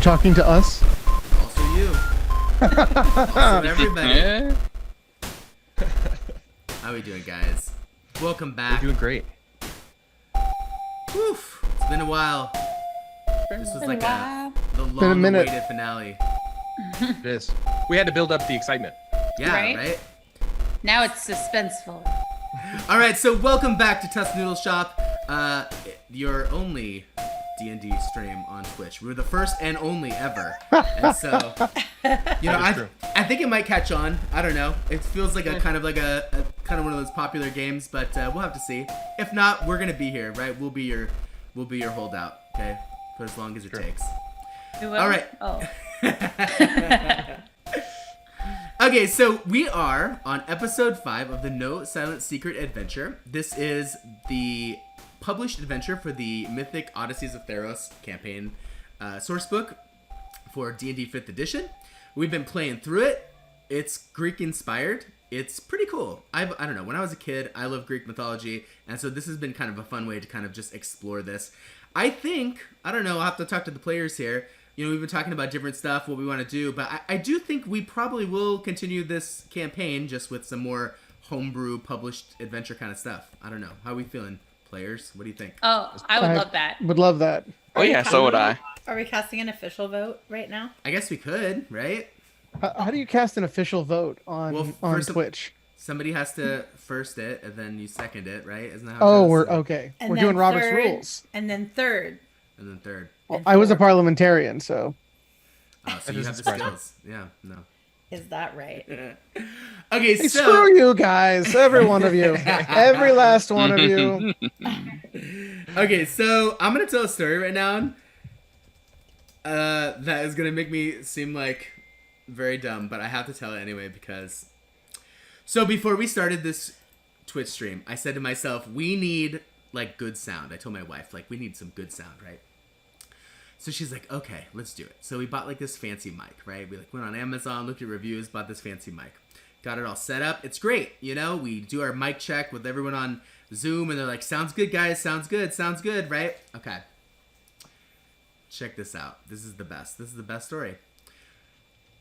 talking to us? Also you. Also everybody. How we doing, guys? Welcome back. We're doing great. Woof. It's been a while. This was like the Been a minute. long-awaited finale. It is. We had to build up the excitement. Yeah, Right? right? Now it's suspenseful. All right, so welcome back to Tusk Noodle Shop, your only D&D stream on Twitch. We're the first and only ever, and so I think it might catch on. I don't know. It feels like a kind of one of those popular games, but we'll have to see. If not, we're gonna be here, right? We'll be your holdout, okay, for as long as it takes. You will? All right. Oh. Okay, so we are on episode 5 of the No Silent Secret adventure. This is the published adventure for the Mythic Odysseys of Theros campaign sourcebook for D&D 5th edition. We've been playing through it. It's Greek inspired. It's pretty cool. I don't know, when I was a kid, I loved Greek mythology, and so this has been kind of a fun way to kind of just explore this. I don't know, I'll have to talk to the players here. You know, we've been talking about different stuff, what we want to do, but I do think we probably will continue this campaign just with some more homebrew published adventure kind of stuff. I don't know. How are we feeling, players? What do you think? Oh, I would love that. Would love that. Oh yeah, so would I. Are we casting an official vote right now? I guess we could, right? How do you cast an official vote on first Twitch? Somebody has to first it, and then you second it, right? Isn't that how it goes? We're okay. And We're then doing Robert's third, rules. And then third. And then third. Well, I was a parliamentarian, so. Oh, so That you have the doesn't surprise me. skills. Yeah, no. Is that right? Okay, Hey, so... screw you guys, every one of you, every last one of you. Okay, so I'm going to tell a story right now that is going to make me seem like very dumb, but I have to tell it anyway because... So before we started this Twitch stream, I said to myself, we need, like, good sound. I told my wife, like, we need some good sound, right? So she's like, okay, let's do it. So we bought, like, this fancy mic, right? We, like, went on Amazon, looked at reviews, bought this fancy mic. Got it all set up. It's great, you know? We do our mic check with everyone on Zoom, and they're like, sounds good, guys. Sounds good, right? Okay. Check this out. This is the best. This is the best story.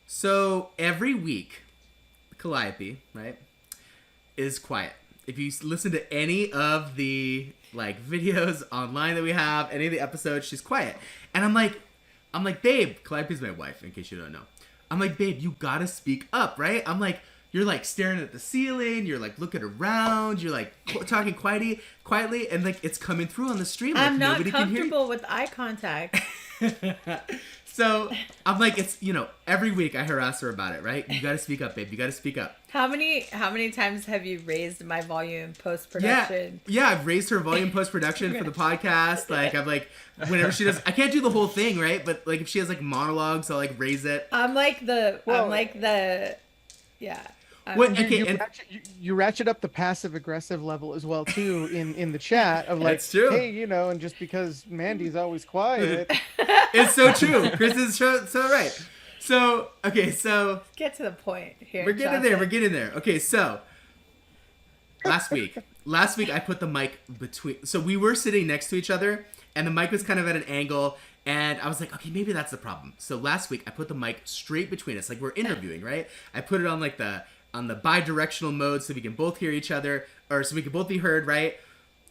So every week, Calliope, right, is quiet. If you listen to any of the, like, videos online that we have, any of the episodes, she's quiet. And I'm like, babe, Calliope's my wife, in case you don't know. I'm like, babe, you gotta speak up, right? I'm like, you're, like, staring at the ceiling, you're, like, looking around, you're, like, talking quietly, and, like, it's coming through on the stream. I'm like, not nobody can hear you. comfortable with eye contact. So, I'm like, it's, you know, every week I harass her about it, right? You gotta speak up, babe, you gotta speak up. How many times have you raised my volume post-production? Yeah, I've raised her volume post-production for the podcast. Like, I've, like, whenever she does, I can't do the whole thing, right? But, like, if she has, like, monologues, I'll, like, raise it. Yeah. What? Okay, You ratchet up the passive aggressive level as well too in the chat of like, That's true. hey, you know, and just because Mandy's always quiet. It's so true. Chris is so right. So, okay, so Get to the point here. we're getting there. Okay, so last week I put the mic between. So we were sitting next to each other, and the mic was kind of at an angle. And I was like, okay, maybe that's the problem. So last week I put the mic straight between us, like we're interviewing, right? I put it on like the bi-directional mode so we can both hear each other, or so we can both be heard, right?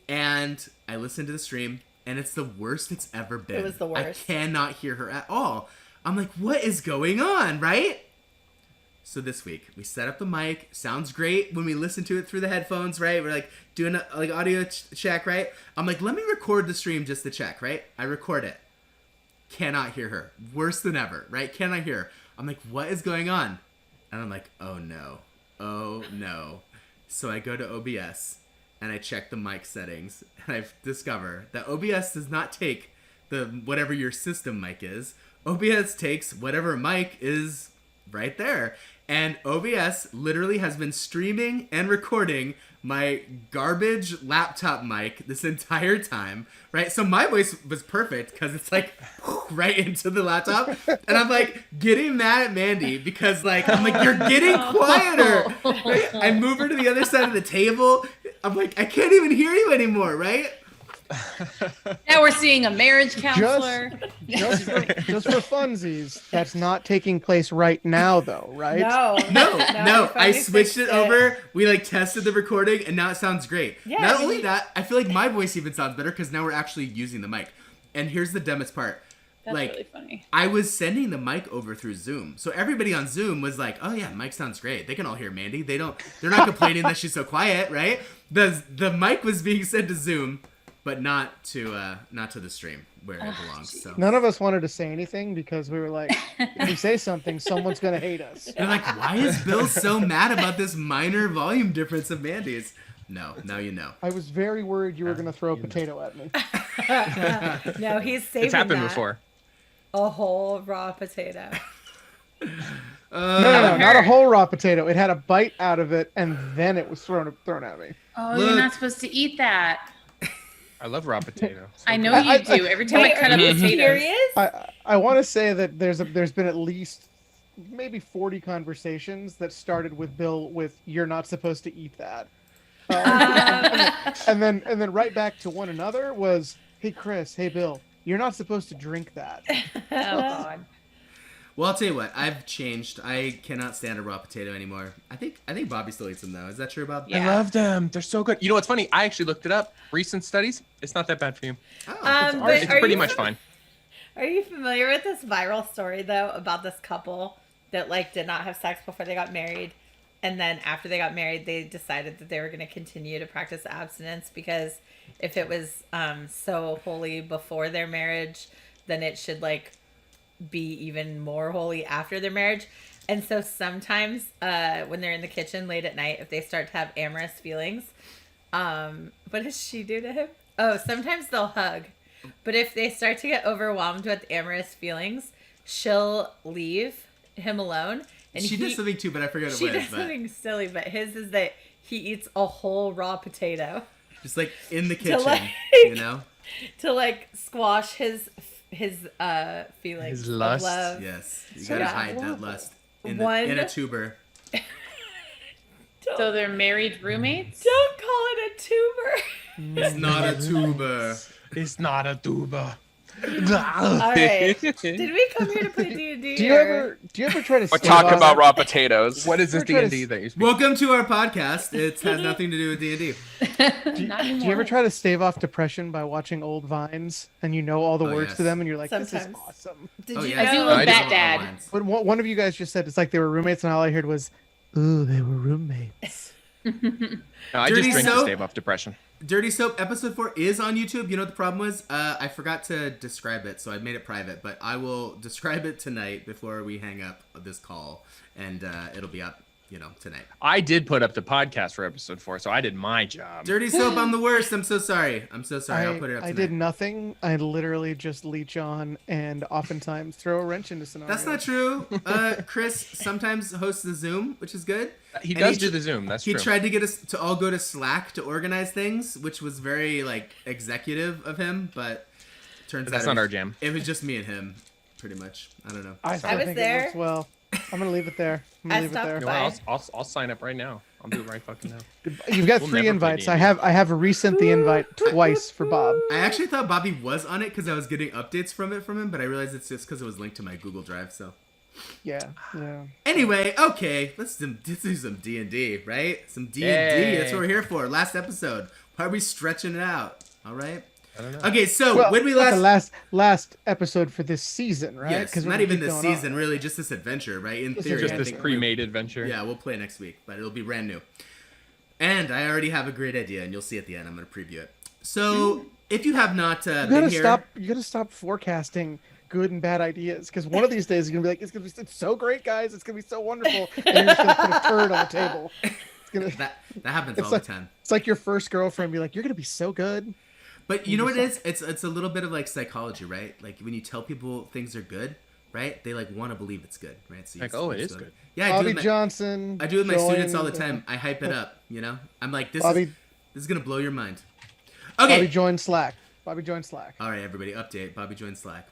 And I listened to the stream, and it's the worst it's ever been. It was the worst. I cannot hear her at all. I'm like, what is going on, right? So this week we set up the mic. Sounds great when we listen to it through the headphones, right? We're like doing a like audio check, right? I'm like, let me record the stream just to check, right? I record it. Cannot hear her. Worse than ever, right? Cannot hear her. I'm like, what is going on? And I'm like, oh no. So I go to OBS and I check the mic settings, and I discover that OBS does not take the whatever your system mic is. OBS takes whatever mic is right there. And OBS literally has been streaming and recording my garbage laptop mic this entire time, right? So my voice was perfect because it's like right into the laptop. And I'm like getting mad at Mandy because like, I'm like, you're getting quieter. Right? I move her to the other side of the table. I'm like, I can't even hear you anymore, right? Now we're seeing a marriage counselor. Just for funsies, that's not taking place right now, though, right? No. No, we I finally switched fixed it over. We like tested the recording, and now it sounds great. Yeah, Not I only mean- that, I feel like my voice even sounds better because now we're actually using the mic. And here's the dumbest part. That's like, really funny. I was sending the mic over through Zoom, so everybody on Zoom was like, "Oh yeah, mic sounds great. They can all hear Mandy. They're not complaining that she's so quiet, right?" The mic was being sent to Zoom, but not to the stream where it belongs. So None of us wanted to say anything because we were like, if we say something, someone's gonna hate us. they're like, "Why is Bill so mad about this minor volume difference of Mandy's?" No, now you know. I was very worried you were gonna throw a potato at me. No, he's saving It's happened that. before. A whole raw potato. No, not a whole raw potato. It had a bite out of it, and then it was thrown at me. Oh, Look. you're not supposed to eat that. I love raw potato. I know you do. Every time I cut up are you potatoes. serious? I want to say that there's been at least maybe 40 conversations that started with Bill with "You're not supposed to eat that," and then right back to one another was "Hey Chris, hey Bill, you're not supposed to drink that." Oh God. Well, I'll tell you what. I've changed. I cannot stand a raw potato anymore. I think Bobby still eats them though. Is that true, Bob? Yeah. I love them. They're so good. You know what's funny? I actually looked it up. Recent studies. It's not that bad for you. Oh, But It's are pretty you much fine. Are you familiar with this viral story though about this couple that like did not have sex before they got married, and then after they got married they decided that they were going to continue to practice abstinence because if it was so holy before their marriage, then it should like be even more holy after their marriage. And so sometimes when they're in the kitchen late at night, if they start to have amorous feelings, what does she do to him? Oh, sometimes they'll hug. But if they start to get overwhelmed with amorous feelings, she'll leave him alone. And she did something too, but I forgot what She it did was. But something silly, but his is that he eats a whole raw potato just like in the kitchen, like- you know? to like squash his feelings His of lust? love. Yes, you So gotta yeah. hide that lust in One- a tuber. So they're married roommates? Don't call it a tuber. It's not a tuber. It's not a tuba. All right. Did we come here to play D&D? Do you ever try to? We're stave talking off- about raw potatoes. What is this We're trying to D&D that you speak? Welcome to our podcast. It has nothing to do with D&D. Not Do you anymore. ever try to stave off depression by watching old vines and you know all the Oh, words yes. to them and you're like, this Sometimes. is awesome. Did Oh you yeah, I do know? love I that just- dad. But one of you guys just said it's like they were roommates, and all I heard was, "Ooh, they were roommates." No, I Dirty just drink to soap? stave off depression. Dirty Soap episode 4 is on YouTube. You know what the problem was? I forgot to describe it, so I made it private. But I will describe it tonight before we hang up this call, and it'll be up, tonight. I did put up the podcast for episode 4, so I did my job. Dirty Soap, I'm the worst. I'm so sorry. I'll put it up tonight. I did nothing. I literally just leech on and oftentimes throw a wrench into scenarios. That's not true. Chris sometimes hosts the Zoom, which is good. He And does he do tr- the Zoom. That's He true. tried to get us to all go to Slack to organize things, which was very executive of him, but turns But that's out not our jam. It was just me and him, pretty much. I don't know. I still was think there. it works well. I'm gonna leave it there. I'm gonna I leave it stopped there. You know by. what, I'll sign up right now. I'll do it right fucking now. You've got We'll 3 never play invites. I D&D. have resent the invite twice for Bob. I actually thought Bobby was on it because I was getting updates from him, but I realized it's just because it was linked to my Google Drive. So Yeah. anyway, okay, let's do some D&D, right? Some D&D. Yay. That's what we're here for. Last episode. Why are we stretching it out? All right. I don't know. Okay, so Well, when we not last the last episode for this season, right? yes, we're not gonna even keep this going on. season, really, just this adventure, right? In This theory, Just I this think pre-made adventure. Yeah, we'll play next week, but it'll be brand new. And I already have a great idea, and you'll see at the end. I'm going to preview it. So, if you have not You been gotta here, stop. You gotta stop forecasting good and bad ideas, because one of these days you're gonna be like, it's so great, guys. It's gonna be so wonderful, and you're just gonna put a turd on the table. It's gonna. that happens It's all like the time. it's like your first girlfriend be like, you're gonna be so good. But you know what it is? It's a little bit of psychology, right? Like when you tell people things are good, right? They want to believe it's good, right? So Like, oh, it is good. Yeah, I do Bobby with my, Johnson. I do with my students all the joined- time. I hype it up, I'm like, this Bobby, is gonna blow your mind. Okay. Bobby joined Slack. Bobby joined Slack. All right, everybody, update. Bobby joined Slack.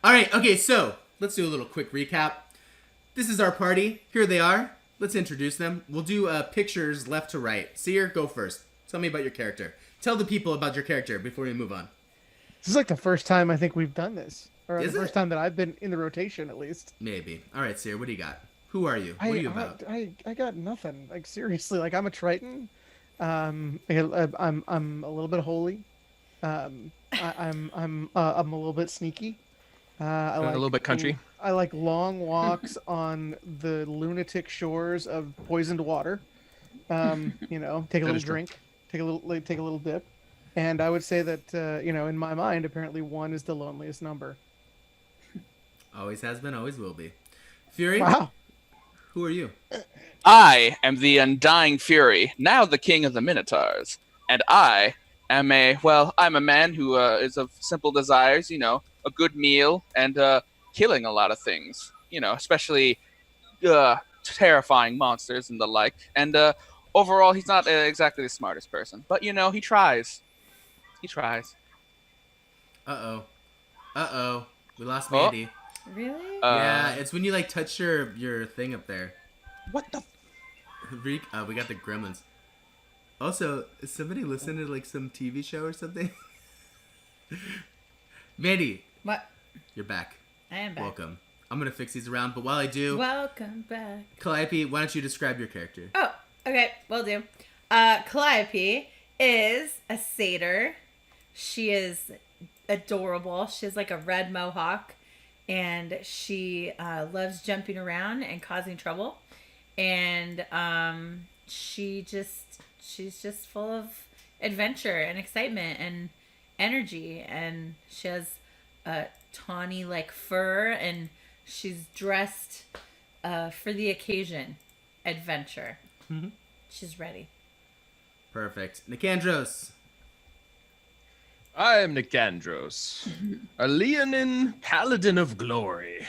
All right, okay, so let's do a little quick recap. This is our party. Here they are. Let's introduce them. We'll do pictures left to right. Seer, go first. Tell me about your character. tell the people about your character before we move on. This is like the first time I think we've done this, or Is the first it? time that I've been in the rotation at least. Maybe. All right, Seer, what do you got? Who are you? What are you about? I got nothing. Like seriously, like I'm a Triton. I'm a little bit holy. I'm a little bit sneaky. I A like little bit country. I like long walks on the lunatic shores of poisoned water. You know, take a That little is true. drink, take a little dip, and I would say that you know, in my mind, apparently one is the loneliest number. Always has been, always will be. Fury, Wow. who are you? I am the Undying Fury, now the king of the Minotaurs. And I am I'm a man who is of simple desires, a good meal and killing a lot of things, especially terrifying monsters and the like. And overall, he's not exactly the smartest person, but he tries. He tries. Uh oh. We lost Oh. Mandy. Really? Yeah, it's when you like touch your thing up there. What the? We got the gremlins. Also, is somebody listening to like some TV show or something? Mandy, What? you're back. I am back. Welcome. I'm gonna fix these around, but while I do, Welcome back. Calliope, why don't you describe your character? Oh, okay, will do. Calliope is a satyr. She is adorable. She has like a red mohawk, and she loves jumping around and causing trouble. And she's just full of adventure and excitement and energy, and she has a tawny like fur, and she's dressed for the occasion. Adventure. Mm-hmm. She's ready. Perfect. Nicandros. I am Nicandros, a Leonin paladin of glory.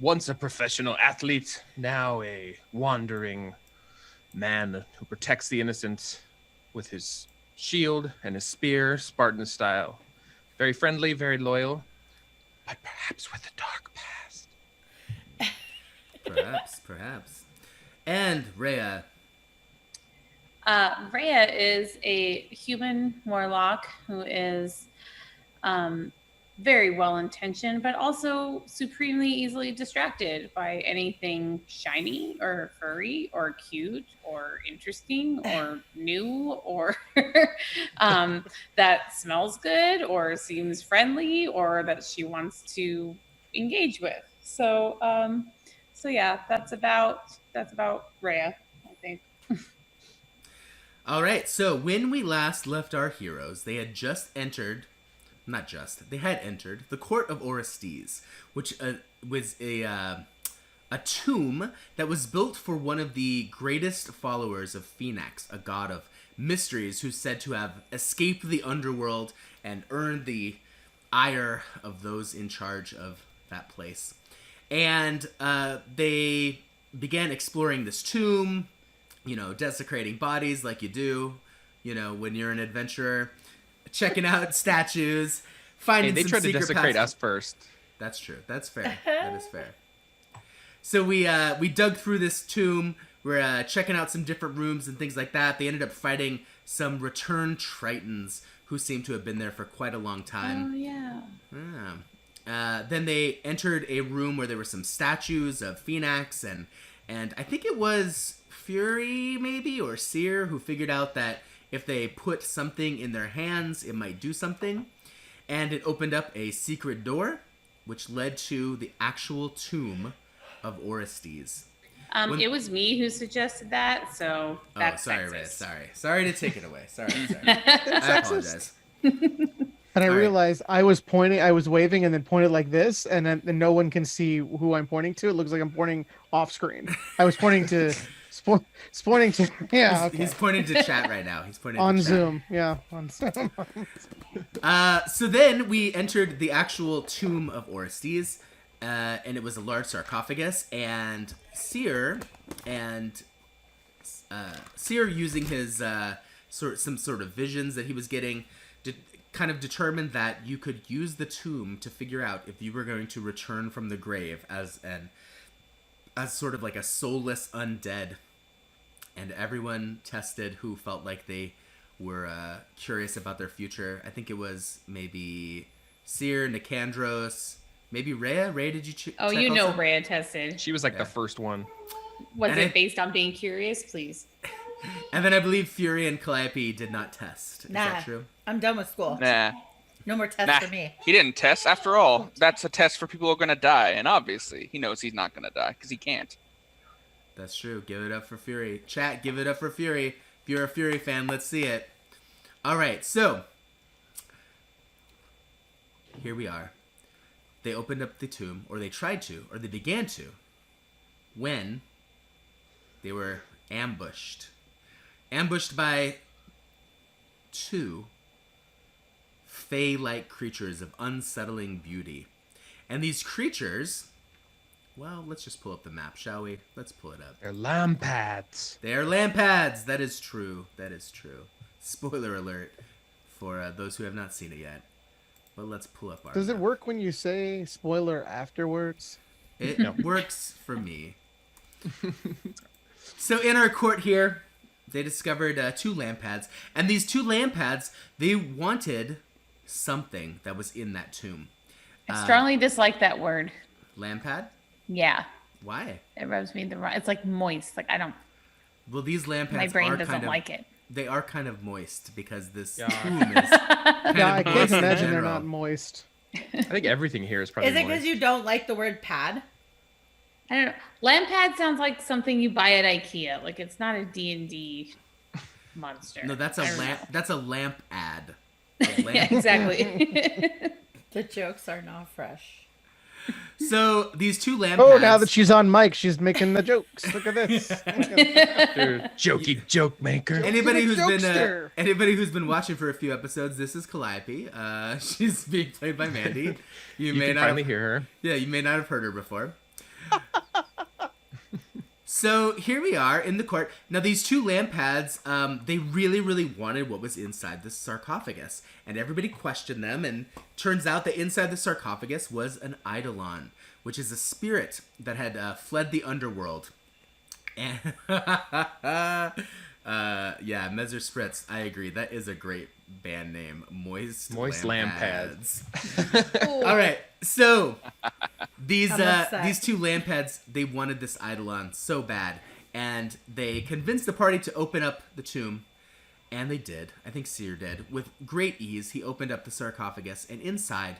Once a professional athlete, now a wandering man who protects the innocent with his shield and his spear, Spartan style. Very friendly, very loyal, but perhaps with a dark past. Perhaps. And Rhea. Rhea is a human warlock who is very well intentioned, but also supremely easily distracted by anything shiny or furry or cute or interesting or new or that smells good or seems friendly or that she wants to engage with. So yeah, that's about Rhea, I think. All right, so when we last left our heroes, they had entered the Court of Orestes, which was a tomb that was built for one of the greatest followers of Phoenix, a god of mysteries who's said to have escaped the underworld and earned the ire of those in charge of that place. And they began exploring this tomb, desecrating bodies like you do, when you're an adventurer, checking out statues, finding Hey, they some tried to secret desecrate passages. us first. That's true. That's fair. That is fair. So we dug through this tomb. We're checking out some different rooms and things like that. They ended up fighting some returned Tritons who seem to have been there for quite a long time. Oh yeah. Then they entered a room where there were some statues of Phoenix, and I think it was Fury maybe or Seer who figured out that if they put something in their hands, it might do something. And it opened up a secret door, which led to the actual tomb of Orestes. It was me who suggested that, so that's sorry, sexist. Ray. Sorry to take it away. Sorry. I apologize. And I All right. realized I was waving and then pointed like this, and then no one can see who I'm pointing to. It looks like I'm pointing off screen. I was pointing to, pointing to, yeah, okay. He's pointing to chat right now. He's pointing On to chat. Zoom, yeah, on Zoom. So then we entered the actual tomb of Orestes, and it was a large sarcophagus, and Seer using his some sort of visions that he was getting, kind of determined that you could use the tomb to figure out if you were going to return from the grave as sort of like a soulless undead. And everyone tested who felt like they were curious about their future. I think it was maybe Seer, Nicandros, maybe Rhea. Rhea, did you check you know also? Rhea tested. She was like the first one. Was And it based on being curious? Please. And then I believe Fury and Calliope did not test. Is Nah. that true? I'm done with school. Nah. No more tests Nah. for me. He didn't test. After all, that's a test for people who are going to die. And obviously, he knows he's not going to die because he can't. That's true. Give it up for Fury. Chat, give it up for Fury. If you're a Fury fan, let's see it. All right, so here we are. They opened up the tomb, or they tried to, or they began to, when they were ambushed. Ambushed by two Fey-like creatures of unsettling beauty. And these creatures, well, let's just pull up the map, shall we? Let's pull it up. They're lampads. They are lampads. That is true. That is true. Spoiler alert for those who have not seen it yet. But let's pull up our Does it map. work when you say spoiler afterwards? It works for me. So in our court here, they discovered two lampads. And these two lampads, they wanted something that was in that tomb. I strongly dislike that word. Lampad? Yeah. Why? It rubs me the wrong. It's like moist. Like I don't. Well, these lampads My brain are doesn't kind of, like it. They are kind of moist because this Yeah. tomb is kind Yeah, I of can't moist in imagine they're general. not moist. I think everything here is probably Is it because moist. you don't like the word pad? I don't know. Lampad sounds like something you buy at IKEA. Like it's not a D&D monster. No, that's a I don't lamp. know. That's a lamp ad. A Yeah, lamp. exactly. The jokes are not fresh. So these two lampads. Oh, now that she's on mic, she's making the jokes. Look at this. Look at this. Dude, jokey joke maker. Anybody You're a jokester. anybody who's been watching for a few episodes, this is Calliope. She's being played by Mandy. You, You may can not finally have, hear her. yeah, you may not have heard her before. So here we are in the court. Now these two lampads, they really, really wanted what was inside the sarcophagus, and everybody questioned them. And turns out that inside the sarcophagus was an eidolon, which is a spirit that had fled the underworld. And yeah, Mezzer Spritz, I agree. That is a great band name, Moist Lampads. All right, so these I'm upset. these two lampads, they wanted this eidolon so bad, and they convinced the party to open up the tomb, and they did. I think Seer did. With great ease, he opened up the sarcophagus, and inside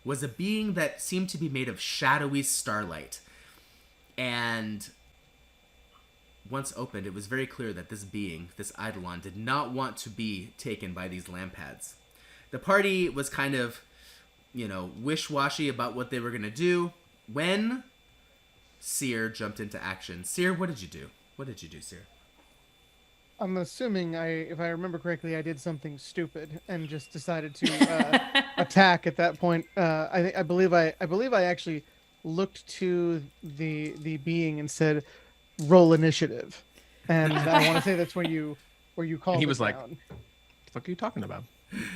was a being that seemed to be made of shadowy starlight. And once opened, it was very clear that this being, this eidolon, did not want to be taken by these lampads. The party was kind of, wish-washy about what they were going to do when Seer jumped into action. Seer, what did you do? What did you do, Seer? I'm assuming if I remember correctly, I did something stupid and just decided to attack at that point. I believe I actually looked to the being and said, "Roll initiative," and I want to say that's where you called. And he it was like, down. What the fuck are you talking about?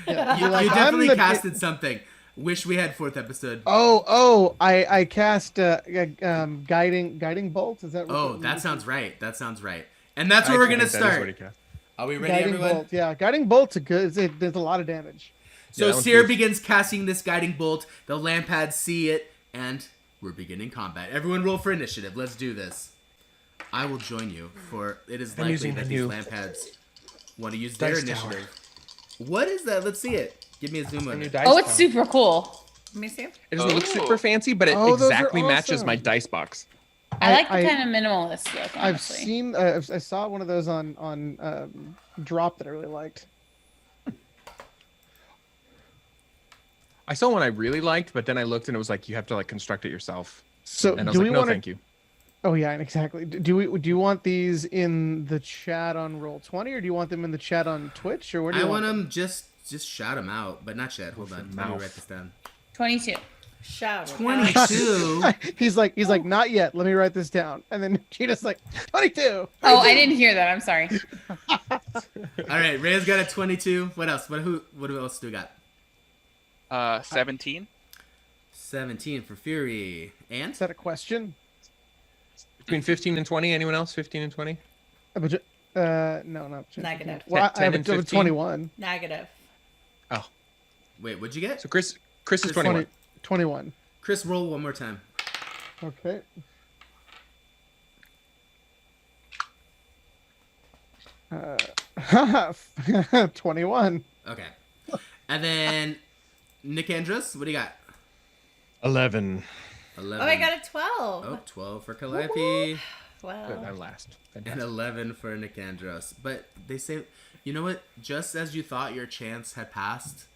Yeah, You, you're like, you "I'm definitely the- casted something. Wish we had 4th episode. I cast guiding bolt. Is that? Oh, that sounds right. That sounds right. And that's where I we're actually going to think that is what he start. cast. Are we ready, guiding everyone? bolt. Yeah, guiding bolt's a good. There's a lot of damage. So Yeah, that one's Seer huge. begins casting this guiding bolt. The lampads see it, and we're beginning combat. Everyone roll for initiative. Let's do this. I will join you, for it is likely using that the these new lampads want to use their dice tower. initiative. What is that? Let's see it. Give me a zoom on New it. dice Oh, it's tower. super cool. Let me see. It doesn't look Oh. super fancy, but it Oh, those are exactly matches my awesome. dice box. I like the I- kind of minimalist look. I've Honestly. seen. I saw one of those on Drop that I really liked. I saw one I really liked, but then I looked and it was like you have to construct it yourself. So And I was do like, we no, want thank you. Oh yeah, exactly. Do you want these in the chat on Roll20, or do you want them in the chat on Twitch, or where do I you want want them just shout them out, but not yet. Hold on. Let me mouth. write this down. 22. Shout. 22. He's like not yet. Let me write this down. And then Gina's like 22. Oh, I didn't hear that. I'm sorry. All right, Ray's got a 22. What else? What else do we got? 17. 17 for Fury. And Is that a question? Between 15 and 20, anyone else? 15 and 20? No, not chance. Negative. Well, I have 10 and a 15? 21. Negative. Wait, what'd you get? So Chris is Chris, 21. 21. Chris, roll one more time. Okay. Uh, 21. Okay. And then Nick Andros, what do you got? 11. 11. Oh, I got a 12. Oh, 12 for Calliope. Wow. Good, I'm last. And Fantastic. 11 for Nick Andros. But they say, you know what? Just as you thought your chance had passed,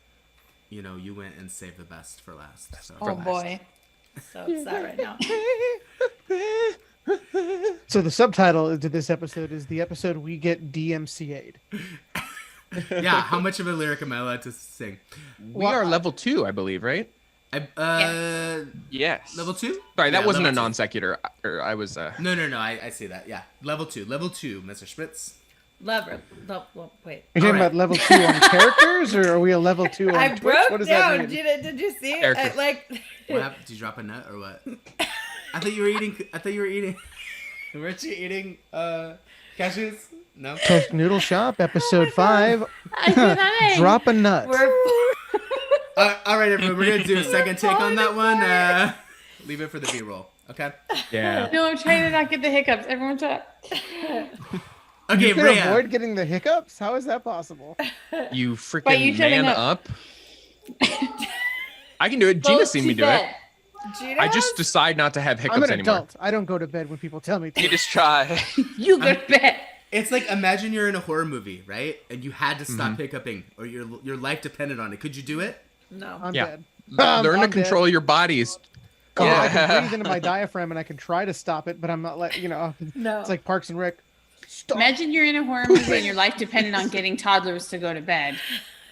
you know, you went and saved the best for last. So. Oh boy. So upset right now. So the subtitle to this episode is the episode we get DMCA'd. Yeah, how much of a lyric am I allowed to sing? We are level 2, I believe, right? Yes. Level 2? Sorry, that Yeah, wasn't a level two. non sequitur. I was. No, I see that. Yeah, level 2, Mr. Spritz. Wait. Are you talking Alright. about level 2 on characters, or are we a level 2 on I Twitch? broke What does that down. mean? Did you see? Characters. What happened? Did you drop a nut or what? I thought you were eating. Weren't you eating cashews? No. Tusk Noodle Shop, episode 5. I said that. Drop a nut. We're All right, everyone. We're gonna do a second take on that one. Leave it for the B-roll. Okay. Yeah. No, I'm trying to not get the hiccups. Everyone shut up. Okay, You can Rhea. avoid getting the hiccups? How is that possible? You you freaking shutting man up. up. I can do it. Gina's seen me do it. Gina? I just decide not to have I'm hiccups an anymore. adult. I don't go to bed when people tell me to. You just try. You go to bed. It's like imagine you're in a horror movie, right? And you had to stop hiccuping, or your life depended on it. Could you do it? No. I'm Yeah. dead. Learn to I'm control your bodies. Oh, I Yeah. can breathe into my diaphragm and I can try to stop it, but I'm not like, No. it's like Parks and Rec. Stop. Imagine you're in a horror movie and your life depended on getting toddlers to go to bed.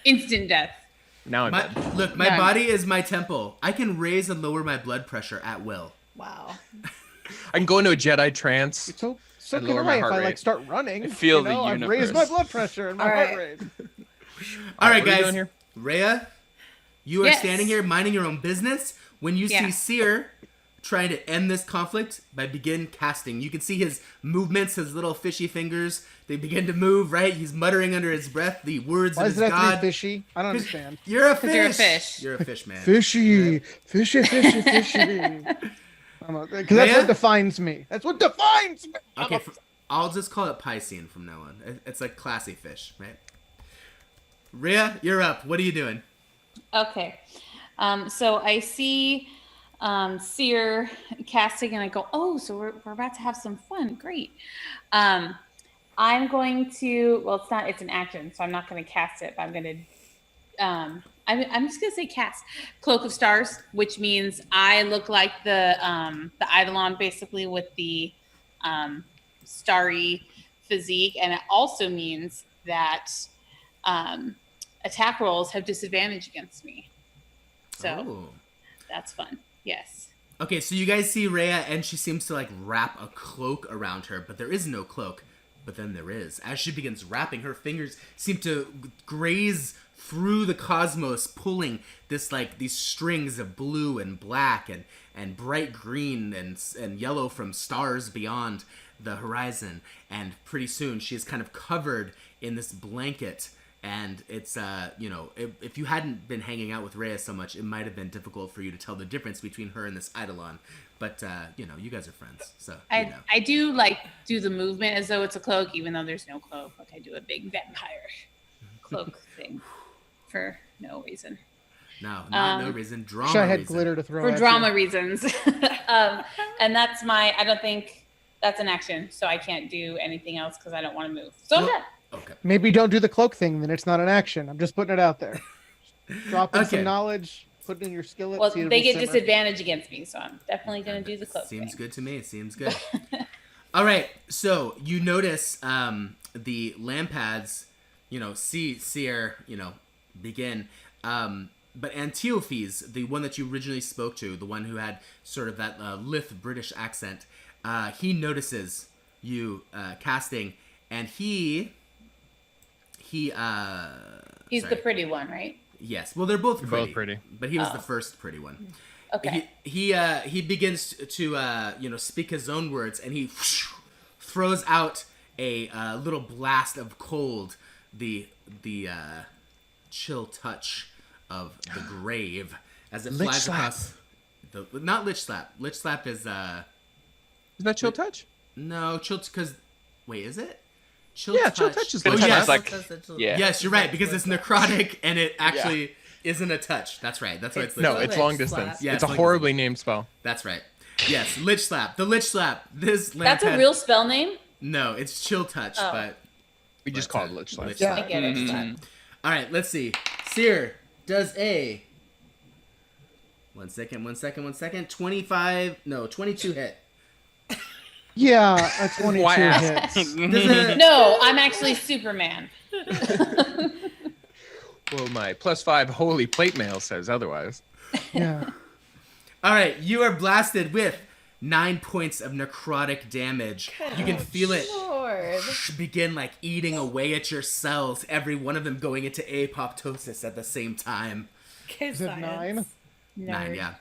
Instant death. Now I'm My, dead. look, my None. body is my temple. I can raise and lower my blood pressure at will. Wow. I can go into a Jedi trance. So And can lower I my if heart I rate. like start running. I feel the I've raised my universe. blood pressure and my All heart right. rate. All right, what are we guys. doing here? Rhea, you are Yes. standing here minding your own business when you see Yeah. Seer trying to end this conflict by begin casting. You can see his movements, his little fishy fingers. They begin to move, right? He's muttering under his breath the words Why of does his it have to god. be fishy? I don't understand. You're a fish. you're a fish. You're a fish, man. Fishy. Fishy. Because that's Rhea? what defines me. That's what defines me. Okay, I'll just call it Piscean from now on. It's like classy fish, right? Rhea, you're up. What are you doing? Okay. So I see Seer casting and I go, oh, so we're about to have some fun. Great. I'm going to, well, it's an action, so I'm not going to cast it, but I'm going to, I'm just going to say cast Cloak of Stars, which means I look like the Eidolon basically with the starry physique. And it also means that attack rolls have disadvantage against me. So Oh. that's fun. Yes. Okay, so you guys see Rhea, and she seems to like wrap a cloak around her, but there is no cloak. But then there is. As she begins wrapping, her fingers seem to graze through the cosmos, pulling these strings of blue and black and bright green and yellow from stars beyond the horizon. And pretty soon she is kind of covered in this blanket. And it's, if you hadn't been hanging out with Rhea so much, it might have been difficult for you to tell the difference between her and this Eidolon. But, you guys are friends, so, I do do the movement as though it's a cloak, even though there's no cloak. Like I do a big vampire cloak thing for no reason. No, no reason. Drama Wish I had reason. glitter to throw For at drama you. reasons. And that's I don't think that's an action, so I can't do anything else because I don't want to move. So I'm Well- done. Okay. Maybe don't do the cloak thing, then it's not an action. I'm just putting it out there. Dropping Okay. some knowledge, putting in your skillet. Well, see if they it'll get simmer. disadvantage against me, so I'm definitely going to do the cloak Seems thing. good to me. Seems good. All right. So you notice the lampads, Seer, begin. But Antiophys, the one that you originally spoke to, the one who had sort of that lithe British accent, he notices you casting, and he's He's the pretty one, right? Yes. Well, they're both They're pretty. both pretty. But he was the first pretty one. Okay. He begins to speak his own words, and he throws out a little blast of cold, the chill touch of the grave as it Lich flies slap. across. Not lich slap. Lich slap is Isn't that chill touch? no chill because wait, is it? Chill Yeah, chill touch is Chill lich touch yes. is like- yeah. Yes, you're right because it's necrotic and it actually isn't a touch. That's right. That's why it's lich No, slap. it's Lich long slap. distance. Yeah, it's it's a long horribly named spell. That's right. Yes, lich slap. The lich slap. This That's a lampad- real spell name? No, it's chill touch, Oh. but We just call it lich slap. lich Yeah. slap. I get it. Mhm. All right, let's see. Seer does a 22 hit. Yeah, a 22 Why ask? hits. Does it, No, I'm actually Superman. Well, my +5 holy plate mail says otherwise. Yeah. all right, you are blasted with 9 points of necrotic damage. You can feel it Lord. begin like eating away at your cells, every one of them going into apoptosis at the same time. Okay, Is it science. 9? 9, yeah.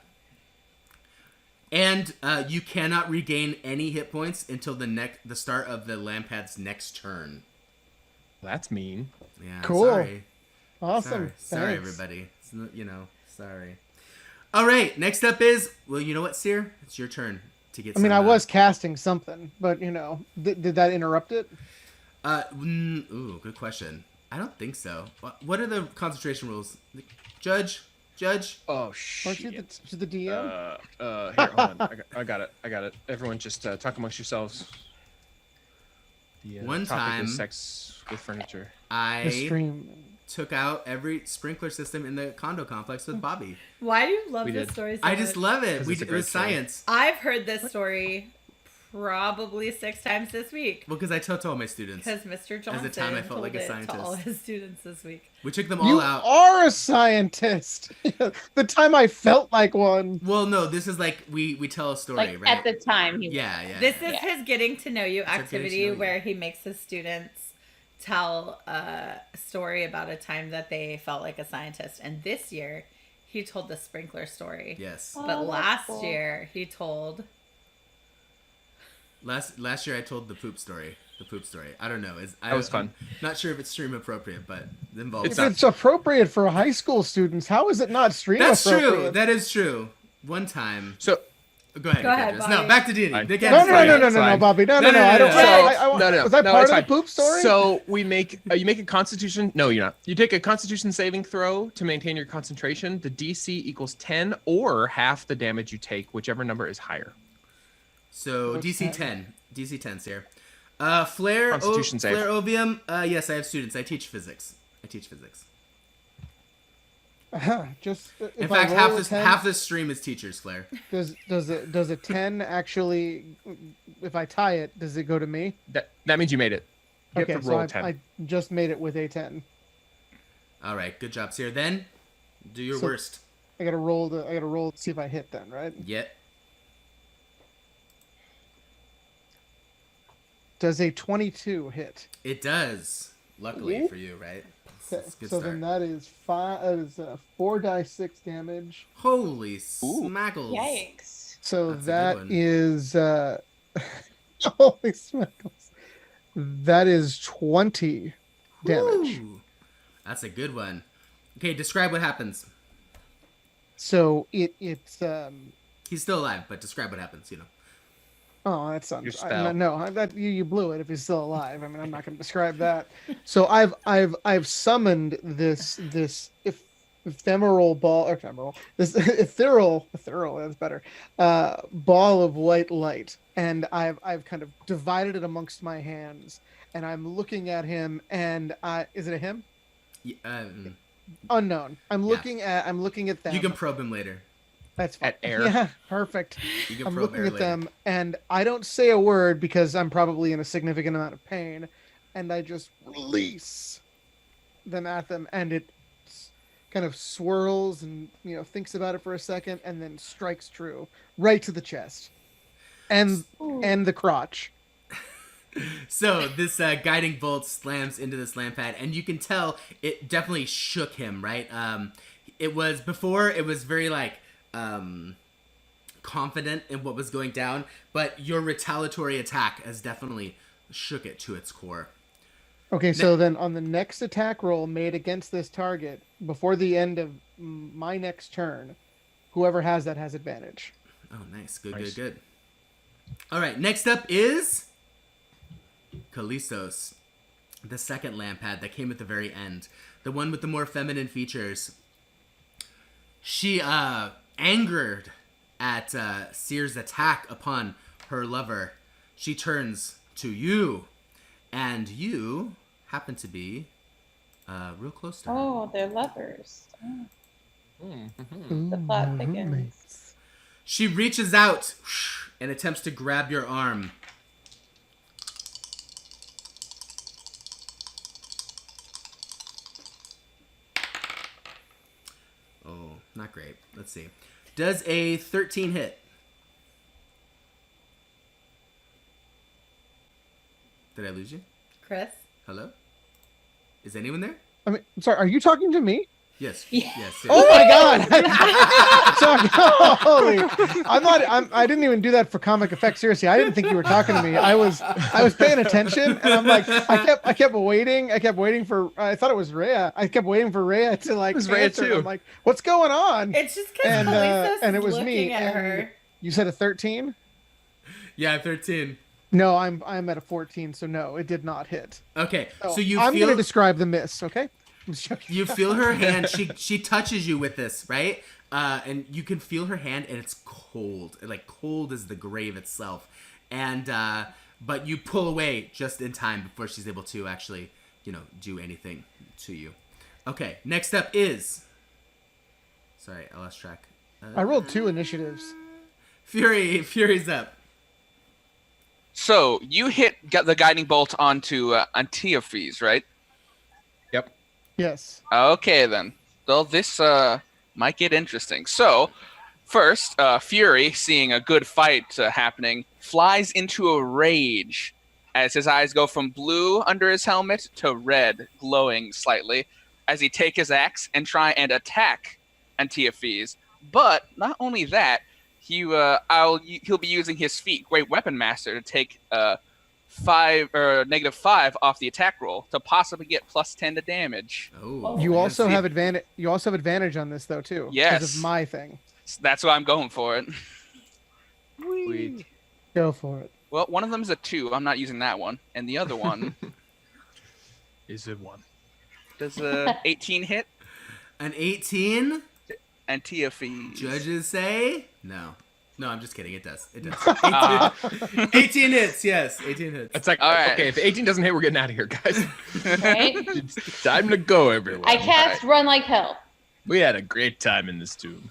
And you cannot regain any hit points until the start of the lampad's next turn. That's mean. Yeah, Cool. Sorry. Awesome. Sorry, Thanks. everybody. It's sorry. All right, next up is, well, you know what, Seer? It's your turn to get I mean, some, I was casting something, but did that interrupt it? ooh, good question. I don't think so. What are the concentration rules? Judge? Oh, Aren't you the DM? Here, hold on. I got it. Everyone just talk amongst yourselves. The One topic time- is sex with furniture. the I stream. took out every sprinkler system in the condo complex with Bobby. Why do you love We this did. story so I just much? love it. 'Cause We, it's a it great was story. science. I've heard this story probably 6 times this week. Well, because I told all my students. Because Mr. Johnson time I felt told like a it scientist. to all his students this week. We took them all You out. are a scientist. The time I felt like one. Well, no, this is like we tell a story, Like right? at the time. He yeah. This yeah. is his getting to know you It's a getting to activity know you. where he makes his students tell a story about a time that they felt like a scientist. And this year, he told the sprinkler story. Yes. Oh, But that's last cool. year, he told. Last year I told the poop story. The poop story. I don't know. That was fun. I'm not sure if it's stream appropriate, but it involves. It's If not. it's appropriate for high school students, how is it not stream That's true. appropriate? That is true. One time. So Go ahead. Go ahead, Kendra. No, Bobby. back to D&D. Fine. Nick No, Anderson. no, It's fine. Bobby. No, No, no, no, I don't. no, So, I- no. Was I no, part it's of the fine. poop story? So we make you make a Constitution. No, you're not. You take a Constitution saving throw to maintain your concentration. The DC equals 10 or half the damage you take, whichever number is higher. So What's DC that? 10. DC 10's here. Flare. Constitution save. Flare Ovium. Yes, I have students. I teach physics. Just if In I fact, roll a 10, half this stream is teachers, Flare. does a 10 actually? If I tie it, does it go to me? That means you made it. You Okay, have to so roll 10. I just made it with a 10. All right, good job, Seer. Then, do your So- worst. I gotta roll to see if I hit then, right? Yet. Does a 22 hit? It does. Luckily Ooh. for you, right? Okay, It's a good so start. then that is 4 dice 6 damage. Holy smackles. Yikes. So That's a good that one. is holy smackles. That is 20 damage. Woo. That's a good one. Okay, describe what happens. So it's He's still alive, but describe what happens, oh, that sounds Your spell. you blew it if he's still alive. I mean, I'm not going to describe that. So I've summoned this ephemeral ball, or this ethereal, that's better, ball of white light, and I've kind of divided it amongst my hands, and I'm looking at him, and is it a him? Unknown. I'm looking at them. You can probe him later. That's fine. At air. Yeah, perfect. You can I'm probe looking air at later. them, and I don't say a word because I'm probably in a significant amount of pain, and I just release them at them, and it kind of swirls and thinks about it for a second, and then strikes true right to the chest, and the crotch. So this guiding bolt slams into this lampad, and you can tell it definitely shook him, right? It was very confident in what was going down, but your retaliatory attack has definitely shook it to its core. Okay, so then on the next attack roll made against this target, before the end of my next turn, whoever has that has advantage. Oh, nice. Good, Nice. good, good. All right, next up is Callistos, the second lampad that came at the very end. The one with the more feminine features. She, angered at Seer's attack upon her lover. She turns to you, and you happen to be real close to her. Oh, they're lovers. Oh, the Ooh, plot thickens. roommates. She reaches out and attempts to grab your arm. Oh, not great. Let's see. Does a 13 hit? Did I lose you? Chris? Hello? Is anyone there? I mean, sorry, are you talking to me? Yes. Yeah. Yes. Oh my god! Sorry, holy! I didn't even do that for comic effect. Seriously, I didn't think you were talking to me. I was paying attention, and I'm like, I kept waiting. I kept waiting for. I thought it was Rhea. I kept waiting for Rhea to like. It was Rhea answer. too. I'm like, what's going on? It's just because And, Kalisos and it is was looking me. at And her. you said a 13? Yeah, 13. No, I'm at a 14. So no, it did not hit. Okay. So So you I'm feel gonna describe the miss. Okay. I'm just joking. you feel her hand. She touches you with this, right? And you can feel her hand, and it's cold, like cold as the grave itself. And but you pull away just in time before she's able to actually, do anything to you. Okay. Next up is. Sorry, I lost track. I rolled 2 initiatives. Fury's up. So you got the guiding bolt onto Antiophys, right? Yep. Yes. Okay then. Well, this might get interesting. So, first, Fury, seeing a good fight happening, flies into a rage as his eyes go from blue under his helmet to red, glowing slightly, as he take his axe and try and attack Antiophys. But not only that, he'll be using his feat, Great Weapon Master, to take -5 off the attack roll to possibly get +10 to damage. Oh. You let's also see. have advantage. You also have advantage on this though too. Yes. Because of my thing. So that's why I'm going for it. Sweet. Go for it. Well, one of them is a 2. I'm not using that one. And the other one Is it one? does a 18 hit. An 18. Antiophys. Judges say no. No, I'm just kidding. It does. It does. 18 hits. Yes, 18 hits. It's like, All right. okay, if 18 doesn't hit, we're getting out of here, guys. Right? It's time to go, everyone. I cast Run Like Hell. We had a great time in this tomb.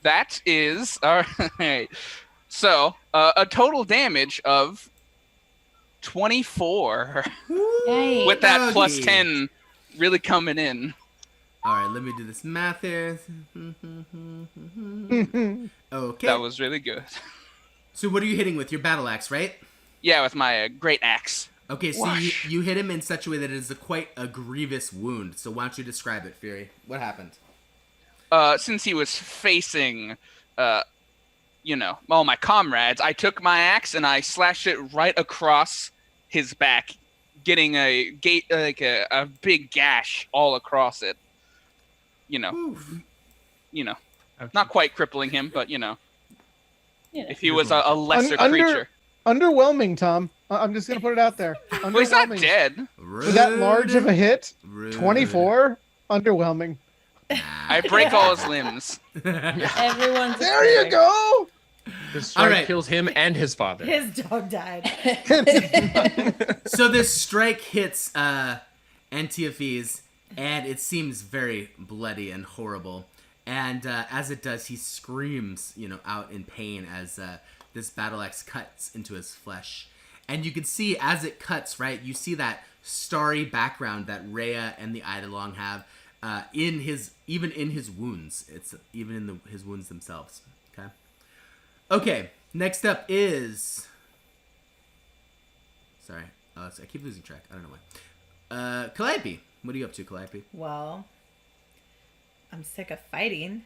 That is all right. So a total damage of 24 Nice. with that Doggy. +10 really coming in. All right, let me do this math here. Okay. That was really good. So what are you hitting with your battle axe, right? Yeah, with my great axe. Okay, so Whoosh. you hit him in such a way that it is quite a grievous wound. So why don't you describe it, Fury? What happened? Since he was facing, all my comrades, I took my axe and I slashed it right across his back, getting a big gash all across it. Oof. Not quite crippling him, but Yeah. if he was a lesser Under- creature. Underwhelming, Tom. I'm just gonna put it out there. Well, he's not Underwhelming. dead. For that large of a hit, Rude. 24. Underwhelming. I break all his limbs. Everyone's a There you player. go. The strike All right. kills him and his father. His dog died. So this strike hits Antiophys, and it seems very bloody and horrible. And as it does, he screams, out in pain as this battle axe cuts into his flesh. And you can see as it cuts, right? You see that starry background that Rhea and the Eidolon have even in his wounds. It's even in his wounds themselves. Okay. Okay. Next up is. Sorry, I keep losing track. I don't know why. Calliope. What are you up to, Calliope? Well, I'm sick of fighting.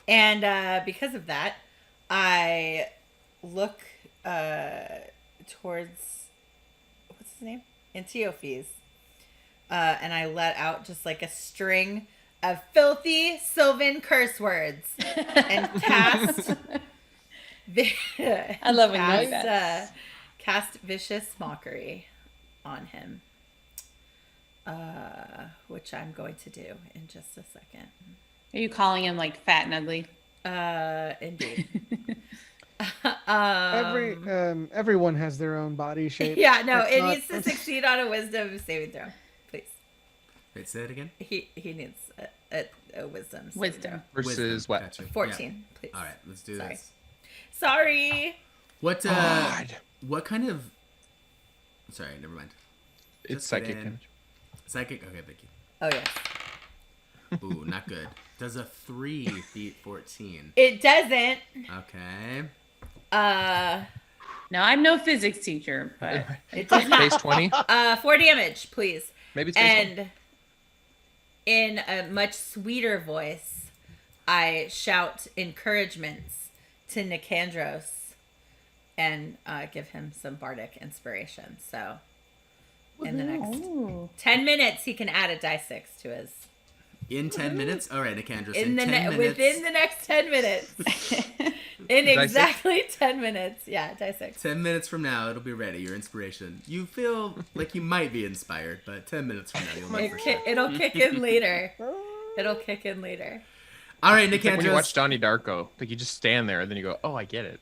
And because of that, I look towards what's his name? Antiophys. And I let out just like a string of filthy Sylvan curse words and cast. I love when you do that. Cast vicious mockery on him, which I'm going to do in just a second. Are you calling him like fat and ugly? Indeed. Everyone has their own body shape. Yeah, no, It's it not- needs to succeed on a wisdom saving throw, please. Wait, say it again. He needs a wisdom. saving Wisdom. Versus Wisdom. what? Gotcha. throw. 14, please. Yeah. All right, let's do Sorry. this. Sorry. What God. what kind of? Sorry, never mind. It's Just psychic kidding. damage. Psychic. Okay, thank you. Oh yes. Ooh, not good. Does a 3 beat 14? It doesn't. Okay. No, I'm no physics teacher, but It does not. Base 20? 4 damage, please. Maybe it's base 20. And in a much sweeter voice, I shout encouragements to Nicandros and give him some bardic inspiration. So in the next Ooh. 10 minutes, he can add a die 6 to his. In 10 minutes? All right, Nicandros. In the 10 minutes. within the next 10 minutes. In Die exactly 10 minutes. Yeah, die 6. 10 minutes from now, it'll be ready. Your inspiration. You feel like you might be inspired, but 10 minutes from now, you'll know for sure. It'll kick in later. It'll kick in later. All right, It's like when you watch Nicandros. Donnie Darko. Like you just stand there and then you go, oh, I get it.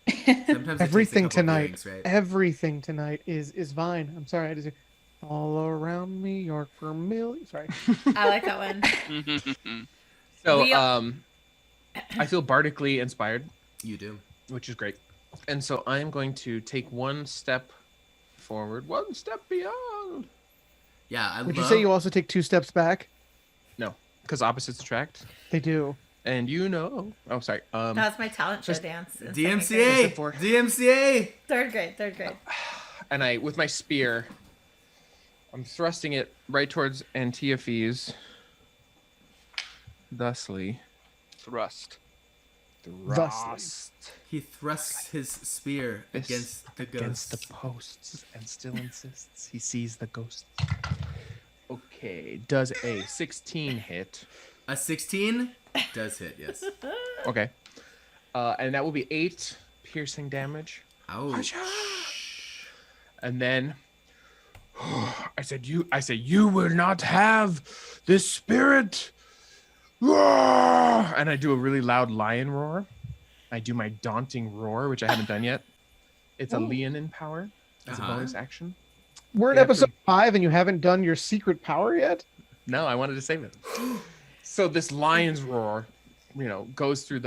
Sometimes it takes a Everything couple tonight. drinks, right? Everything tonight is Vine. I'm sorry, I just all around me, York Vermilion. Sorry. I like that one. So, We- I feel bardically inspired, You do. which is great. And so I am going to take one step forward, one step beyond. Yeah, I Would love. you say you also take 2 steps back? No, because opposites attract. They do. And you know. Oh, sorry. That was my talent show Just dance. in second DMCA. grade. for- DMCA. Third grade. And I, with my spear, I'm thrusting it right towards Antiophys. Thusly. Thrust. Thrust. He thrusts his spear Fist against the against ghost. the posts and still insists he sees the ghost. Okay, does a 16 hit? A 16 does hit, yes. Okay, and that will be 8 piercing damage. Ouch. And then I said, you will not have this spirit. And I do a really loud lion roar. I do my daunting roar, which I haven't done yet. It's a leonin power as a bonus action. We're in You have to- episode 5 and you haven't done your secret power yet? No, I wanted to save it. So this lion's roar, goes through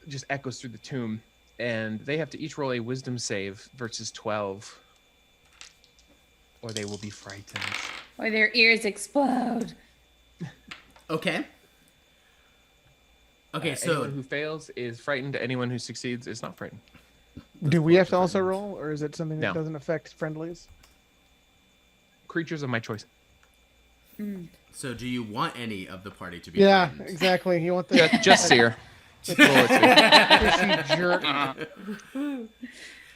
just echoes through the tomb, and they have to each roll a wisdom save versus 12, or they will be frightened. Or their ears explode. Okay. Okay, so Anyone who fails is frightened. Anyone who succeeds is not frightened. Do we have to also roll, or is it something that No. doesn't affect friendlies? Creatures of my choice. so do you want any of the party to be Yeah, frightened? exactly. You want the Just Seer. Roll it, Seer. fishy jerk.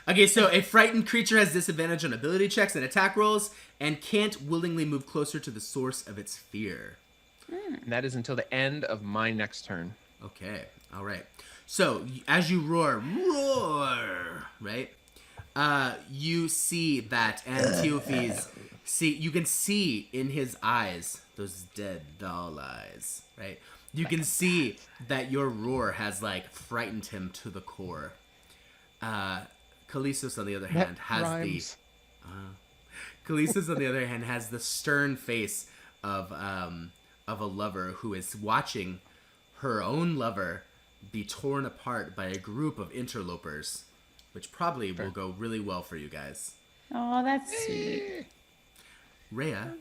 Okay, so a frightened creature has disadvantage on ability checks and attack rolls and can't willingly move closer to the source of its fear. And that is until the end of my next turn. Okay, all right. So as you roar, right? You see that Antiophys. You can see in his eyes, those dead doll eyes, right? You can see that your roar has frightened him to the core. Kalisos, on the other hand, Rhymes. Kalisos, on the other hand, has the stern face of a lover who is watching her own lover be torn apart by a group of interlopers, which probably will go really well for you guys. Oh, that's sweet. Rhea,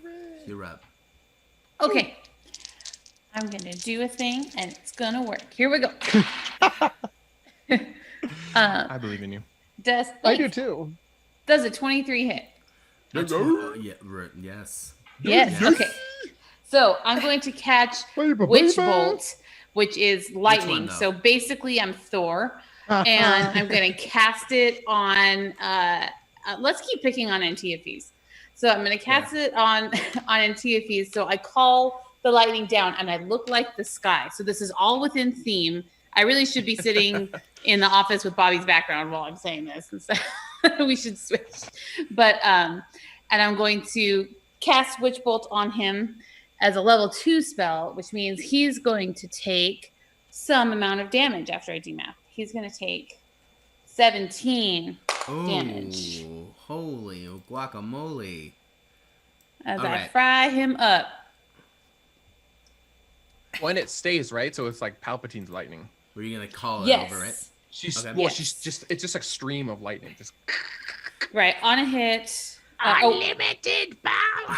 you're up. Okay. I'm going to do a thing, and it's going to work. Here we go. I believe in you. I do too. Does a 23 hit? Yes. Yes. Okay. So I'm going to catch Baby, Witch baby. Bolt, which is lightning. though? So basically, I'm Thor. and I'm going to cast it on. Let's keep picking on Antiochus. So I'm going to cast it on Antiochus. So I call the lightning down, and I look like the sky. So this is all within theme. I really should be sitting in the office with Bobby's background while I'm saying this, and so we should switch. But and I'm going to cast Witch Bolt on him as a level 2 spell, which means he's going to take some amount of damage after I do math. He's going to take 17 damage. Holy guacamole. As All I right. fry him up. When it stays, right? So it's like Palpatine's lightning. Were you going to call it Yes. over it? She's Okay. well, Yes. she's just it's just like stream of lightning. Just Right, on a hit. Unlimited power.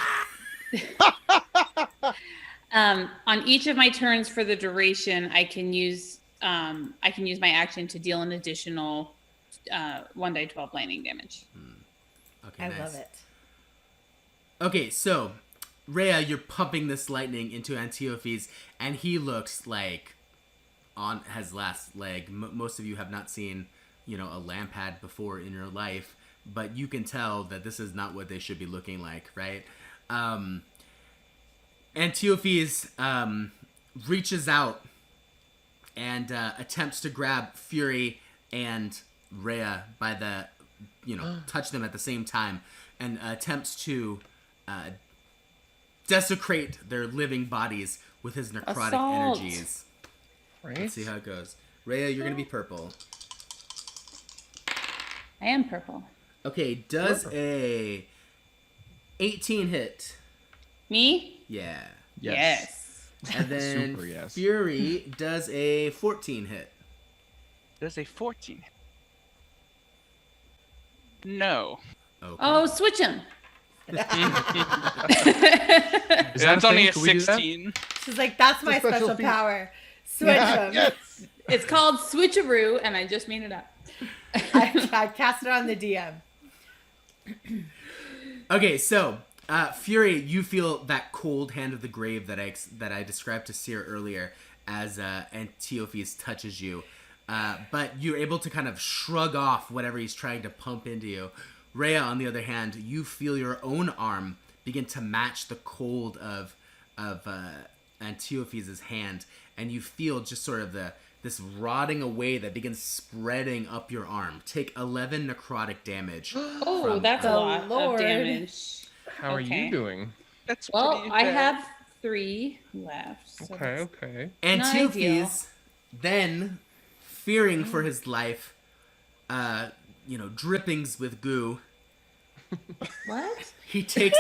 On each of my turns for the duration, I can use my action to deal an additional 1d12 lightning damage. Okay, I nice. love it. Okay, so Rhea, you're pumping this lightning into Antiochus, and he looks like on his last leg. Most of you have not seen, a lampad before in your life, but you can tell that this is not what they should be looking like, right? Antiochus reaches out and attempts to grab Fury and Rhea by the, touch them at the same time, and attempts to desecrate their living bodies with his necrotic Assault. energies. right. Let's see how it goes. Rhea, you're gonna be purple. I am purple. Okay, does a 18 hit? Me? Yeah. Yes. And then Super yes. Fury does a 14 hit. There's a 14. No. Okay. Oh, switch him. Is that That's a only thing? a Can we do that? 16. She's like, that's my It's a special special feat. power. Switch them. Yes. It's called switcheroo, and I just made it up. I cast it on the DM. Okay, so Fury, you feel that cold hand of the grave that I described to Seer earlier as Antiochus touches you, but you're able to kind of shrug off whatever he's trying to pump into you. Rhea, on the other hand, you feel your own arm begin to match the cold of Antiochus's hand, and you feel just sort of this rotting away that begins spreading up your arm. Take 11 necrotic damage. Oh, that's a the lot Lord. of damage. How are Okay. you doing? That's Well, pretty I fair. have 3 left. So Okay, that's- okay. Antiochus, then, fearing for his life, drippings with goo, What? he takes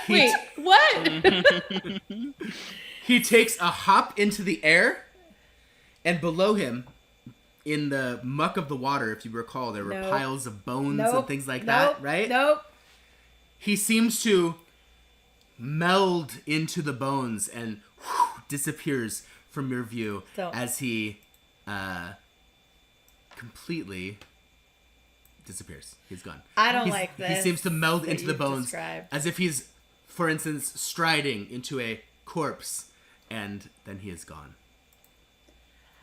Wait, what? he takes a hop into the air, and below him, in the muck of the water, if you recall, there were Nope. piles of bones Nope. and things like Nope. that, right? Nope. He seems to meld into the bones and disappears from your view So- as he completely disappears. He's gone. I don't He's- like this. He seems to meld that into the you've bones described. as if he's, for instance, striding into a corpse, and then he is gone.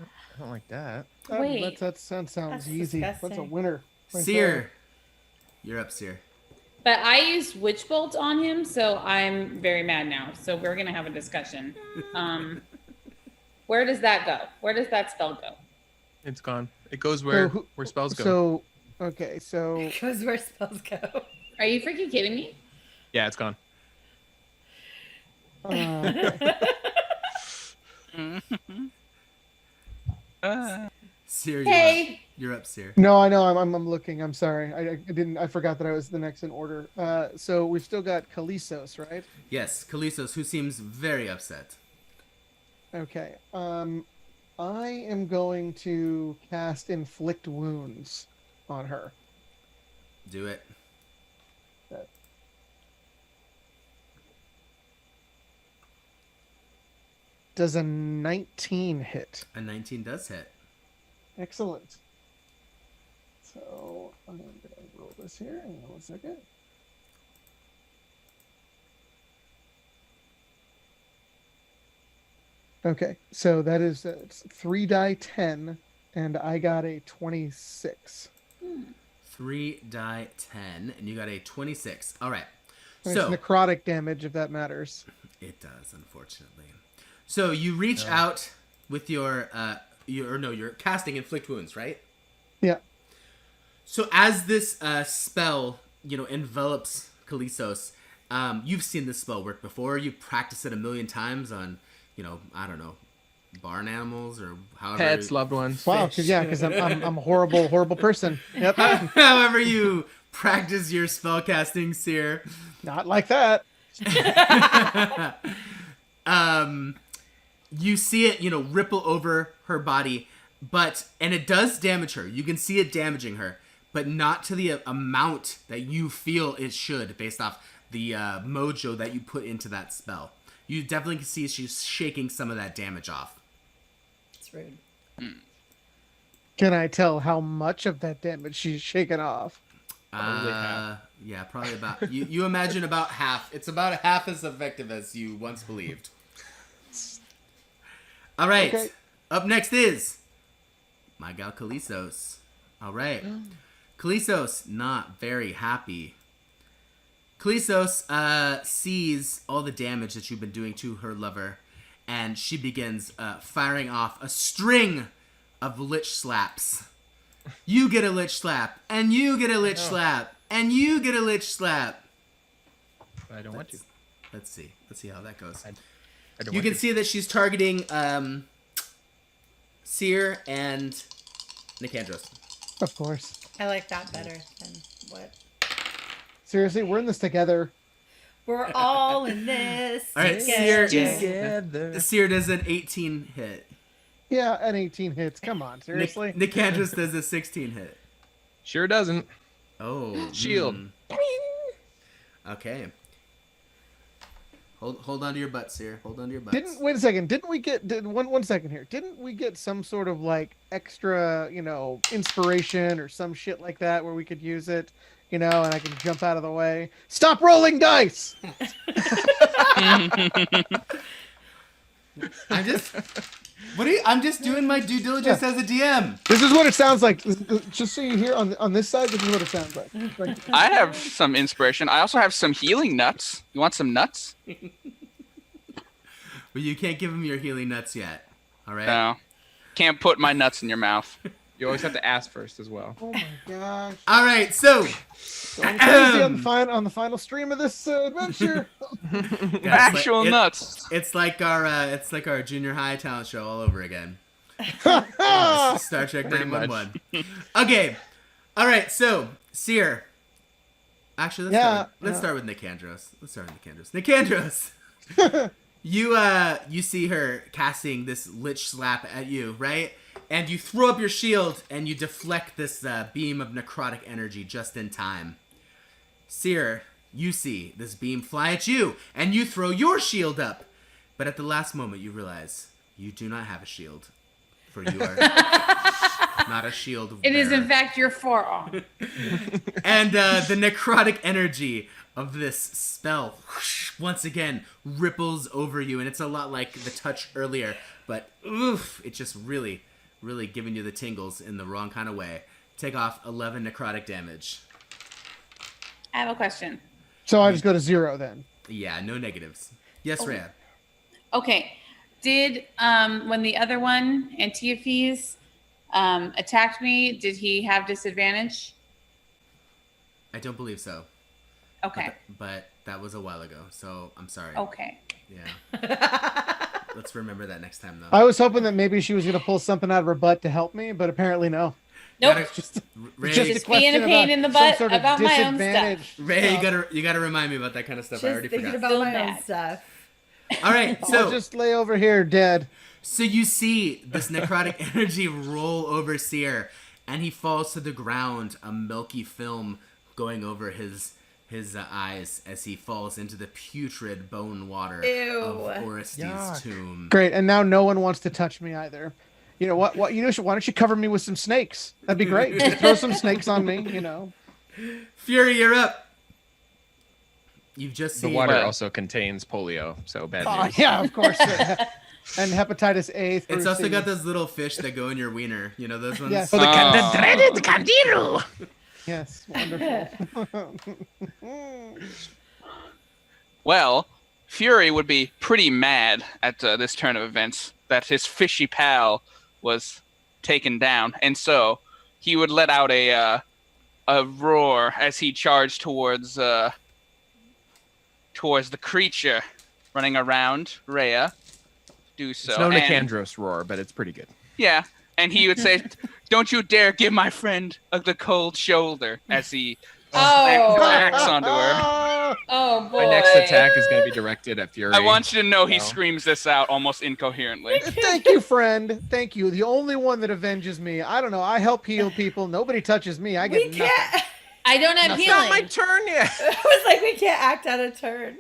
I don't like that. Wait. That sounds That's easy. That's a disgusting. winner. right Seer, there. you're up, Seer. But I used Witch Bolt on him, so I'm very mad now. So we're gonna have a discussion. Where does that go? Where does that spell go? It's gone. It goes where who- where spells go. So, okay, so Because where spells go. Are you freaking kidding me? Yeah, it's gone. Seer, Hey. you're up, Seer. no, I know. I'm looking. I'm sorry. I didn't. I forgot that I was the next in order. So we've still got Kalisos, right? Yes, Kalisos, who seems very upset. Okay. I am going to cast Inflict Wounds on her. Do it. Does a 19 hit? A 19 does hit. Excellent. So I'm going to roll this here. Hang on 1 second. Okay, so that is it's 3 die 10, and I got a 26. 3 die 10, and you got a 26. All right. And So it's necrotic damage, if that matters. it does, unfortunately. So you reach out with you're casting inflict wounds, right? Yeah. So as this spell, envelops Kalisos, you've seen this spell work before. You've practiced it a million times on, I don't know, barn animals or however. Pets, loved ones. Wow, because I'm a horrible person. Yep. However you practice your spell casting, Seer. Not like that. You see it, ripple over her body, and it does damage her. You can see it damaging her, but not to the amount that you feel it should based off the mojo that you put into that spell. You definitely can see she's shaking some of that damage off. It's rude. Can I tell how much of that damage she's shaken off? Probably half. Yeah, probably about, you imagine about half. It's about half as effective as you once believed. All right. Okay. Up next is my gal Kalisos. All right. Kalisos, not very happy. Kalisos sees all the damage that you've been doing to her lover, and she begins firing off a string of lich slaps. You get a lich slap, and you get a lich slap, and you get a lich slap. I don't want to. Let's see. Let's see how that goes. I don't You want can to. see that she's targeting Seer and Nicandros. Of course. I like that better than what. Seriously, we're in this together. We're all in this. All right, together. Together. Seer does an 18 hit. Yeah, an 18 hits. Come on, seriously. Nicandros does a 16 hit. Sure doesn't. Oh. Shield. Okay. Hold on to your butts, Seer. Hold on to your butts. Wait a second. Didn't we get one second here? Didn't we get some sort of like extra, inspiration or some shit like that where we could use it, and I can jump out of the way? Stop rolling dice. I'm just doing my due diligence as a DM. This is what it sounds like. Just so you hear on this side, this is what it sounds like. I have some inspiration. I also have some healing nuts. You want some nuts? But you can't give him your healing nuts yet. All right. No. Can't put my nuts in your mouth. You always have to ask first as well. Oh my gosh. All right. So Going crazy on the final stream of this adventure. Actual nuts. It's like our junior high talent show all over again. Star Trek Pretty 911. Okay. All right. So Seer. Actually, let's start with Nicandros. Nicandros. You see her casting this lich slap at you, right? And you throw up your shield and you deflect this beam of necrotic energy just in time. Seer, you see this beam fly at you, and you throw your shield up. But at the last moment, you realize you do not have a shield, for you are not a shield It is, bearer. in fact, your forearm. And the necrotic energy of this spell once again ripples over you, and it's a lot like the touch earlier, but oof, it just really giving you the tingles in the wrong kind of way. Take off 11 necrotic damage. I have a question. So I just go to 0 then. Yeah, no negatives. Yes, Rhea. Okay. Did, when the other one, Antiophys, attacked me, did he have disadvantage? I don't believe so. Okay. But that was a while ago, so I'm sorry. Okay. Yeah. Let's remember that next time, though. I was hoping that maybe she was going to pull something out of her butt to help me, but apparently no. Nope. Ray, Just being a pain in the butt about my own stuff. Ray, you gotta remind me about that kind of stuff. I already Just thinking forgot. about my Still own bad. stuff. All right, I'll so just lay over here dead. So you see this necrotic energy roll over Seer, and he falls to the ground, a milky film going over his eyes as he falls into the putrid bone water Ew. of Orestes' Yuck. tomb. Great, and now no one wants to touch me either. You know what? Why don't you cover me with some snakes? That'd be great. Just throw some snakes on me. Fury, you're up. You've just The seen water also contains polio, so bad Oh news. yeah, of course. and hepatitis A. Through It's also C. got those little fish that go in your wiener. You know those ones? Yes. Oh, Oh. the dreaded Candiru. Yes, wonderful. Well, Fury would be pretty mad at this turn of events that his fishy pal was taken down, and so he would let out a roar as he charged towards the creature running around Rhea. Do so. It's no and- Nicandros roar, but it's pretty good. Yeah, and he would say, "Don't you dare give my friend the cold shoulder," as he smacks onto her. Oh boy. My next attack is going to be directed at Fury. I want you to know he No. screams this out almost incoherently. Thank you, friend. Thank you. The only one that avenges me. I don't know. I help heal people. Nobody touches me. I get We nothing. can't. I don't have It's not my healing. turn yet. I was like, we can't act out of turn.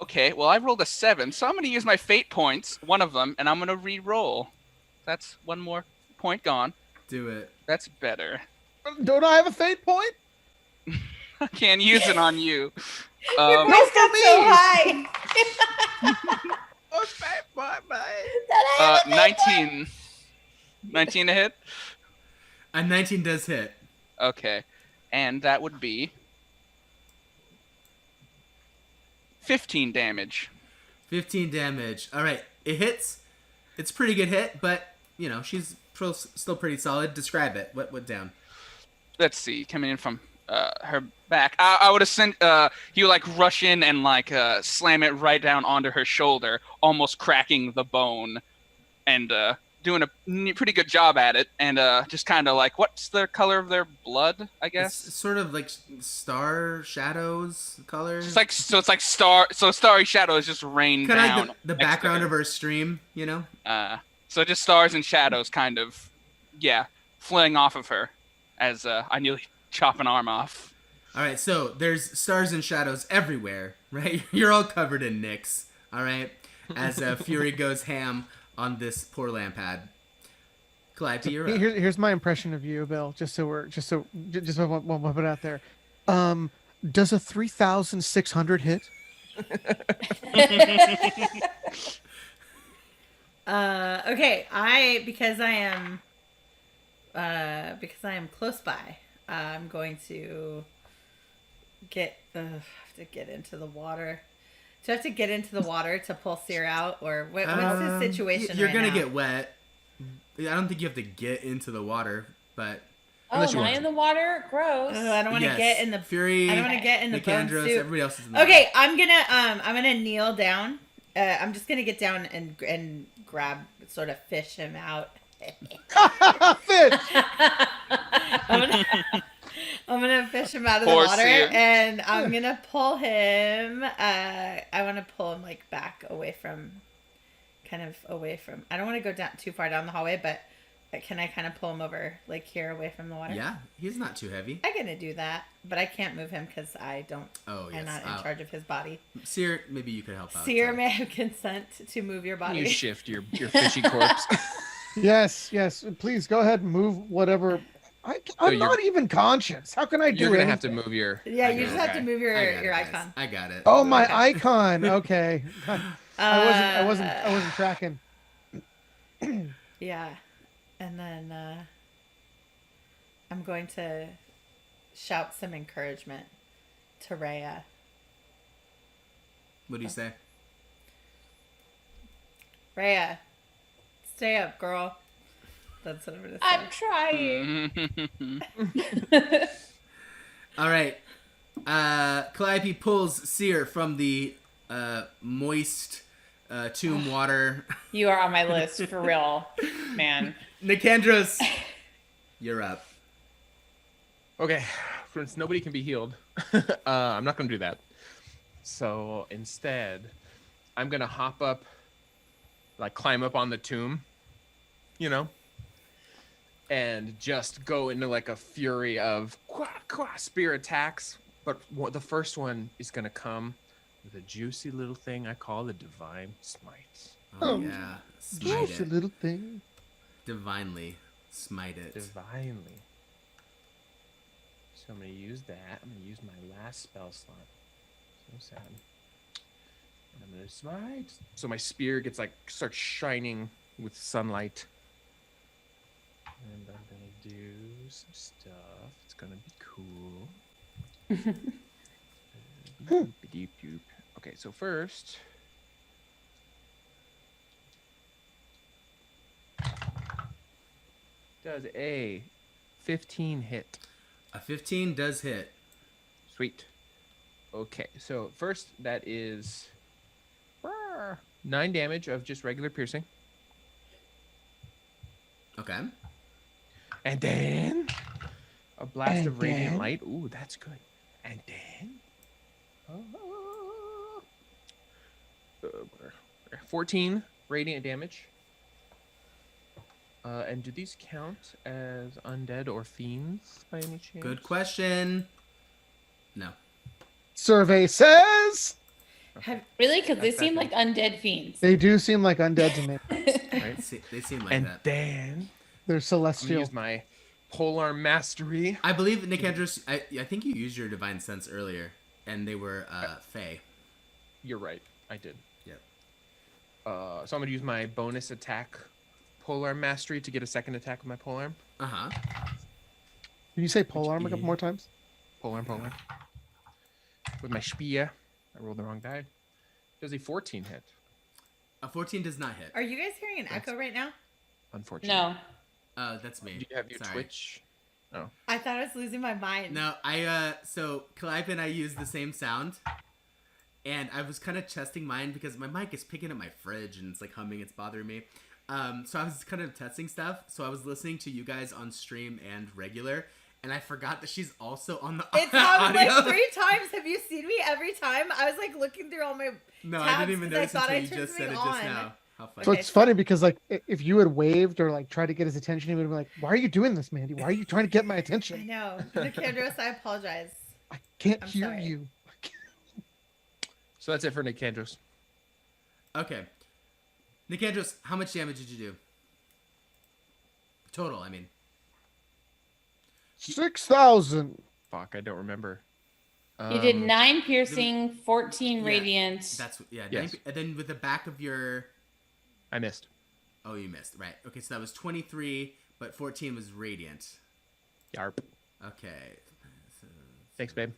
Okay, well, I rolled a 7, so I'm going to use my fate points, one of them, and I'm going to re-roll. That's one more point gone. Do it. That's better. Don't I have a fate point? I can't use it on you. Your Um, voice got so high. Oh, fat boy, That I have a fate point. 19. 19 to hit? A 19 does hit. Okay. And that would be 15 damage. 15 damage. All right, it hits. It's a pretty good hit, but you know she's still pretty solid. Describe it. What down? Let's see, coming in from her back. I would have sent. He would like rush in and like slam it right down onto her shoulder, almost cracking the bone, and doing a pretty good job at it. And just kind of like, what's the color of their blood? I guess It's sort of like star shadows color. it's like starry shadows just rain kind of down. like the next to background her. of our stream. You know. So just stars and shadows, kind of, yeah, fling off of her as I nearly chop an arm off. All right, so there's stars and shadows everywhere, right? You're all covered in nicks, all right? As Fury goes ham on this poor lampad. Calliope, you're up. Here's my impression of you, Bill. Just so we'll put it out there. Does a 3,600 hit? Okay, because I am close by, I'm going to have to get into the water. Do I have to get into the water to pull Seer out, or what's the situation? You're right gonna now? get wet. I don't think you have to get into the water, but Oh, Unless you am I want in the water? Gross. I don't want to yes, get in the. Fury. I don't want to get in the bone Nicandros, soup. everybody else is in the Okay, I'm gonna kneel down. I'm just gonna get down and grab, sort of fish him out. Fish. I'm gonna fish him out of the Poor water, Seer. and I'm gonna pull him. I want to pull him like back away from. I don't want to go down too far down the hallway, but can I kind of pull him over like here away from the water? Yeah, he's not too heavy. I'm gonna do that, but I can't move him because I don't. Oh, yes. I'm not in charge of his body. Seer, maybe you could help out. Seer may have consent to move your body. You shift your fishy corpse. Yes. Please go ahead and move whatever. I'm you're- not even conscious. How can I do You're gonna anything? have to move your. Yeah, you just have to Okay. move your I got it, guys. icon. I got it. Oh, my Okay. icon. Okay. I wasn't tracking. Yeah, and then I'm going to shout some encouragement to Rhea. What do you say? Rhea, stay up, girl. That's what I'm gonna say. I'm trying. All right. Calliope pulls Seer from the moist tomb water. You are on my list for real, man. Nicandros, you're up. Okay, since nobody can be healed, I'm not gonna do that. So instead, I'm gonna hop up, like climb up on the tomb, and just go into like a fury of spear attacks. But the first one is gonna come with a juicy little thing I call the Divine Smite. Oh, yeah. Smite Just a it. little thing. Divinely smite it. Divinely. So I'm gonna use that. I'm gonna use my last spell slot. So sad. And I'm gonna smite. So my spear starts shining with sunlight. And I'm gonna do some stuff. It's gonna be cool. Doop. Okay, so first. Does a 15 hit? A 15 does hit. Sweet. Okay, so first that is 9 damage of just regular piercing. Okay. And then a blast of radiant then? light. Ooh, that's good. And then 14 radiant damage. And do these count as undead or fiends by any chance? Good question. No. Survey says Really? Because they That's seem that like undead fiends. they do seem like undead to me. Right? They seem like And that. then They're I'm gonna celestial. use my polearm mastery. I believe, Nicandros, I think you used your divine sense earlier, and they were Fey. You're right. I did. Yep. So I'm gonna use my bonus attack, polearm mastery, to get a second attack with my polearm. Uh-huh. Can you say polearm a couple more times? Polearm. With my spear. I rolled the wrong die. Does a 14 hit? A 14 does not hit. Are you guys hearing an echo right now? Unfortunately. No. That's me. Do you have your Sorry. Twitch? I thought I was losing my mind. No, so Clive and I use the same sound, and I was kind of testing mine because my mic is picking up my fridge and it's like humming, it's bothering me. So I was kind of testing stuff. So I was listening to you guys on stream and regular, and I forgot that she's also on the It's happened audio. like 3 times. Have you seen me every time? I was like looking through all my No, tabs I didn't even 'cause I notice thought until I you turned just said it something just on. now. How funny. So Okay, it's funny because like if you had waved or like tried to get his attention, he would have been like, "Why are you doing this, Mandy? Why are you trying to get my I attention? know. Nicandros, I apologize. I can't I'm hear sorry. you." So that's it for Nicandros. Okay. Nicandros, how much damage did you do? Total, I mean. 6,000. Fuck, I don't remember. You did Um, 9 piercing, 14 Yeah, radiant. That's, yeah. Yes. And then with the back of your... I missed. Oh, you missed. Right. Okay, so that was 23, but 14 was radiant. Yarp. Okay. So, Thanks, babe.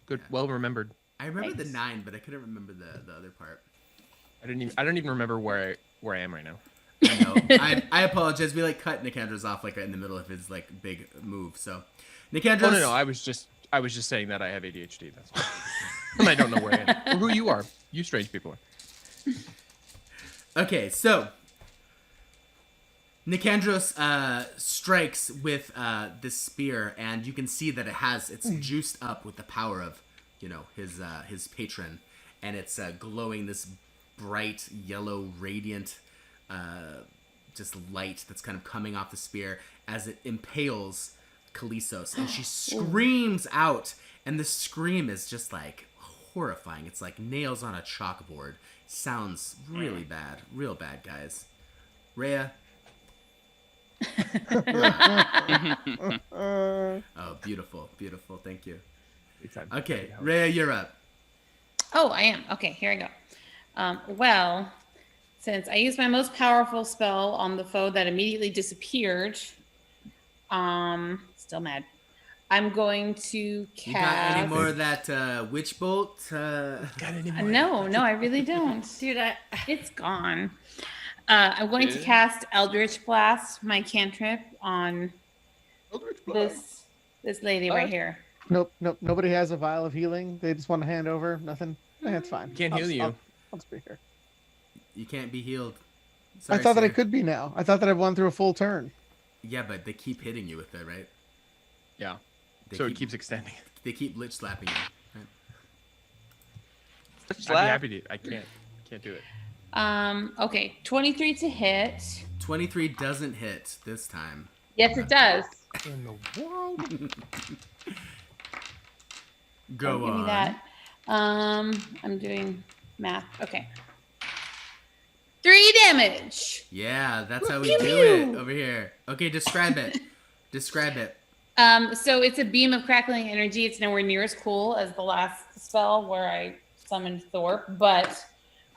Good. Yeah. Well remembered. I remember the Thanks. 9, but I couldn't remember the other part. I don't even remember where I am right now. I know. I apologize. We like cut Nicandros off like right in the middle of his like big move. So, Nicandros. Oh no, I was just saying that I have ADHD. That's why. And I don't know where I am. Or who you are. You strange people are. Okay, so Nicandros strikes with this spear, and you can see that it's juiced up with the power of, his patron, and it's glowing this bright yellow radiant just light that's kind of coming off the spear as it impales Kalisos, and she screams out, and the scream is just like horrifying. It's like nails on a chalkboard. Sounds really bad, real bad, guys. Rhea. Oh, beautiful, beautiful. Thank you. Okay, Rhea, you're up. Oh, I am. Okay, here I go. Well, since I used my most powerful spell on the foe that immediately disappeared, still mad. I'm going to cast. You got any more of that witch bolt? No, I really don't. Dude, It's gone. I'm going to cast Eldritch Blast, my cantrip, on this lady right here. Nope. Nobody has a vial of healing. They just want to hand over. Nothing. That's fine. Can't heal you. I'll just be here. You can't be healed. I Sorry, thought that I sir. could be now. I thought that I've won through a full turn. Yeah, but they keep hitting you with it, right? Yeah. They So it keeps extending. They keep lich slapping you. Right? I'd be happy to. I can't do it. Okay, 23 to hit. 23 doesn't hit this time. Yes, it does. In the world. Go Give on. me that. I'm doing math. Okay. 3 damage. Yeah, that's how we Pew, do pew. it over here. Okay, describe it. Describe it. So it's a beam of crackling energy. It's nowhere near as cool as the last spell where I summoned Thorpe, but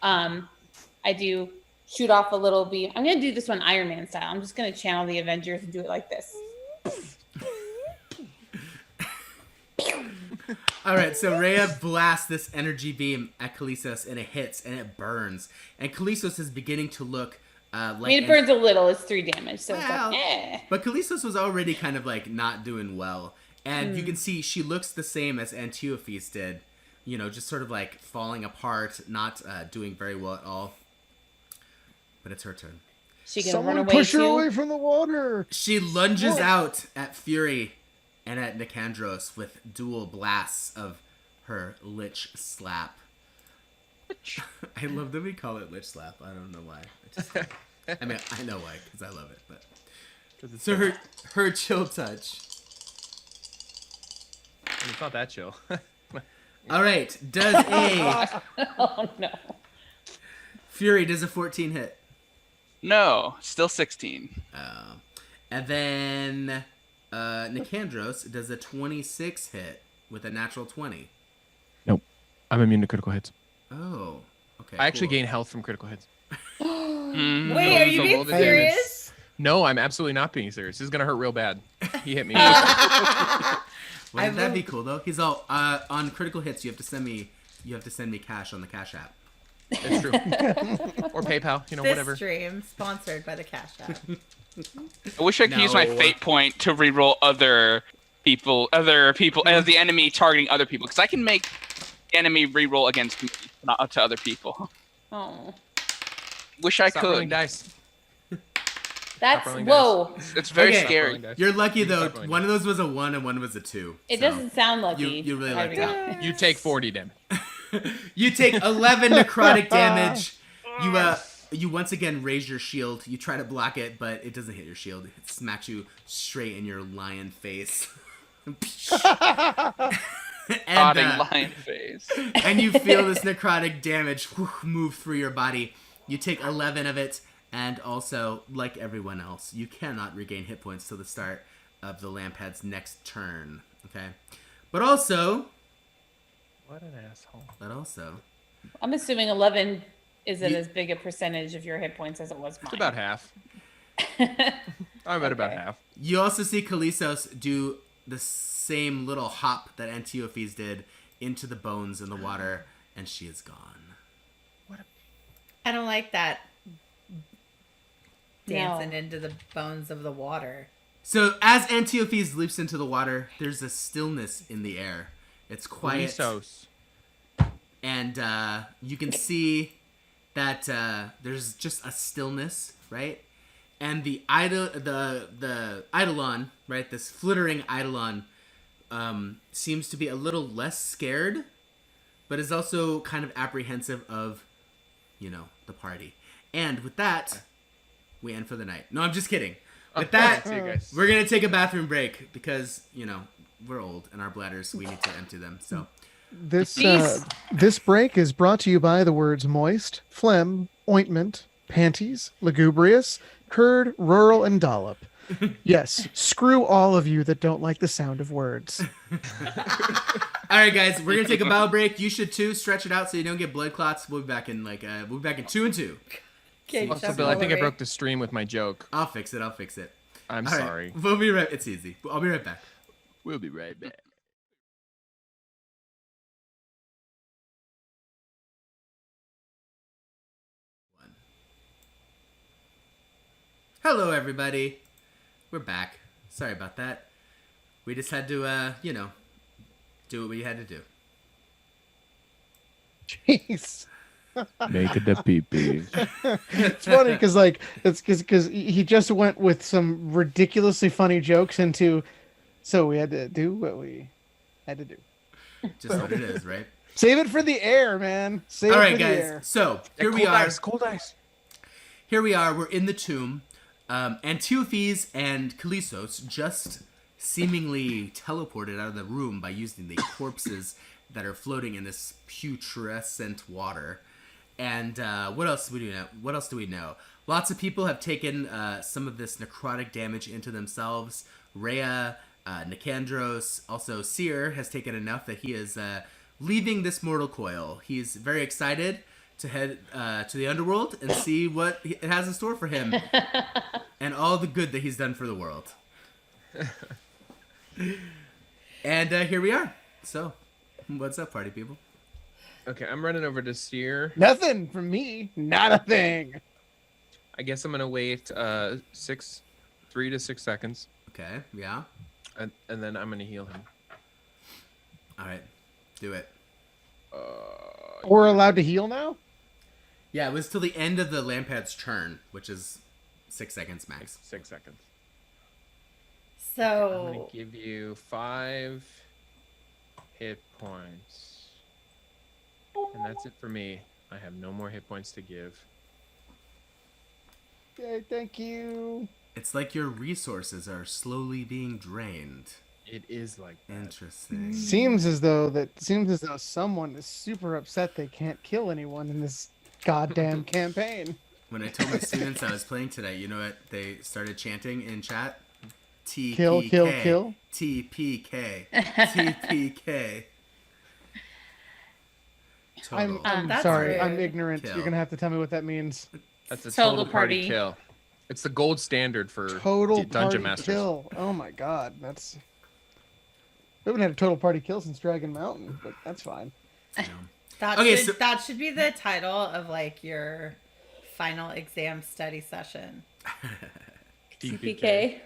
I do shoot off a little beam. I'm gonna do this one Iron Man style. I'm just gonna channel the Avengers and do it like this. All right, so Rhea blasts this energy beam at Kalisos, and it hits, and it burns. And Kalisos is beginning to look like... I mean, it burns a little. It's 3 damage, so Well, it's like, eh. But Kalisos was already kind of like not doing well. And you can see she looks the same as Antiophis did. You know, just sort of like falling apart, not doing very well at all. But it's her turn. She can Someone run away push her too. away from the water. She lunges out at Fury and at Nicandros with dual blasts of her Lich Slap. I love that we call it Lich Slap. I don't know why. I mean, I know why, because I love it. But so her chill touch. It's not that chill. All right, does a Oh no. Fury does a 14 hit? No, still 16. And then Nicandros does a 26 hit with a natural 20. Nope. I'm immune to critical hits. Oh, okay. I actually cool. gain health from critical hits. Wait, are you So roll being the damage. serious? No, I'm absolutely not being serious. This is gonna hurt real bad. He hit me. Wouldn't that be cool though? He's all on critical hits. You have to send me cash on the Cash App. It's true. Or PayPal, This whatever. stream sponsored by the Cash App. I wish I could use my No. fate point to reroll other people, as the enemy targeting other people, because I can make enemy reroll against me, not up to other people. Oh. Wish I Stop rolling could. dice. That's rolling whoa. It's very Okay. scary. Rolling dice. You're lucky though. Stop rolling One of those was a 1 and one was a 2. It so doesn't sound lucky. you really There like we that. go. You take 40 damage. You take 11 necrotic damage. You once again raise your shield. You try to block it, but it doesn't hit your shield. It smacks you straight in your lion face. Rotting and, lion face. and you feel this necrotic damage move through your body. You take 11 of it, and also, like everyone else, you cannot regain hit points till the start of the Lamphead's next turn. Okay? But also, What an asshole. I'm assuming 11 isn't You- as big a percentage of your hit points as it was mine. It's about half. I'm at about Okay. half. you also see Kalisos do the same little hop that Antiophis did into the bones in the water, and she is gone. I don't like that No. dancing into the bones of the water. So as Antiophis leaps into the water, there's a stillness in the air. It's quiet, Kalisos. and you can see that there's just a stillness, right? And the Eidolon, right? This flittering Eidolon seems to be a little less scared, but is also kind of apprehensive of, the party. And with that, we end for the night. No, I'm just kidding. With that, See you guys. we're gonna take a bathroom break because we're old and our bladders, we need to empty them. So This break is brought to you by the words moist, phlegm, ointment, panties, lugubrious, curd, rural, and dollop. Yes, screw all of you that don't like the sound of words. all right, guys, we're gonna take a bow break. You should too. Stretch it out so you don't get blood clots. We'll be back in 2 and 2. Okay, Also, jump Bill, I think I over. broke the stream with my joke. I'll fix it. I'm All right, sorry. we'll be right. It's easy. I'll be right back. We'll be right back. Hello, everybody. We're back. Sorry about that. We just had to, do what we had to do. Jeez. Make it a pee-pee. It's funny because he just went with some ridiculously funny jokes into, so we had to do what we had to do. Just what it is, right? Save it for the air, man. Save All it right, for the guys. air. So here we are. Cold ice. Here we are. We're in the tomb. Antiophis and Kalisos just seemingly teleported out of the room by using the corpses that are floating in this putrescent water. And what else do we know? Lots of people have taken some of this necrotic damage into themselves. Rhea, Nicandros, also Seer has taken enough that he is leaving this mortal coil. He's very excited to head to the underworld and see what it has in store for him and all the good that he's done for the world. And here we are. So, what's up, party people? Okay, I'm running over to Seer. Nothing from me. Not a thing. I guess I'm gonna wait 3 to 6 seconds, Okay, yeah. and then I'm gonna heal him. All right, do it. We're allowed to heal now? Yeah, it was till the end of the lampad's turn, which is 6 seconds max. 6 seconds. I'm gonna So give you 5 hit points. And that's it for me. I have no more hit points to give. Okay, thank you. It's like your resources are slowly being drained. It is like that. Interesting. Seems as though someone is super upset they can't kill anyone in this goddamn campaign. When I told my students I was playing today, you know what they started chanting in chat? TPK. Kill, kill, kill. TPK. TPK. Total. I'm That's sorry, rude. I'm ignorant. Kill. You're gonna have to tell me what that means. That's a Total total party party. kill. It's the gold standard for Total dungeon party masters. kill. Oh my god, that's. We haven't had a total party kill since Dragon Mountain, but that's fine. that Okay, should so- that should be the title of like your final exam study session. TPK.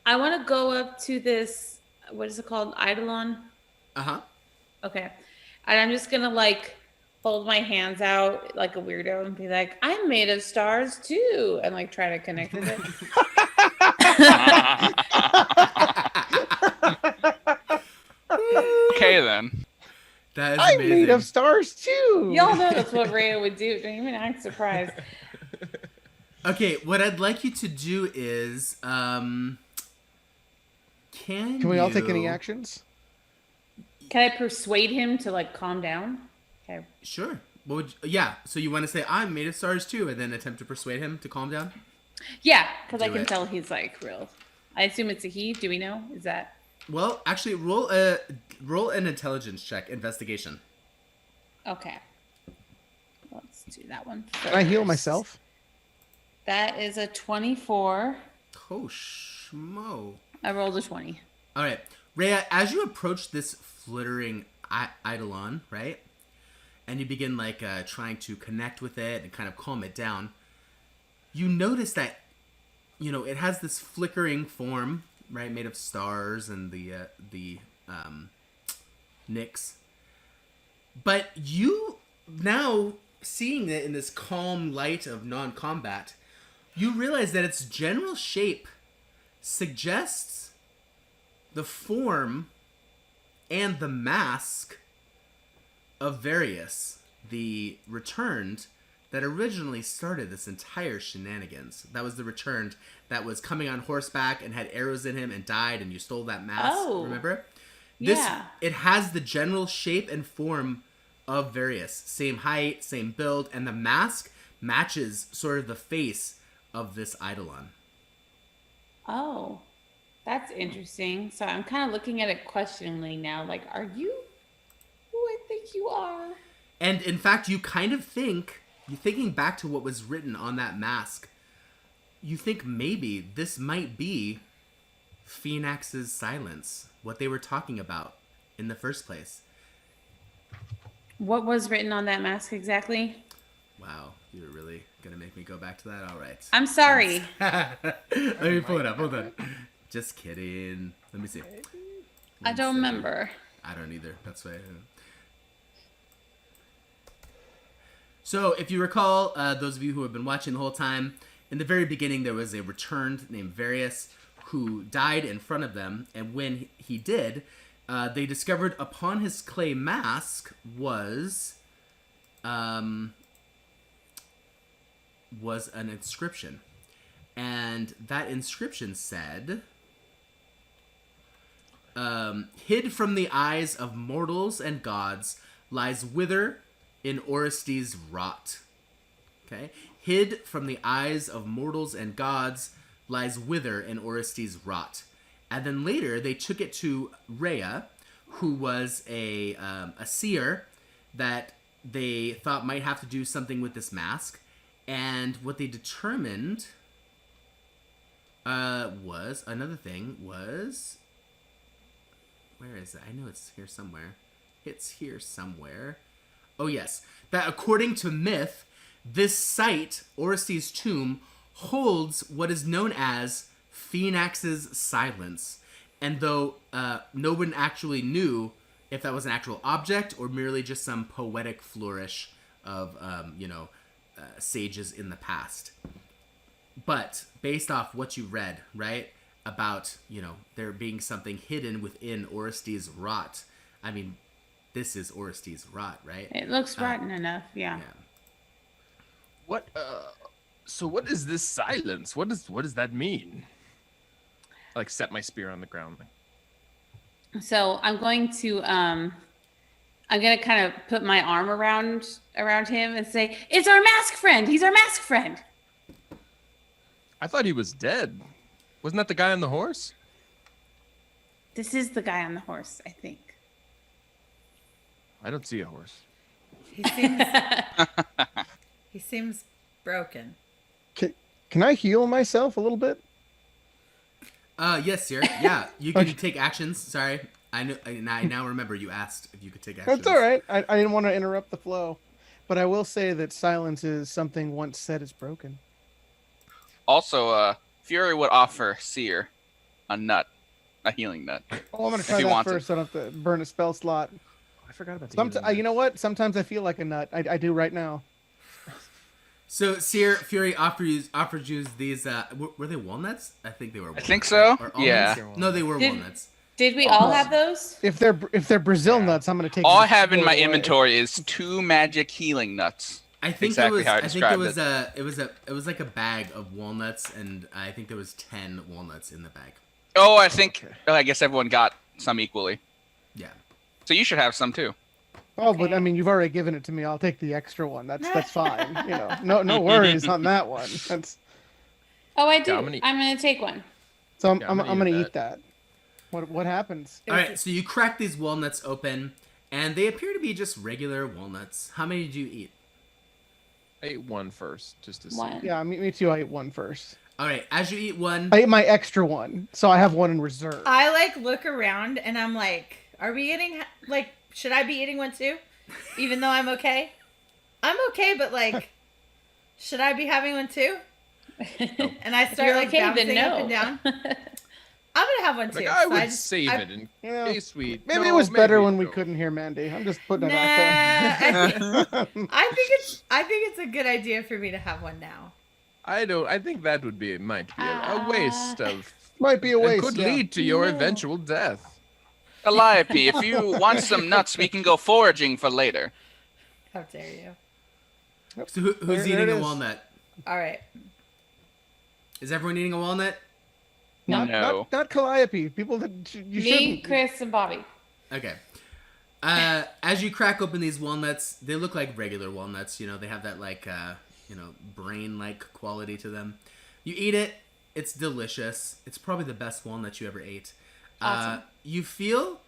I want to go up to this. What is it called? Eidolon. Uh-huh. Okay, and I'm just gonna like hold my hands out like a weirdo and be like, "I'm made of stars too," and like try to connect with it. Okay then. That is I'm amazing. made of stars too. Y'all know that's what Rhea would do. Don't even act surprised. Okay, what I'd like you to do is, Can we all take any you- actions? Can I persuade him to like calm down? Okay. Sure. What would yeah, so you want to say, I'm made of stars too, and then attempt to persuade him to calm down? Yeah, because I Do can it. tell he's like real. I assume it's a he. Do we know? Is that Well, actually, roll an intelligence check, investigation. okay? Let's do that one. Can I heal first. myself? That is a 24. Oh, schmo. I rolled a 20. All right. Rhea, as you approach this flittering eidolon, right? And you begin like trying to connect with it and kind of calm it down. You notice that, you know, it has this flickering form, right, made of stars and the Nyx. But you now seeing it in this calm light of non-combat, you realize that its general shape suggests the form and the mask of Varius, the returned that originally started this entire shenanigans. That was the returned that was coming on horseback and had arrows in him and died, and you stole that mask. Oh. Remember? Yeah. It has the general shape and form of Varius. Same height, same build, and the mask matches sort of the face of this eidolon. Oh, that's interesting. So I'm kind of looking at it questioningly now. Like, are you who I think you are? And in fact, you kind of think, you're thinking back to what was written on that mask, you think maybe this might be Phoenix's silence, what they were talking about in the first place. What was written on that mask exactly? Wow, you're really gonna make me go back to that? All right. I'm sorry. Let me pull it up. Hold on. Just kidding. Let me see. I don't remember. I don't either. That's why. So, if you recall, those of you who have been watching the whole time, in the very beginning there was a returned named Varius who died in front of them, and when he did, they discovered upon his clay mask was an inscription, and that inscription said, "Hid from the eyes of mortals and gods lies wither in Orestes' rot." Okay? Hid from the eyes of mortals and gods lies wither in Orestes' rot. And then later they took it to Rhea, who was a seer that they thought might have to do something with this mask, and what they determined was where is it? I know it's here somewhere. It's here somewhere. Oh yes, that according to myth, this site, Orestes' tomb, holds what is known as Phoenix's silence. And though no one actually knew if that was an actual object or merely just some poetic flourish of, sages in the past. But based off what you read, right, about, there being something hidden within Orestes' rot. I mean, this is Orestes' rot, right? It looks rotten enough, yeah. What? So what is this silence? What does that mean? I, like, set my spear on the ground. So I'm going to kind of put my arm around him and say, "It's our mask friend. He's our mask friend." I thought he was dead. Wasn't that the guy on the horse? This is the guy on the horse, I think. I don't see a horse. He seems broken. Can I heal myself a little bit? Yes, sir. Yeah, you can take actions. Sorry, I now remember you asked if you could take actions. That's all right. I didn't want to interrupt the flow, but I will say that silence is something once said is broken. Also, Fury would offer Seer a healing nut. Oh, I'm gonna try he that wants first. So I don't have to burn a spell slot. I forgot about the You know what? Sometimes I feel like a nut. I do right now. So Seer Fury offered you these. Were they walnuts? I think they were. Walnuts, I think so. Or Yeah. almonds? No, they were walnuts. Did we all have those? If they're Brazil nuts, I'm gonna take. All them I have in my away. inventory is 2 magic healing nuts. I think Exactly it was. how I I think described it was like a bag of walnuts, and I think there was 10 walnuts in the bag. Oh, I guess everyone got some equally. Yeah. So you should have some too. Oh, but I mean, you've already given it to me. I'll take the extra one. That's fine. No worries on that one. That's Oh, I do. Yeah, I'm gonna take one. so. I'm Yeah, I'm gonna gonna eat eat that. What happens? All right. So you crack these walnuts open, and they appear to be just regular walnuts. How many did you eat? I ate one first, just to see. One. Yeah, me too. I ate one first. All right. As you eat one, I ate my extra one, so I have one in reserve. I look around and I'm like, are we eating, should I be eating one too? Even though I'm okay? I'm okay, but should I be having one too? And I start you're okay, then bouncing no. up and down. I'm gonna have one too. I So would just- save I- it in Yeah. case we. Maybe no, it was better maybe when we no. couldn't hear Mandy. I'm just putting Nah, it out there. I think it's a good idea for me to have one now. I think that might be a waste of. Might be a and waste. could yeah. lead to your No. eventual death. Calliope, if you want some nuts, we can go foraging for later. How dare you? so who's There it eating a is. walnut? All right. Is everyone eating a walnut? No. Oh. Not Calliope. People that you Me, shouldn't. Chris, and Bobby. Okay. As you crack open these walnuts, they look like regular walnuts. They have that brain-like quality to them. You eat it. It's delicious. It's probably the best walnut you ever ate. Awesome. You feel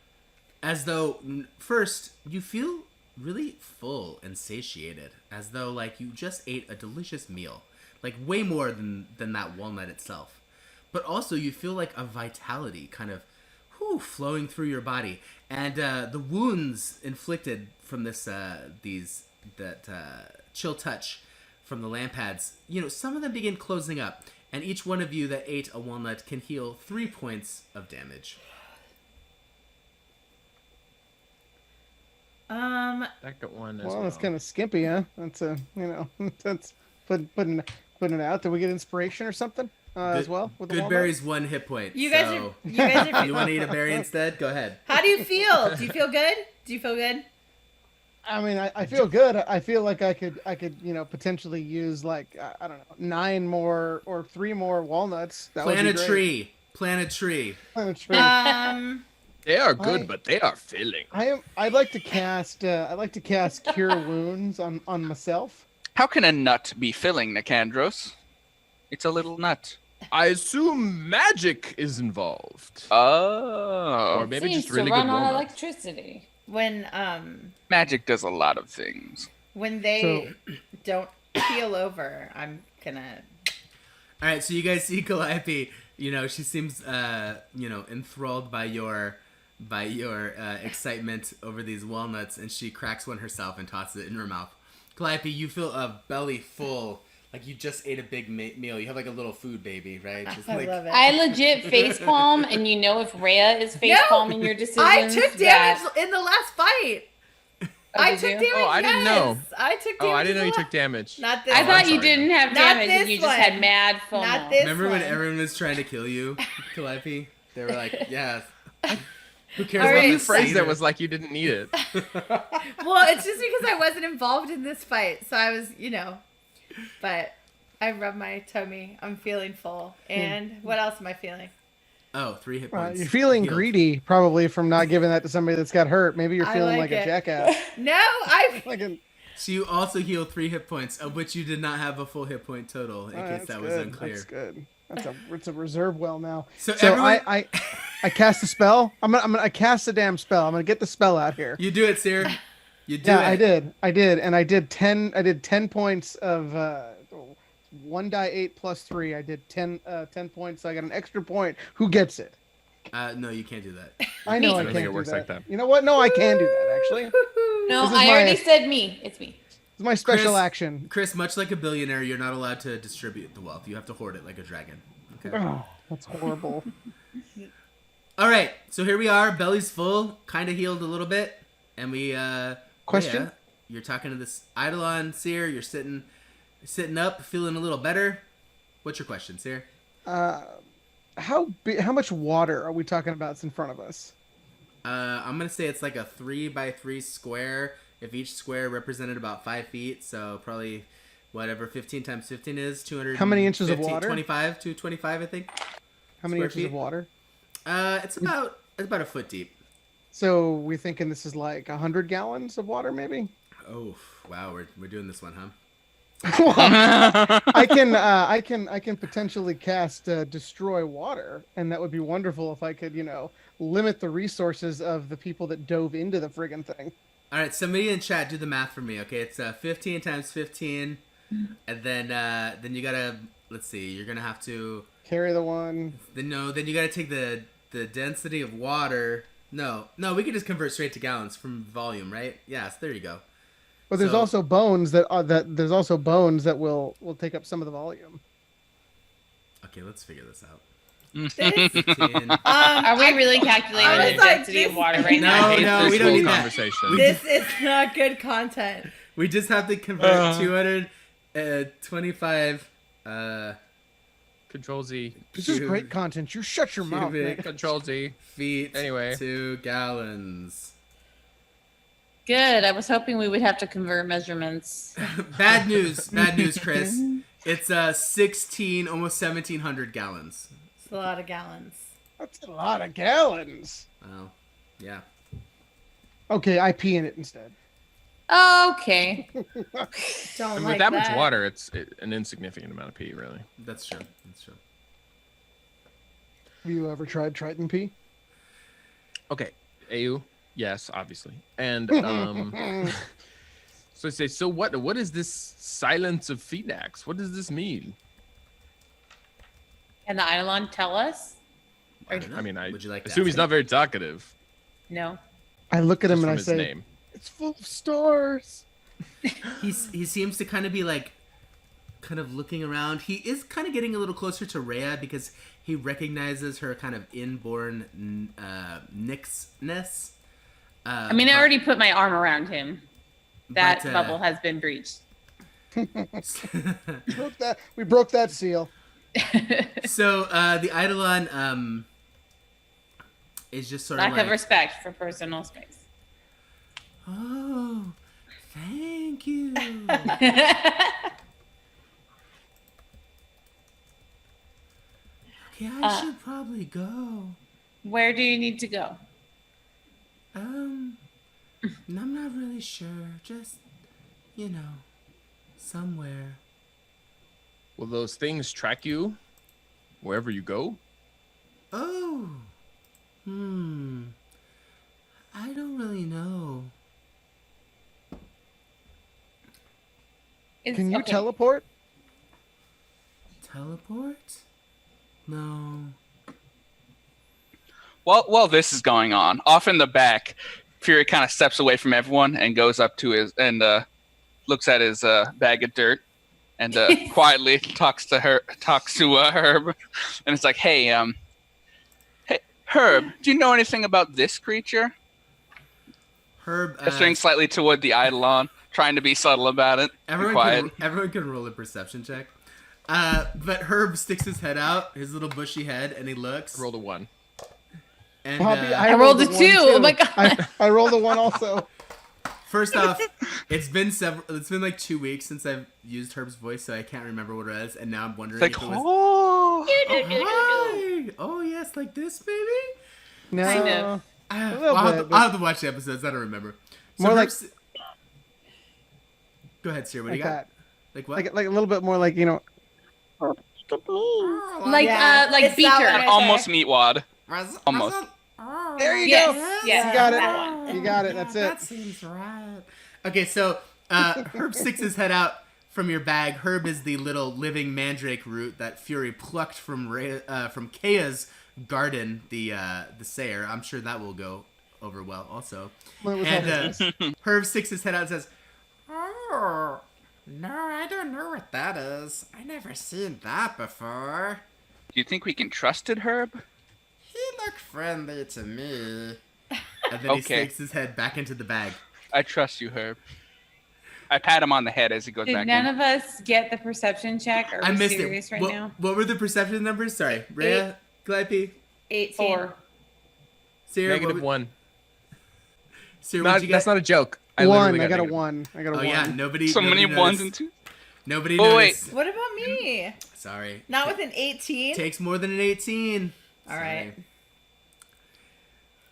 as though first you feel really full and satiated, as though you just ate a delicious meal, way more than that walnut itself. But also you feel a vitality kind of flowing through your body, and the wounds inflicted from this chill touch from the lamp pads, some of them begin closing up, and each one of you that ate a walnut can heal 3 points of damage. Second one as Well, well. that's kind of skimpy, huh? That's that's putting it out. Did we get inspiration or something as well with the Good walnut? berry's 1 hit point. You guys so are. You guys are. you want to eat a berry instead? Go ahead. How do you feel? Do you feel good? Do you feel good? I mean, I feel good. I feel like I could potentially use I don't know 9 more or 3 more walnuts. That Plant would a be great. tree. Plant a tree. Plant a tree. They are good, but they are filling. I'd like to cast Cure Wounds on myself. How can a nut be filling, Nicandros? It's a little nut. I assume magic is involved. Oh, Or maybe Seems just really to run good on walnuts. electricity. When magic does a lot of things. they don't keel over, I'm gonna. All right, so you guys see Calliope. She seems enthralled by your excitement over these walnuts, and she cracks one herself and tosses it in her mouth. Calliope, you feel a belly full, like you just ate a big meal. You have like a little food baby, right? Just I like, love it. I legit facepalm, and if Rhea is facepalming your decisions. I took damage in the last fight. I did took you? damage. Oh, I didn't know. I took damage. Oh, I didn't know in you the took damage. Not this I one. thought I'm you sorry. didn't have Not damage, and this you just had one. mad FOMO. Not this remember when one. everyone was trying to kill you, Calliope? They were like, yeah. Who cares All about right. You this phrased cedar? it was like you didn't need it. Well, it's just because I wasn't involved in this fight, so I was, But I rubbed my tummy. I'm feeling full. And what else am I feeling? Oh, 3 hit points. You're feeling Healed. greedy, probably from not giving that to somebody that's got hurt. Maybe you're I feeling like like a it. jackass. No, I. Like an, So you also healed 3 hit points, of which you did not have a full hit point total, in case that's that was good. unclear. That's good. It's a reserve well now. So So everyone- I cast a spell. I cast a damn spell. I'm gonna get the spell out here. You do it, Seer. You do Yeah, it. I did, and I did 10 points of 1 die 8 plus 3. I did 10 points, so I got an extra point. Who gets it? No, you can't do that. I know Me. I I can't don't think it do works that. like that. You know what? No, I can do that actually. No, This is I my- already said me. It's me. It's my special Chris- action. Chris, much like a billionaire, you're not allowed to distribute the wealth. You have to hoard it like a dragon. Okay. Oh, that's horrible. All right, so here we are. Belly's full, kind of healed a little bit, and we. Question? Yeah, you're talking to this Eidolon, Seer. You're sitting up, feeling a little better. What's your question, Seer? How much water are we talking about that's in front of us? I'm gonna say it's like a 3x3 square. If each square represented about 5 feet, so probably whatever 15 times 15 is 200. How many inches of water? 25 to 25, I think. How many Square inches of feet? water? It's about a foot deep. So we thinking this is like 100 gallons of water, maybe? Oh wow, we're doing this one, huh? I can potentially cast destroy water, and that would be wonderful if I could, limit the resources of the people that dove into the friggin' thing. All right, somebody in chat do the math for me. Okay, it's 15 times 15, and then you gotta let's see. You're gonna have to Carry the one. then you gotta take the density of water. No, we could just convert straight to gallons from volume, right? Yes, there you go. But there's So- also bones that will take up some of the volume. Okay, let's figure this out. This, 15. Are we really I calculating was the like, density of this- water right No, now? no, This we don't whole need that. conversation. this is not good content. We just have to convert 225 Control Z. This is great content. You shut your mouth, Cubic man. Control Z. feet Anyway. to gallons. Good. I was hoping we would have to convert measurements. Bad news, Chris. It's 16, almost 1,700 gallons. It's a lot of gallons. That's a lot of gallons. Wow. Yeah. Okay, I pee in it instead. Okay. Don't And like with that much water, it's an insignificant amount of pee, really. That's true. That's true. Have you ever tried Triton pee? Okay, AU, yes, obviously. And so what is this silence of Phoenix? What does this mean? Can the Eidolon tell us? I don't know. I mean, I Would you like to assume ask he's him? not very talkative. No. I look at him Just and from I his say, name. "It's full of stars." He seems to kind of be like, kind of looking around. He is kind of getting a little closer to Rhea because he recognizes her kind of inborn nixness. I mean, I already put my arm around him. That bubble has been breached. We broke that seal. So the Eidolon is just sort Lack of like, of respect for personal space. oh, thank you. Okay, I should probably go. Where do you need to go? I'm not really sure. Just, somewhere. Will those things track you? wherever you go. Oh. I don't really know. Can you okay. teleport? Teleport? No. While this is going on, off in the back, Fury kind of steps away from everyone and goes up to his and looks at his bag of dirt and quietly talks to Herb, and it's like, hey, Herb, do you know anything about this creature? Herb. Gesturing slightly toward the Eidolon, trying to be subtle about it. Be quiet. Everyone can roll a perception check. But Herb sticks his head out, his little bushy head, and he looks. I rolled a 1. And Poppy, I rolled a 2. Oh my god. I rolled a 1 also. first off, it's been like 2 weeks since I've used Herb's voice, so I can't rember what it was, and now I'm wondering It's like, if it was. oh, Hi! Oh yes, like this, baby. No. Kind of. little I'll bit, have to watch the episodes. I don't remember. So More like- Herb's- Go ahead, Sierra. What do Like you got? that. Like what? Like a little bit more like, you know. Like Yeah, like it's not Beaker. what I- almost Meatwad. Almost. There you Yes, go. yes, You got it. that one. You got it. That's it. That seems right. Okay, so Herb sticks his head out from your bag. Herb is the little living mandrake root that Fury plucked from Kaya's garden, the Sayer. I'm sure that will go over well also. Well, it was And Herb sticks his head out and says, "Oh, no, I don't know what that is. I never seen that before. Do you think we can trust it, Herb? He looked friendly to me." And then he Okay. sticks his head back into the bag. I trust you, Herb. I pat him on the head as he goes Did back none in. of us get the perception check? Are I we missed serious it. right what, now? what were the perception numbers? Sorry, Rhea, Glipey, 18. 4. Sierra. Negative 1. Sierra, what'd you get? That's not a joke. one. literally I got a negative. 1. I got a Oh 1. yeah, nobody. So nobody many ones and noticed. twos. Nobody Oh, wait. noticed. What about me? Sorry. Not with an 18? Takes more than an 18. All right. Sorry.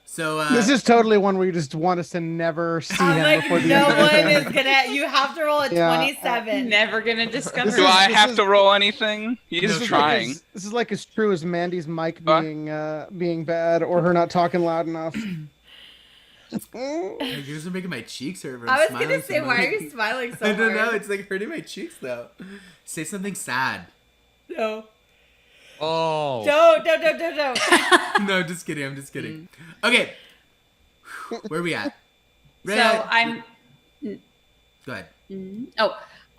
So This is totally one where you just want us to never see I'm him like, before the no end of the one thing. is gonna. You have to roll a Yeah. 27. Never gonna discover. This Do is- I this have is- to roll anything? He's No, This is trying. Like this is like as true as Mandy's mic Huh? being bad or her not talking loud enough. you guys are making my cheeks hurt. From I was smiling gonna so say, why are much. you smiling so I hard? don't know. It's like hurting my cheeks though. Say something sad. No. Oh. Don't. No, just kidding. I'm just kidding. Okay. Where are we at? So Rhea, I'm. go ahead.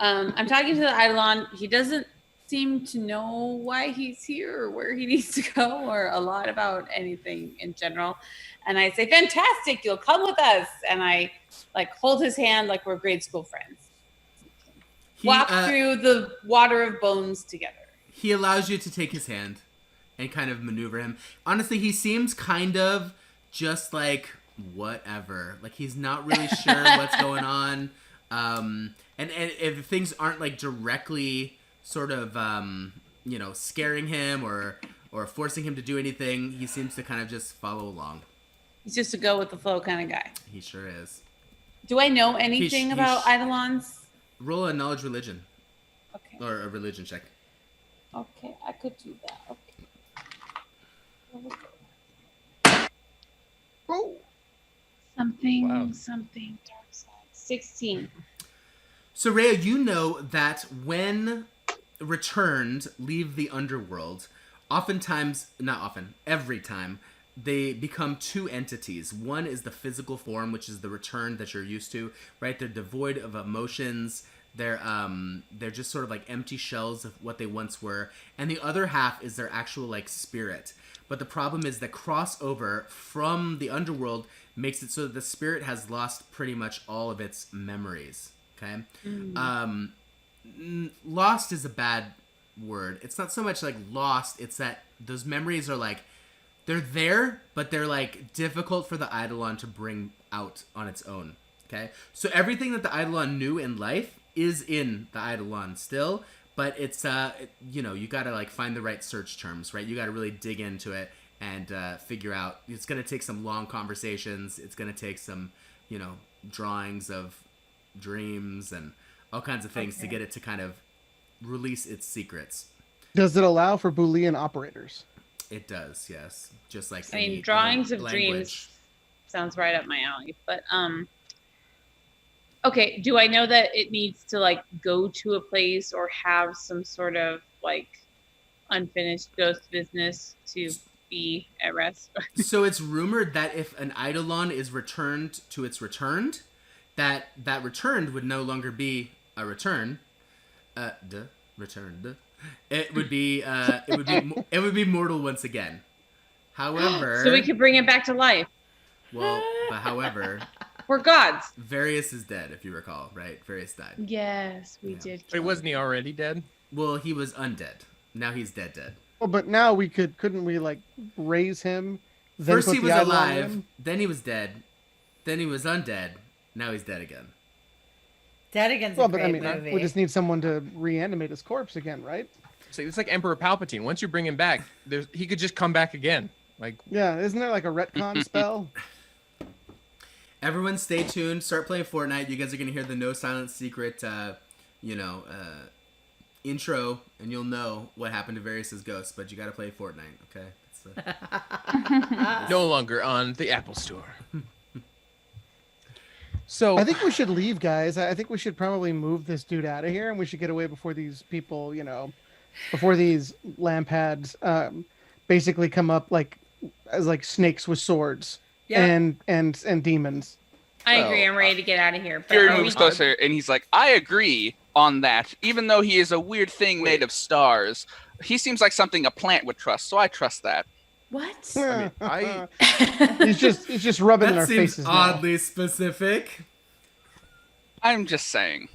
I'm talking to the Eidolon. He doesn't seem to know why he's here or where he needs to go or a lot about anything in general. And I say, "Fantastic! You'll come with us." And I like hold his hand like we're grade school friends. Walk through the water of bones together. He allows you to take his hand and kind of maneuver him. Honestly, he seems kind of just like whatever. Like he's not really sure what's going on. And if things aren't like directly sort of scaring him or forcing him to do anything, he seems to kind of just follow along. He's just a go with the flow kind of guy. He sure is. Do I know anything He's- about Eidolons? Roll a knowledge religion Okay. or a religion check. Okay, I could do that. Okay. There we go. Oh. Something, Wow. something, dark side. 16. So Rhea, you know that when returned leave the underworld, oftentimes, not often, every time, they become two entities. One is the physical form, which is the return that you're used to, right? They're devoid of emotions. They're just sort of like empty shells of what they once were. And the other half is their actual like spirit. But the problem is that crossover from the underworld makes it so that the spirit has lost pretty much all of its memories. Okay? Lost is a bad word. It's not so much like lost, it's that those memories are like, they're there, but they're like difficult for the Eidolon to bring out on its own. Okay? So everything that the Eidolon knew in life is in the Eidolon still, but it's, you gotta like find the right search terms, right? You gotta really dig into it and figure out. It's gonna take some long conversations. It's gonna take some, drawings of dreams and all kinds of things to get it to kind of release its secrets. Does it allow for Boolean operators? It does, yes. Just like I any mean, other drawings of language. dreams sounds right up my alley. But okay, do I know that it needs to like go to a place or have some sort of like unfinished ghost business to be at rest? So it's rumored that if an eidolon is returned to its returned, that returned would no longer be a return. Returned. It would be it would be mortal once again. However, So we could bring it back to life. well, but however, We're gods. Varius is dead, if you recall, right? Varius died. Yes, we Yeah. did. Wait, wasn't he already dead? Well, he was undead. Now he's dead. Well, but now we couldn't we like raise him? Then First put he the was eidolon alive, in? then he was dead, then he was undead, now he's dead again. Dead Again's Well, a but great I mean, movie. we just need someone to reanimate his corpse again, right? So it's like Emperor Palpatine. Once you bring him back, he could just come back again. Like, Yeah, isn't there like a retcon spell? Everyone stay tuned. Start playing Fortnite. You guys are going to hear the No Silent Secret, intro, and you'll know what happened to Varys' ghost, but you got to play Fortnite, okay? It's, no longer on the Apple Store. So I think we should leave, guys. I think we should probably move this dude out of here, and we should get away before these people, before these lampads basically come up as snakes with swords Yeah. and demons. I agree. I'm ready to get out of here. But Fury are we- moves closer, and he's like, I agree on that. Even though he is a weird thing made of stars, he seems like something a plant would trust, so I trust that. What? I he's just rubbing in that our seems faces now. oddly specific. I'm just saying.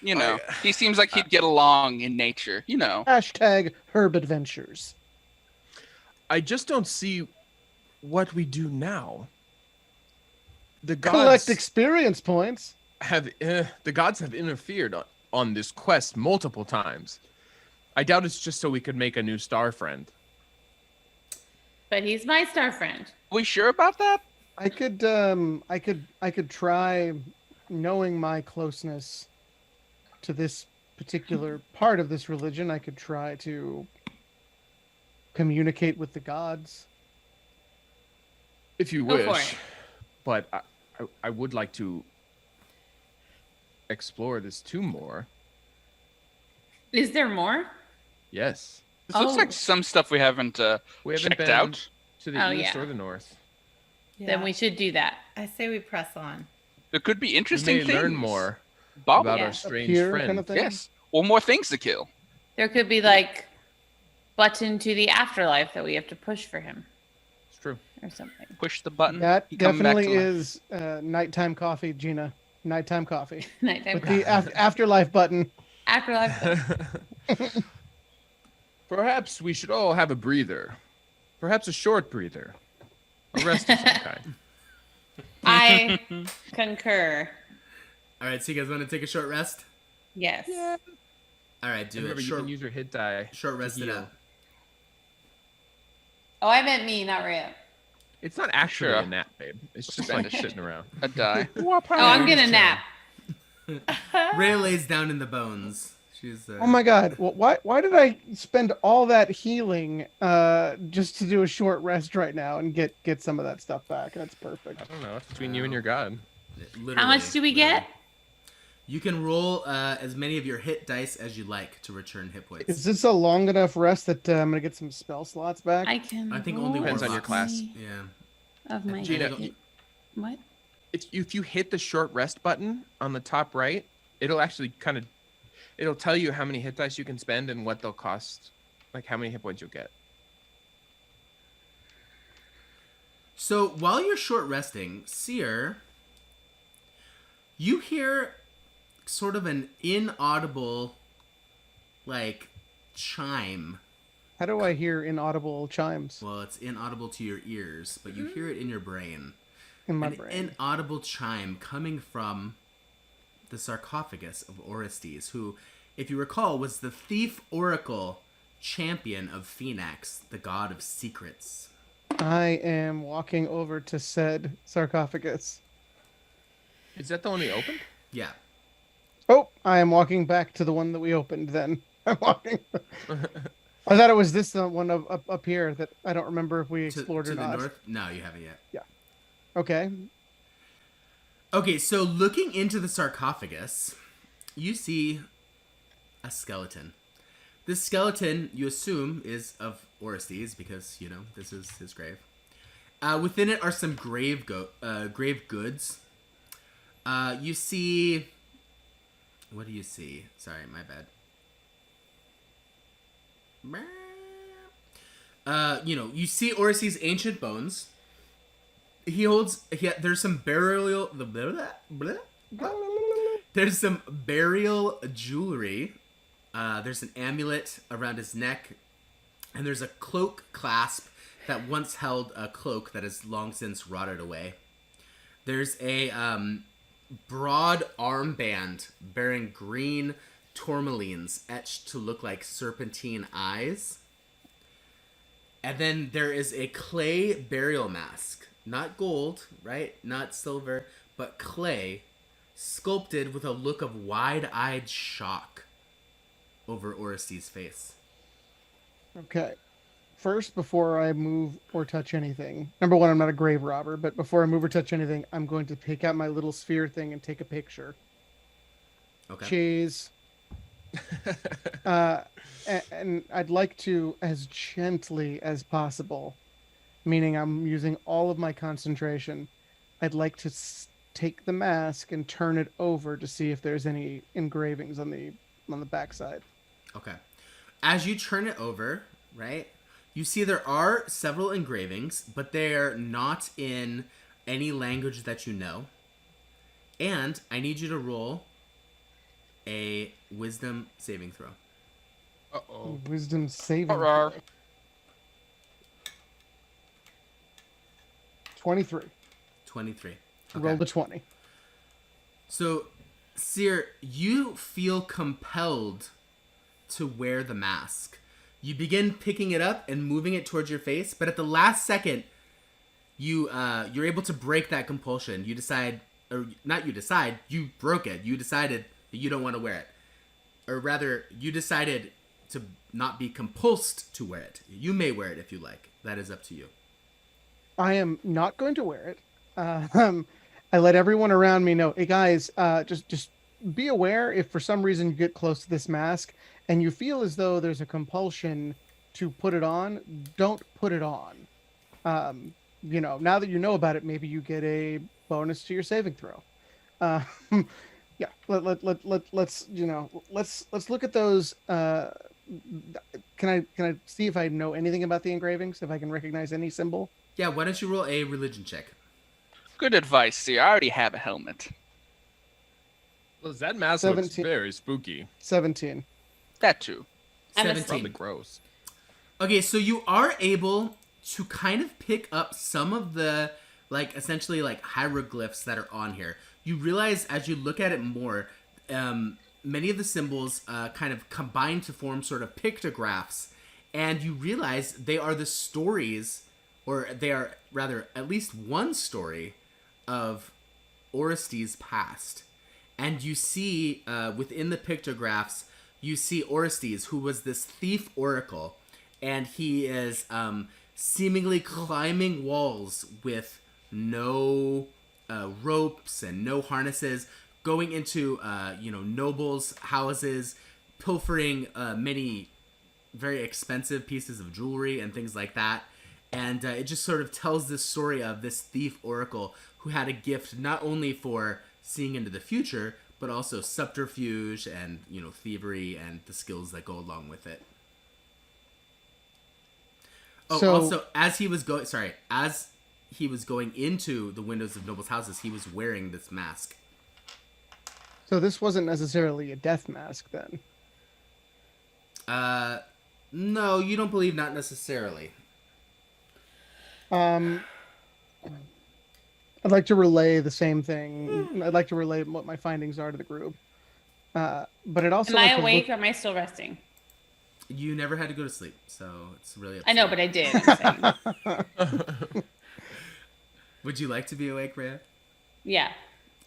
He seems like he'd get along in nature, Hashtag Herb Adventures. I just don't see what we do now. The Collect gods experience points. have interfered on this quest multiple times. I doubt it's just so we could make a new star friend. But he's my star friend. We sure about that? I could try, knowing my closeness to this particular part of this religion, I could try to communicate with the gods. If you Go for wish. it. But I would like to explore this tomb more. Is there more? Yes. This looks Oh. like some stuff we haven't We haven't checked been out. to the Oh, east yeah. or the north. Then we should do that. I say we press on. There could be We interesting may things. learn more Bob, about Yeah. our strange Appear friend. kind of thing. yes. Or more things to kill. There could be like button to the afterlife that we have to push for him It's true. or something. Push the button. That he come back definitely to life. is nighttime coffee, Gina. Nighttime coffee. Nighttime With the afterlife button. afterlife. Perhaps we should all have a breather. Perhaps a short breather. A rest of some kind. I concur. All right, so you guys want to take a short rest? Yes. All right, do Remember, it. you can use your hit die. Short rest it heal. out. Oh, I meant me, not Rhea. It's not actually Sure. a nap, babe. It's just like sitting around. A die. Oh, I'm gonna nap. Ray lays down in the bones. She's. Oh my god. Well, why did I spend all that healing just to do a short rest right now and get some of that stuff back? That's perfect. I don't know. It's between you and your god. How much do we get? You can roll as many of your hit dice as you like to return hit points. Is this a long enough rest that I'm gonna get some spell slots back? I can. I think only roll Depends on your warlocks. class. Yeah. Of my Gina, hit. What? If you hit the short rest button on the top right, it'll actually it'll tell you how many hit dice you can spend and what they'll cost, like how many hit points you'll get. So while you're short resting, Seer, you hear sort of an inaudible, chime. How do I hear inaudible chimes Well, it's inaudible to your ears, but you hear it in your brain. in my An brain? inaudible chime coming from the sarcophagus of Orestes, who, if you recall, was the thief oracle champion of Phoenix, the god of secrets. I am walking over to said sarcophagus. Is that the one we opened? Yeah. Oh, I am walking back to the one that we opened then. I'm walking. I thought it was this one up here that I don't remember if we explored to or the not. north? No, you haven't yet. Okay. Okay, so looking into the sarcophagus, you see a skeleton. This skeleton, you assume, is of Orestes because, you know, this is his grave. Within it are some grave goods. You see... What do you see? Sorry, my bad. You know, you see Orestes' ancient bones. There's some burial... There's some burial jewelry. There's an amulet around his neck. And there's a cloak clasp that once held a cloak that has long since rotted away. There's a broad armband bearing green tourmalines etched to look like serpentine eyes. And then there is a clay burial mask. Not gold, right? Not silver, but clay, sculpted with a look of wide-eyed shock over Orestes' face. Okay. First, before I move or touch anything, number one, I'm not a grave robber, but before I move or touch anything, I'm going to pick out my little sphere thing and take a picture. Okay. Cheese. And I'd like to, as gently as possible, meaning I'm using all of my concentration, I'd like to take the mask and turn it over to see if there's any engravings on the backside. Okay. As you turn it over, right, you see there are several engravings, but they're not in any language that you know. And I need you to roll a wisdom saving throw. Uh-oh. Wisdom saving. Hurrah. throw. 23. 23. Roll the 20. So, Seer, you feel compelled to wear the mask. You begin picking it up and moving it towards your face, but at the last second, you're able to break that compulsion. You decide, or not you decide, you broke it. You decided that you don't want to wear it. Or rather, you decided to not be compulsed to wear it. You may wear it if you like. That is up to you. I am not going to wear it. I let everyone around me know, hey guys, just be aware if for some reason you get close to this mask and you feel as though there's a compulsion to put it on, don't put it on. You know, now that you know about it, maybe you get a bonus to your saving throw. Yeah, let's you know, let's look at those. Can I see if I know anything about the engravings? If I can recognize any symbol? Yeah, why don't you roll a religion check? Good advice, Seer. I already have a helmet. Well, that mask looks 17. very spooky. 17. That too. I'm a 17. Probably gross. Okay, so you are able to kind of pick up some of the, like, essentially, like, hieroglyphs that are on here. You realize as you look at it more, many of the symbols kind of combine to form sort of pictographs, and you realize they are the stories, or they are, rather, at least one story of Orestes' past. And you see, within the pictographs, you see Orestes, who was this thief oracle, and he is seemingly climbing walls with no ropes and no harnesses, going into nobles' houses, pilfering many very expensive pieces of jewelry and things like that. And it just sort of tells this story of this thief oracle who had a gift not only for seeing into the future, but also subterfuge and, you know, thievery and the skills that go along with it. Oh, So- also, as he was going into the windows of nobles' houses, he was wearing this mask. So this wasn't necessarily a death mask then. No, you don't believe not necessarily. I'd like to relay the same thing. I'd like to relay what my findings are to the group. But it also Am I like to awake look- or am I still resting? You never had to go to sleep, so it's really up I to know, you. but I did. I'm saying. Would you like to be awake, Rhea? Yeah.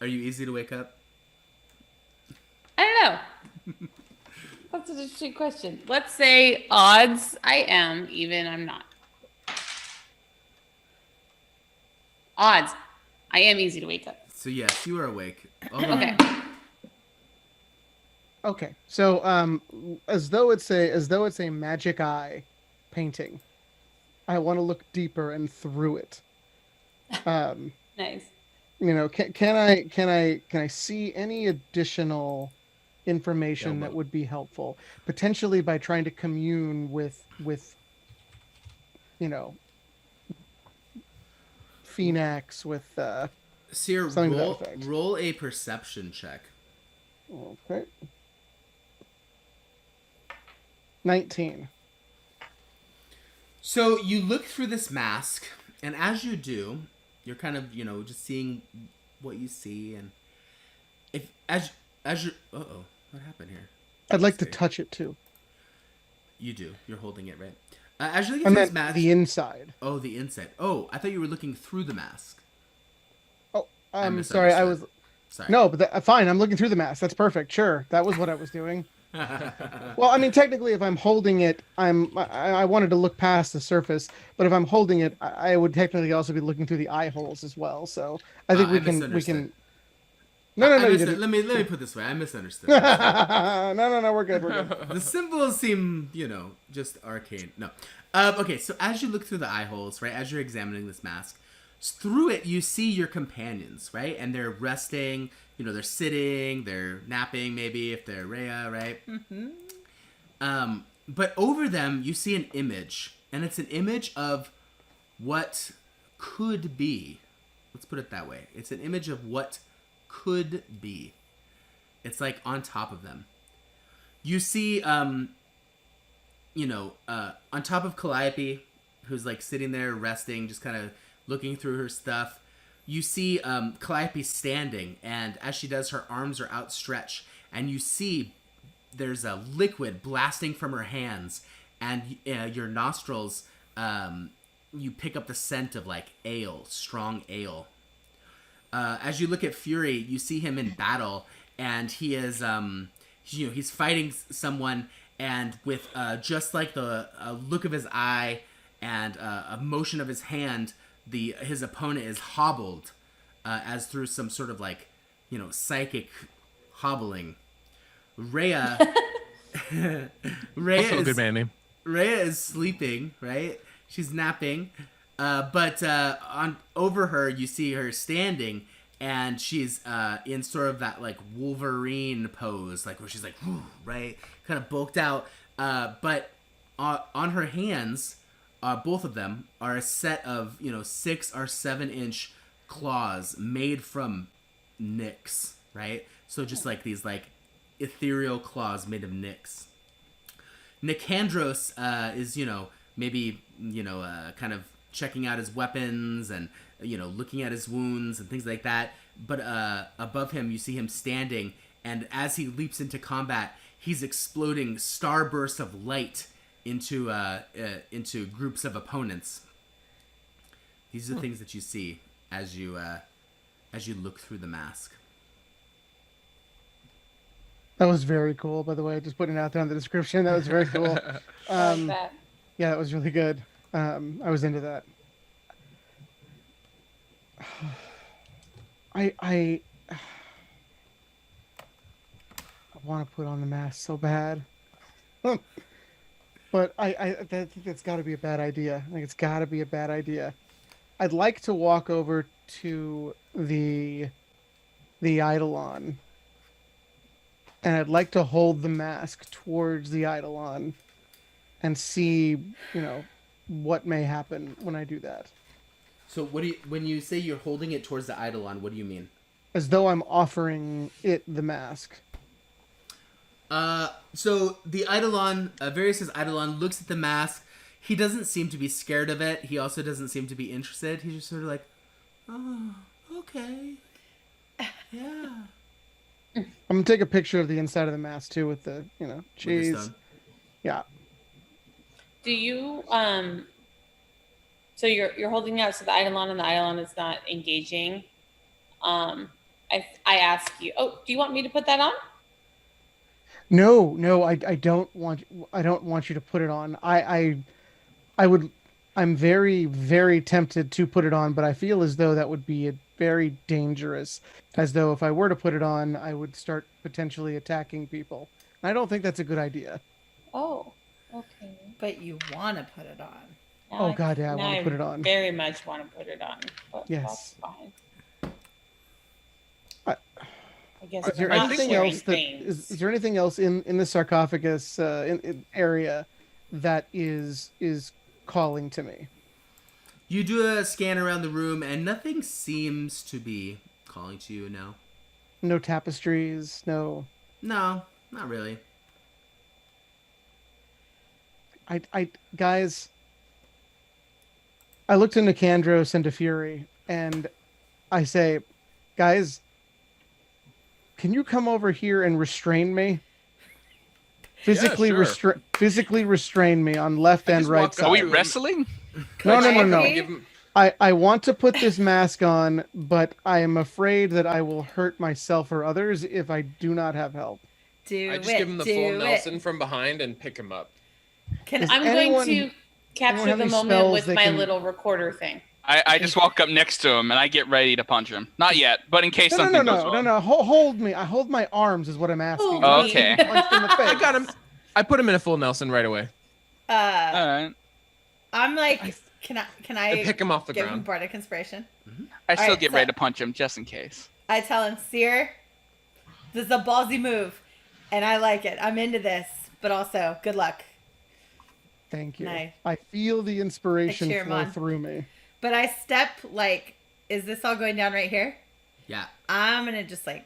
Are you easy to wake up? I don't know. That's an interesting question. Let's say odds I am, even I'm not. Odds. I am easy to wake up. So yes, you are awake. Although, Okay. Okay, so as though it's a magic eye painting, I want to look deeper and through it. Nice. You know, can I see any additional information that would be helpful, potentially by trying to commune with you know, Phoenix, with Seer, something to that effect. roll a perception check. Okay. 19. So you look through this mask, and as you do, you're kind of, just seeing what you see, and if as you what happened here? I'd like to Scary. touch it too. You do. You're holding it, right? As you're looking I through this meant mask. the inside. Oh, the inside. Oh, I thought you were looking through the mask. Oh, I I'm sorry. I was misunderstood. Sorry. no, but fine. I'm looking through the mask. That's perfect. Sure, that was what I was doing. Well, I mean, technically, if I'm holding it, I wanted to look past the surface, but if I'm holding it, I would technically also be looking through the eye holes as well. So I think we can. misunderstood. No, I you misun- didn't. Let me put it this way. I misunderstood. No, we're good. We're good. The symbols seem, just arcane. No. Okay, so as you look through the eye holes, right, as you're examining this mask, through it you see your companions, right, and they're resting. They're sitting, they're napping, maybe if they're Rhea, right? Mm-hmm. But over them you see an image, and it's an image of what could be. Let's put it that way. It's an image of what could be. It's like on top of them. You see, on top of Calliope, who's like sitting there resting, just kind of looking through her stuff. You see Calliope standing, and as she does, her arms are outstretched, and you see there's a liquid blasting from her hands, and your nostrils, you pick up the scent of like ale, strong ale. As you look at Fury, you see him in battle, and he is, he's fighting someone, and with just like the look of his eye and a motion of his hand, his opponent is hobbled, as through some sort of like, psychic hobbling. Rhea, Also a good man name. Rhea is sleeping, right? She's napping, but over her you see her standing, and she's in sort of that like Wolverine pose, like where she's like, right, kind of bulked out. But on her hands, both of them are a set of 6 or 7 inch claws made from nyx, right? So just like these like ethereal claws made of nyx. Nicandros is maybe kind of checking out his weapons and looking at his wounds and things like that. But above him you see him standing, and as he leaps into combat, he's exploding starbursts of light into groups of opponents. These are the things that you see as you look through the mask. That was very cool, by the way. Just putting it out there in the description. That was very cool. I like that. Yeah, that was really good. I was into that. I want to put on the mask so bad. But I think that's got to be a bad idea. I think it's got to be a bad idea. I'd like to walk over to the Eidolon, and I'd like to hold the mask towards the Eidolon and see, what may happen when I do that. So when you say you're holding it towards the Eidolon, what do you mean? As though I'm offering it the mask. So the Eidolon, Varys' Eidolon looks at the mask. He doesn't seem to be scared of it. He also doesn't seem to be interested. He's just sort of like, oh, okay. Yeah. I'm gonna take a picture of the inside of the mask too with the, With the cheese. stone. Yeah. Do you so you're holding out to the Eidolon, and the Eidolon is not engaging. I ask you, do you want me to put that on? No, I don't want you to put it on. I would I'm very, very tempted to put it on, but I feel as though that would be very dangerous. As though if I were to put it on, I would start potentially attacking people. I don't think that's a good idea. Oh, okay. But you want to put it on. Now Oh god, yeah, I now want to put it on. Very much want to put it on. But Yes. that's fine. I- I guess Is there we're not anything sharing else that things. is there anything else in the sarcophagus in area that is calling to me? You do a scan around the room, and nothing seems to be calling to you now. No tapestries, no. No, not really. Guys, I looked into Candros and to Fury, and I say, guys, can you come over here and restrain me? Physically sure. physically restrain me on left I and just right walk side. Are we up. wrestling? No, no, no, I no. agree. Give him, I want to put this mask on, but I am afraid that I will hurt myself or others if I do not have help. I just give him the full Nelson from behind and pick him up. Can Is I? I'm anyone- going to capture have the any moment spells with that my can- little recorder thing. I just walk up next to him and I get ready to punch him. Not yet, but in case No, something no, goes no, wrong. no, no. Hold me. I hold my arms is what I'm asking. Oh, Not okay. being punched in the face. I got him. I put him in a full Nelson right away. All right. I'm like, can I And pick him off the give him ground. bardic inspiration? I still Alright, get so- ready to punch him just in case. I tell him, Seer, this is a ballsy move, and I like it. I'm into this, but also, good luck. Thank you. Nice. I feel the inspiration I cheer him flow on. through me. But I step like, is this all going down right here? Yeah. I'm gonna just like.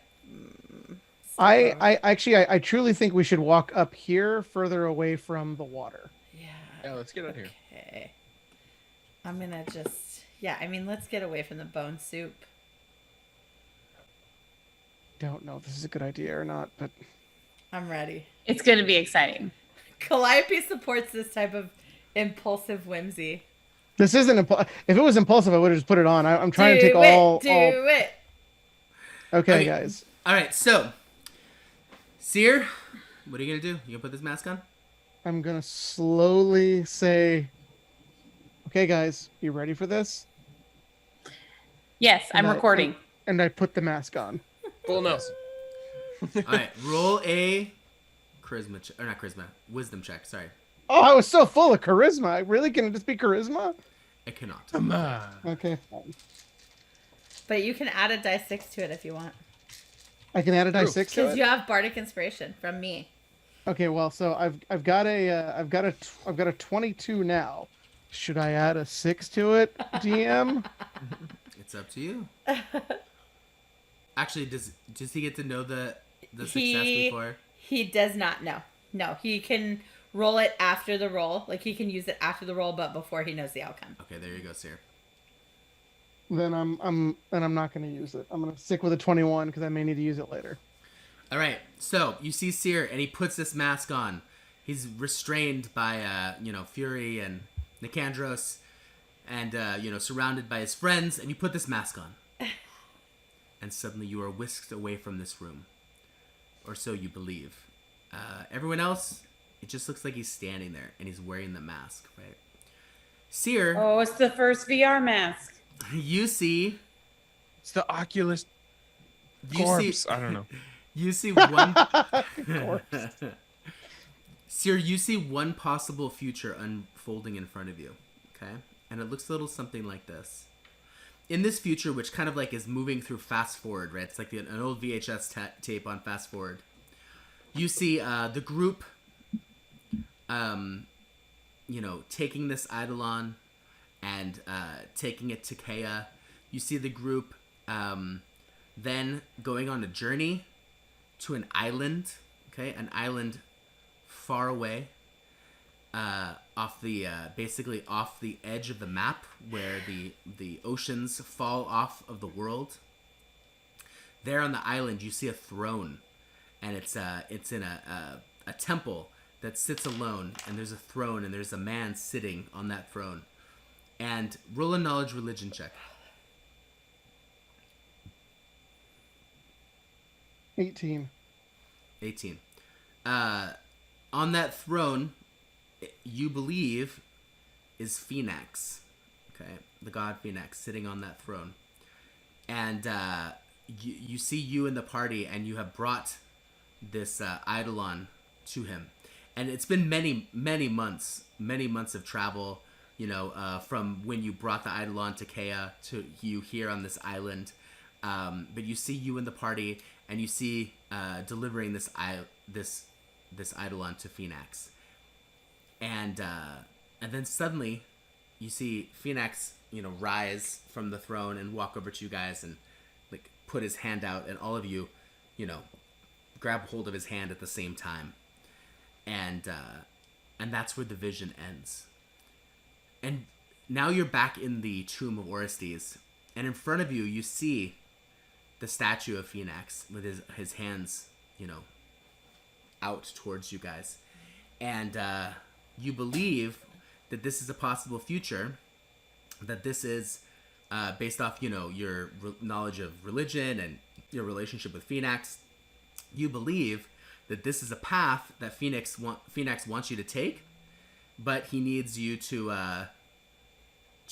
I truly think we should walk up here, further away from the water. Yeah. Yeah, let's get out here. Okay. I'm gonna just. Yeah, I mean, let's get away from the bone soup. Don't know if this is a good idea or not, but I'm ready. It's going to be exciting. Calliope supports this type of impulsive whimsy. this isn't. If it was impulsive, I would have just put it on. I'm trying to take Do all. it. Okay, Okay. guys. All right, so, Seer, what are you gonna do? You gonna put this mask on? I'm gonna slowly say, "Okay, guys, you ready for this?" Yes, I'm And I- recording. And I put the mask on. Full Nelson. All right, roll a charisma check, or not charisma, wisdom check. Sorry, Oh, I was so full of charisma. Really? Can it just be charisma? it cannot. Okay, fine. But you can add a die 6 to it if you want. I can add a die True. 6 to Because it. you have bardic inspiration from me. Okay, well, so I've got a 22 now. Should I add a 6 to it, DM? It's up to you. Actually, does he get to know the success He- before? He does not know. No, he can roll it after the roll. Like he can use it after the roll, but before he knows the outcome. Okay, there you go, Seer. Then I'm not going to use it. I'm going to stick with a 21 because I may need to use it later. All right, so you see Seer, and he puts this mask on. He's restrained by, Fury and Nicandros, and, surrounded by his friends, and you put this mask on. And suddenly you are whisked away from this room. Or so you believe. Everyone else, it just looks like he's standing there, and he's wearing the mask, right? Seer, Oh, it's the first VR mask. you see... It's the Oculus You corpse. see... I don't know. You see one... Corpse. Seer, you see one possible future unfolding in front of you, okay? And it looks a little something like this. In this future, which kind of like is moving through fast forward, right? It's like an old VHS tape on fast forward. You see the group, taking this Eidolon and taking it to Kea. You see the group then going on a journey to an island, okay? An island far away, basically off the edge of the map where the oceans fall off of the world. There on the island, you see a throne, and it's in a temple that sits alone, and there's a throne, and there's a man sitting on that throne. And roll a knowledge religion check. 18. 18. on that throne, you believe, is Phoenix. Okay, the god Phoenix sitting on that throne, and you see you in the party, and you have brought this eidolon to him, and it's been many months of travel. From when you brought the eidolon to Kea to you here on this island, but you see you in the party, and you see delivering this eidolon to Phoenix, and then suddenly you see Phoenix, rise from the throne and walk over to you guys and like put his hand out, and all of you, grab hold of his hand at the same time, and that's where the vision ends. And now you're back in the tomb of Orestes, and in front of you, you see the statue of Phoenix with his hands, out towards you guys, and you believe that this is a possible future, that this is based off, your knowledge of religion and your relationship with Phoenix. You believe that this is a path that Phoenix wants you to take, but he needs you to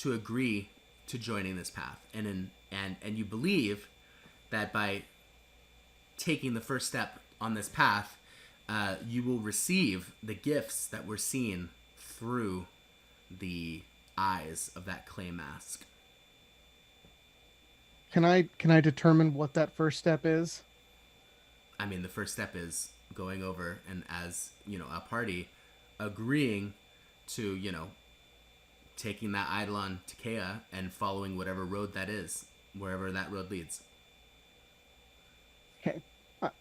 agree to joining this path, and you believe that by taking the first step on this path, you will receive the gifts that were seen through the eyes of that clay mask. Can I determine what that first step is? I mean, the first step is going over and, as a party, agreeing to taking that eidolon to Kea and following whatever road that is, wherever that road leads. Okay,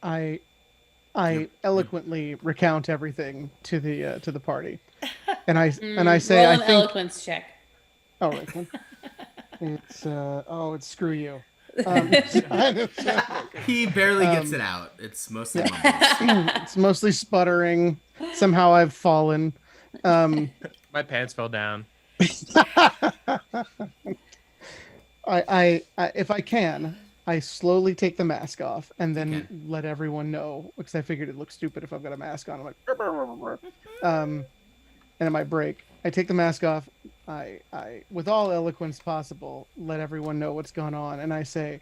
I eloquently recount everything to the party, and I say, roll I an think. eloquence check. Oh, right. It's screw you. He barely gets it out. It's mostly mumbles. It's mostly sputtering. Somehow I've fallen. My pants fell down. I if I can, I slowly take the mask off and then Okay. let everyone know, because I figured it looks stupid if I've got a mask on. I'm like, and it might break. I take the mask off. I with all eloquence possible, let everyone know what's going on, and I say,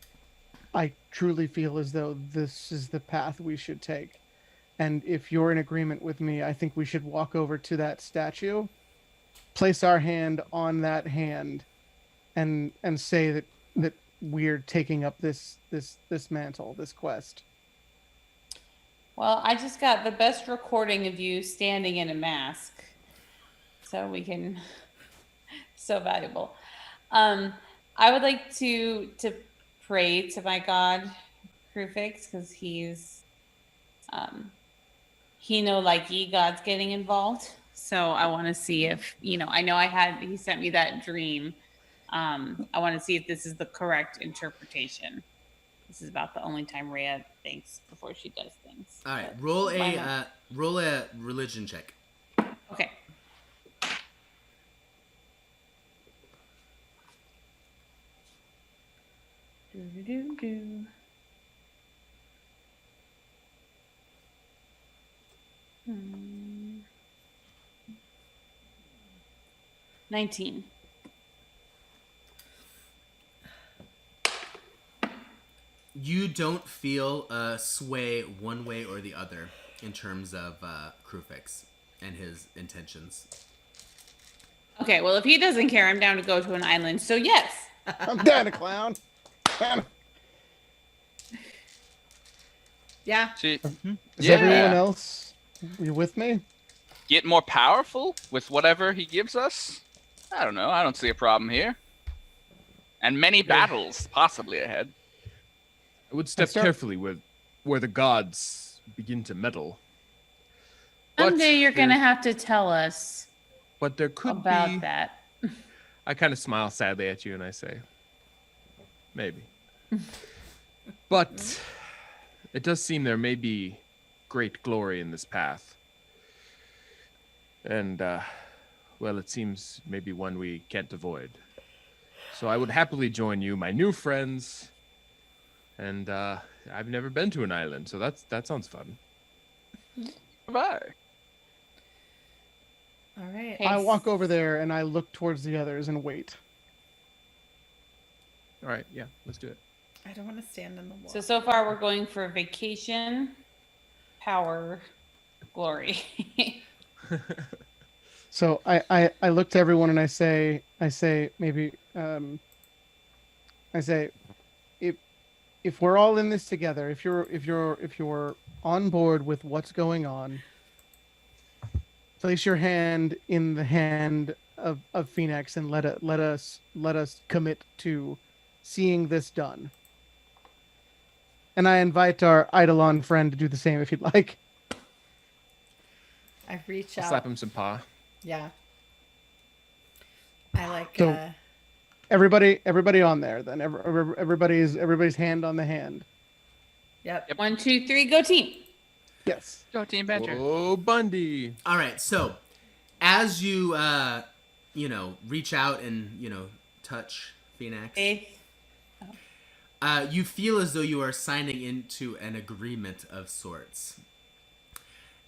I truly feel as though this is the path we should take. And if you're in agreement with me, I think we should walk over to that statue, place our hand on that hand, and say that we're taking up this mantle, this quest. Well, I just got the best recording of you standing in a mask, so we can. So valuable. I would like to pray to my god, Krufix, because he's he know like ye God's getting involved. So I want to see if I know he sent me that dream. I want to see if this is the correct interpretation. This is about the only time Rhea thinks before she does things. All right, But roll why not? a religion check. Okay. Do. 19. You don't feel a sway one way or the other in terms of Krufix and his intentions. Okay, well, if he doesn't care, I'm down to go to an island. So yes. I'm down to clown. Yeah. See, Is Yeah. everyone else, you with me? get more powerful with whatever he gives us? I don't know. I don't see a problem here. And many battles possibly ahead. I would step start- carefully where the gods begin to meddle. But Someday you're going to there- have to tell us But there could about be. that. I kind of smile sadly at you and I say, maybe. But it does seem there may be great glory in this path. And, well, it seems maybe one we can't avoid. So I would happily join you, my new friends. And I've never been to an island, so that sounds fun. Bye. All right. Hey. I walk over there and I look towards the others and wait. All right, yeah, let's do it. I don't want to stand in the wall. So far we're going for vacation, power, glory. So I look to everyone and I say maybe I say if we're all in this together, if you're on board with what's going on, place your hand in the hand of Phoenix and let us commit to seeing this done. And I invite our Eidolon friend to do the same if you'd like. I reach I'll out. slap him some paw. Yeah. I like. So- Everybody on there. Then everybody's hand on the hand. Yep. 1, 2, 3, go team. Yes. Go Team Banter. Oh, Bundy. All right, so as you reach out and touch Phoenix, Faith. you feel as though you are signing into an agreement of sorts.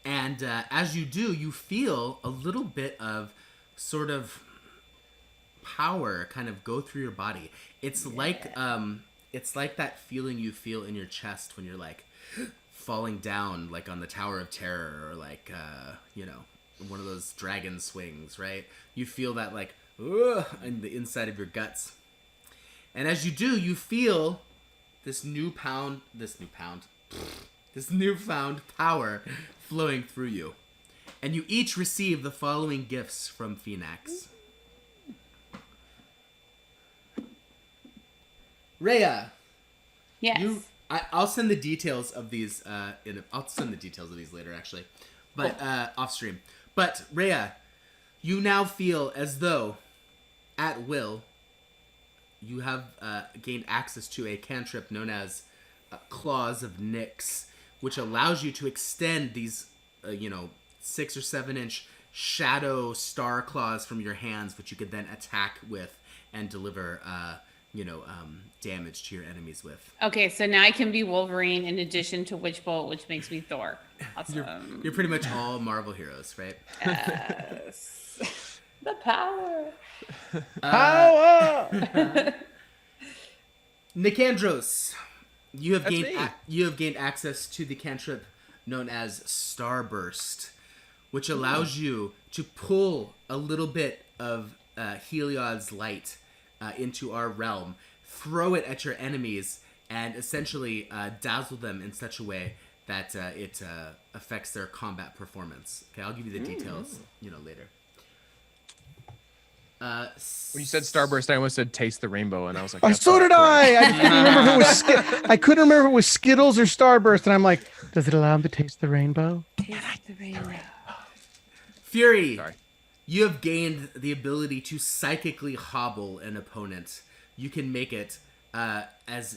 And as you do, you feel a little bit of sort of power kind of go through your body. It's like that feeling you feel in your chest when you're like falling down like on the Tower of Terror or like one of those dragon swings, right? You feel that like in the inside of your guts. And as you do, you feel this newfound power flowing through you. And you each receive the following gifts from Phoenix. Rhea, Yes. I'll send the details of these I'll send the details of these later actually, but off stream. But Rhea, you now feel as though, at will, you have gained access to a cantrip known as Claws of Nyx, which allows you to extend these 6 or 7 inch shadow star claws from your hands, which you could then attack with and deliver damage to your enemies with. Okay, so now I can be Wolverine in addition to Witchbolt, which makes me Thor. Awesome. You're pretty much all Marvel heroes, right? Yes. The power. Power! Nicandros, you have That's gained me. you have gained access to the cantrip known as Starburst, which allows you to pull a little bit of Heliod's light into our realm, throw it at your enemies, and essentially dazzle them in such a way that it affects their combat performance. Okay, I'll give you the details, later. When you said Starburst, I almost said Taste the Rainbow, and I was like, that's So not did cool. I couldn't remember if it was I couldn't remember if it was Skittles or Starburst, and I'm like, does it allow him to taste the rainbow? Taste the rainbow. Fury, Sorry. you have gained the ability to psychically hobble an opponent. You can make it as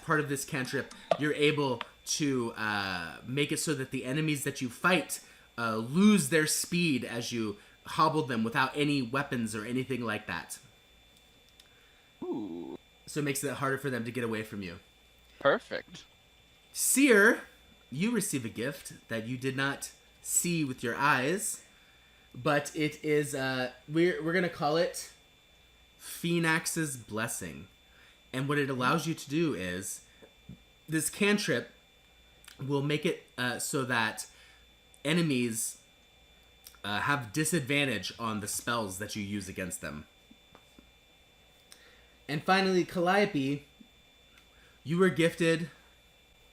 part of this cantrip. You're able to make it so that the enemies that you fight lose their speed as you hobble them without any weapons or anything like that. Ooh, So it makes it harder for them to get away from you. perfect. Seer, you receive a gift that you did not see with your eyes, but it is we're gonna call it Phoenix's Blessing. And what it allows you to do is this cantrip will make it so that enemies have disadvantage on the spells that you use against them. And finally, Calliope, you were gifted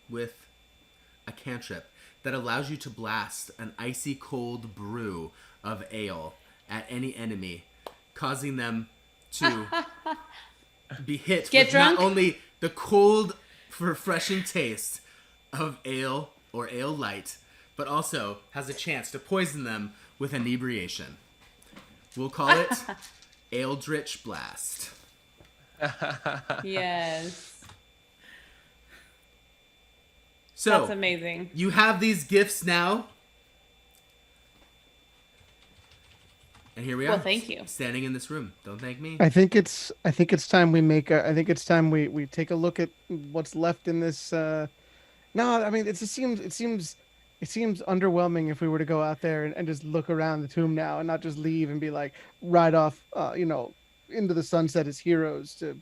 with a cantrip that allows you to blast an icy cold brew of ale at any enemy, causing them to be hit Get with drunk? not only the cold, refreshing taste of ale or ale light, but also has a chance to poison them with inebriation. We'll call it Eldritch Blast. Yes. So That's amazing. you have these gifts now. And here we are. Well, thank you. Standing in this room. Don't thank me. I think it's time we make I think it's time we take a look at what's left in this no, I mean it seems it seems underwhelming if we were to go out there and just look around the tomb now and not just leave and be like ride off, into the sunset as heroes to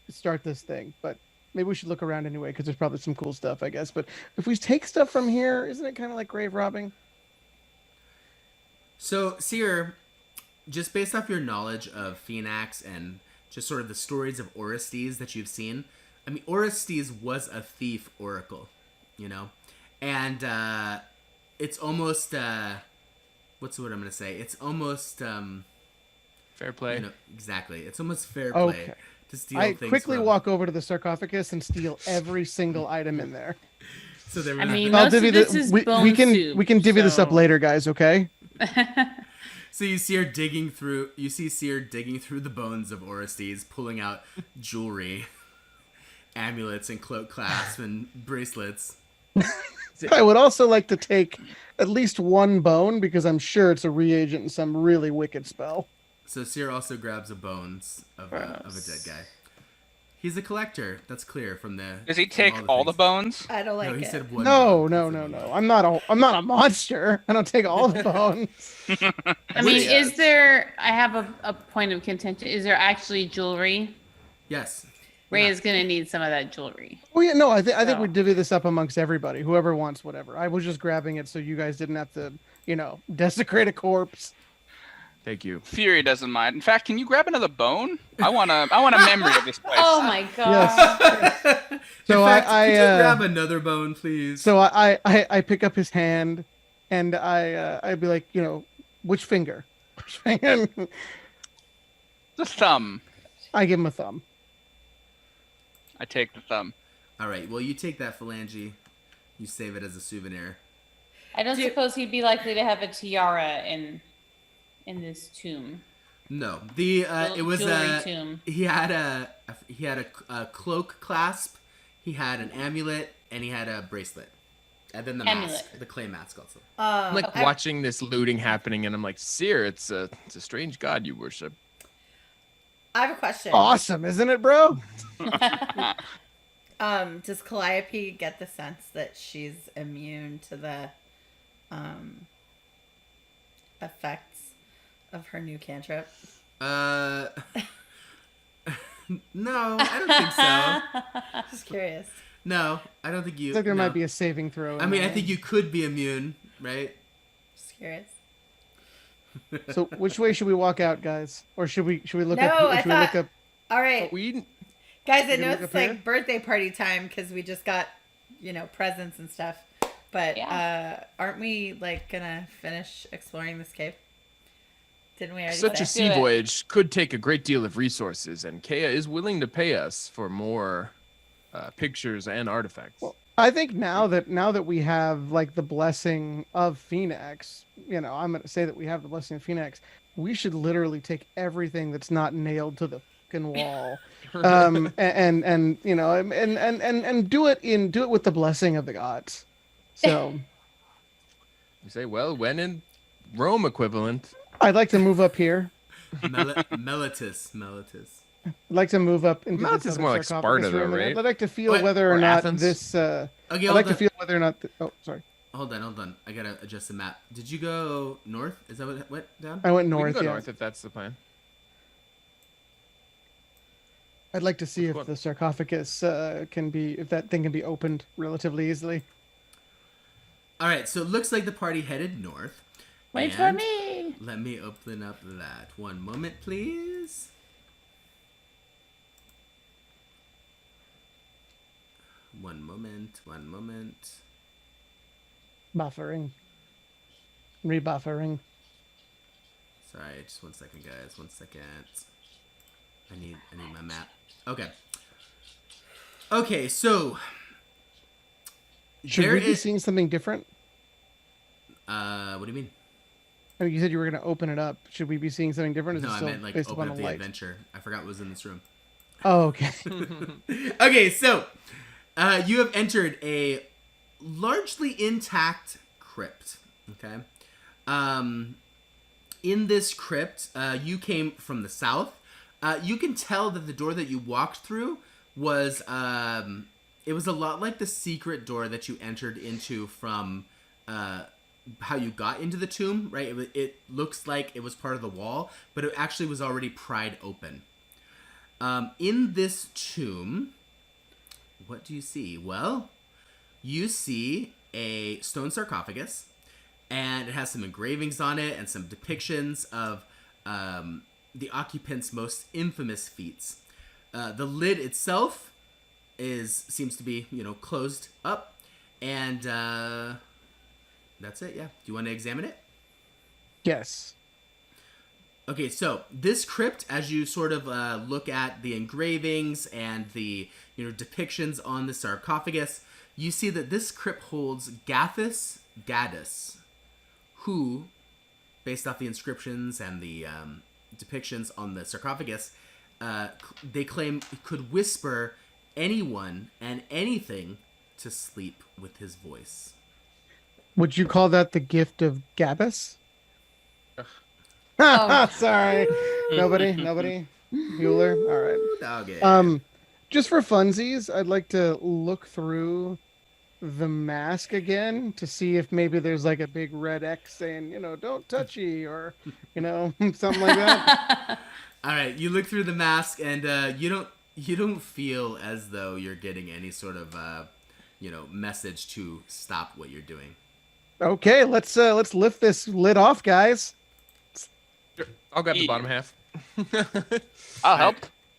start this thing. But maybe we should look around anyway because there's probably some cool stuff, I guess. But if we take stuff from here, isn't it kind of like grave robbing? So, Seer, just based off your knowledge of Phoenix and just sort of the stories of Orestes that you've seen, I mean, Orestes was a thief oracle, and it's almost what's the word I'm gonna say? It's almost Fair play. exactly. It's almost fair play Okay. to steal I things. quickly from. walk over to the sarcophagus and steal every single item in there. So there I was mean, I'll most divvy of this the, is we bone can soup, we can divvy this up so- later, guys. Okay. So you see her digging through. You see Seer digging through the bones of Orestes, pulling out jewelry, amulets, and cloak clasps and bracelets. I would also like to take at least one bone because I'm sure it's a reagent in some really wicked spell. So Seer also grabs the bones of a dead guy. He's a collector. That's clear from the. Does he from take all the things. bones? I don't like No, he it. said one. No, bone. no, He said no, one no. bone. I'm not a monster. I don't take all the bones. I mean, is there? I have a point of contention. Is there actually jewelry? Yes. Ray Yeah. is gonna need some of that jewelry. Oh yeah, no. I think So- we divvy this up amongst everybody. Whoever wants whatever. I was just grabbing it so you guys didn't have to, desecrate a corpse. Thank you. Fury doesn't mind. In fact, can you grab another bone? I want a memory of this place. Oh my god! Yes. So In fact, I could you grab another bone, please? So I pick up his hand, and I'd be like, which finger? Which finger? The thumb. I give him a thumb. I take the thumb. All right. Well, you take that phalange. You save it as a souvenir. I don't suppose he'd be likely to have a tiara in this tomb. No, Little it was jewelry tomb. he had a cloak clasp, he had an amulet, and he had a bracelet, and then the Amulet. mask, the clay mask also. I'm like I- watching this looting happening, and I'm like, Seer, it's a strange god you worship. I have a question. Awesome, isn't it, bro? Does Calliope get the sense that she's immune to the effects of her new cantrip? No, I don't think so. Just curious. No, I don't think you. I think there no. might be a saving throw. I mean, I think you could be immune, right? Just curious. So, which way should we walk out, guys? Or should we look No, up? I Should we look thought- up? All right, We guys. I You know look it's up here? like birthday party time because we just got, presents and stuff. But Yeah. aren't we like gonna finish exploring this cave? Didn't we already such a say? sea Do it. voyage could take a great deal of resources, and Kea is willing to pay us for more pictures and artifacts. Well, I think now that we have like the blessing of Phoenix, I'm gonna say that we have the blessing of Phoenix. We should literally take everything that's not nailed to the fucking wall, and do it with the blessing of the gods. So You say, well, when in Rome equivalent. I'd like to move up here. Melitus. I'd like to move up into Mount this is other more like sarcophagus Sparta, though, room, and right? I'd like to feel Wait, whether or or not Athens? this. Okay, I'd hold like on. to feel whether or not. Oh, sorry. Hold on. I gotta adjust the map. Did you go north? Is that what went down? I went We north. can go Yeah. north if that's the plan. I'd like to see if Which one? the sarcophagus if that thing can be opened relatively easily. All right. So it looks like the party headed north. Wait for and me. Let me open up that. One moment, please. One moment. Buffering. Rebuffering. Sorry, just 1 second, guys. 1 second. I need my map. Okay. Okay, so Should there we be is- seeing something different? what do you mean? I mean, you said you were going to open it up. Should we be seeing something different? Or is No, it I still meant like based open upon up the the light? adventure. I forgot what was in this room. Oh, okay. Okay, so you have entered a largely intact crypt. Okay. In this crypt, you came from the south. You can tell that the door that you walked through was it was a lot like the secret door that you entered into from how you got into the tomb, right? It looks like it was part of the wall, but it actually was already pried open. In this tomb, what do you see? Well, you see a stone sarcophagus, and it has some engravings on it and some depictions of the occupant's most infamous feats. The lid itself seems to be, closed up, and that's it. Yeah. Do you want to examine it? Yes. Okay, so this crypt, as you sort of look at the engravings and the depictions on the sarcophagus, you see that this crypt holds Gathus Gadus, who, based off the inscriptions and the depictions on the sarcophagus, they claim could whisper anyone and anything to sleep with his voice. Would you call that the gift of Gabus? Oh. Sorry. Nobody. Bueller. All right. Okay. Just for funsies, I'd like to look through the mask again to see if maybe there's like a big red X saying, don't touchy, or, something like that. All right, you look through the mask, and you don't feel as though you're getting any sort of message to stop what you're doing. Okay, let's lift this lid off, guys. Sure. I'll grab the bottom half. I'll help.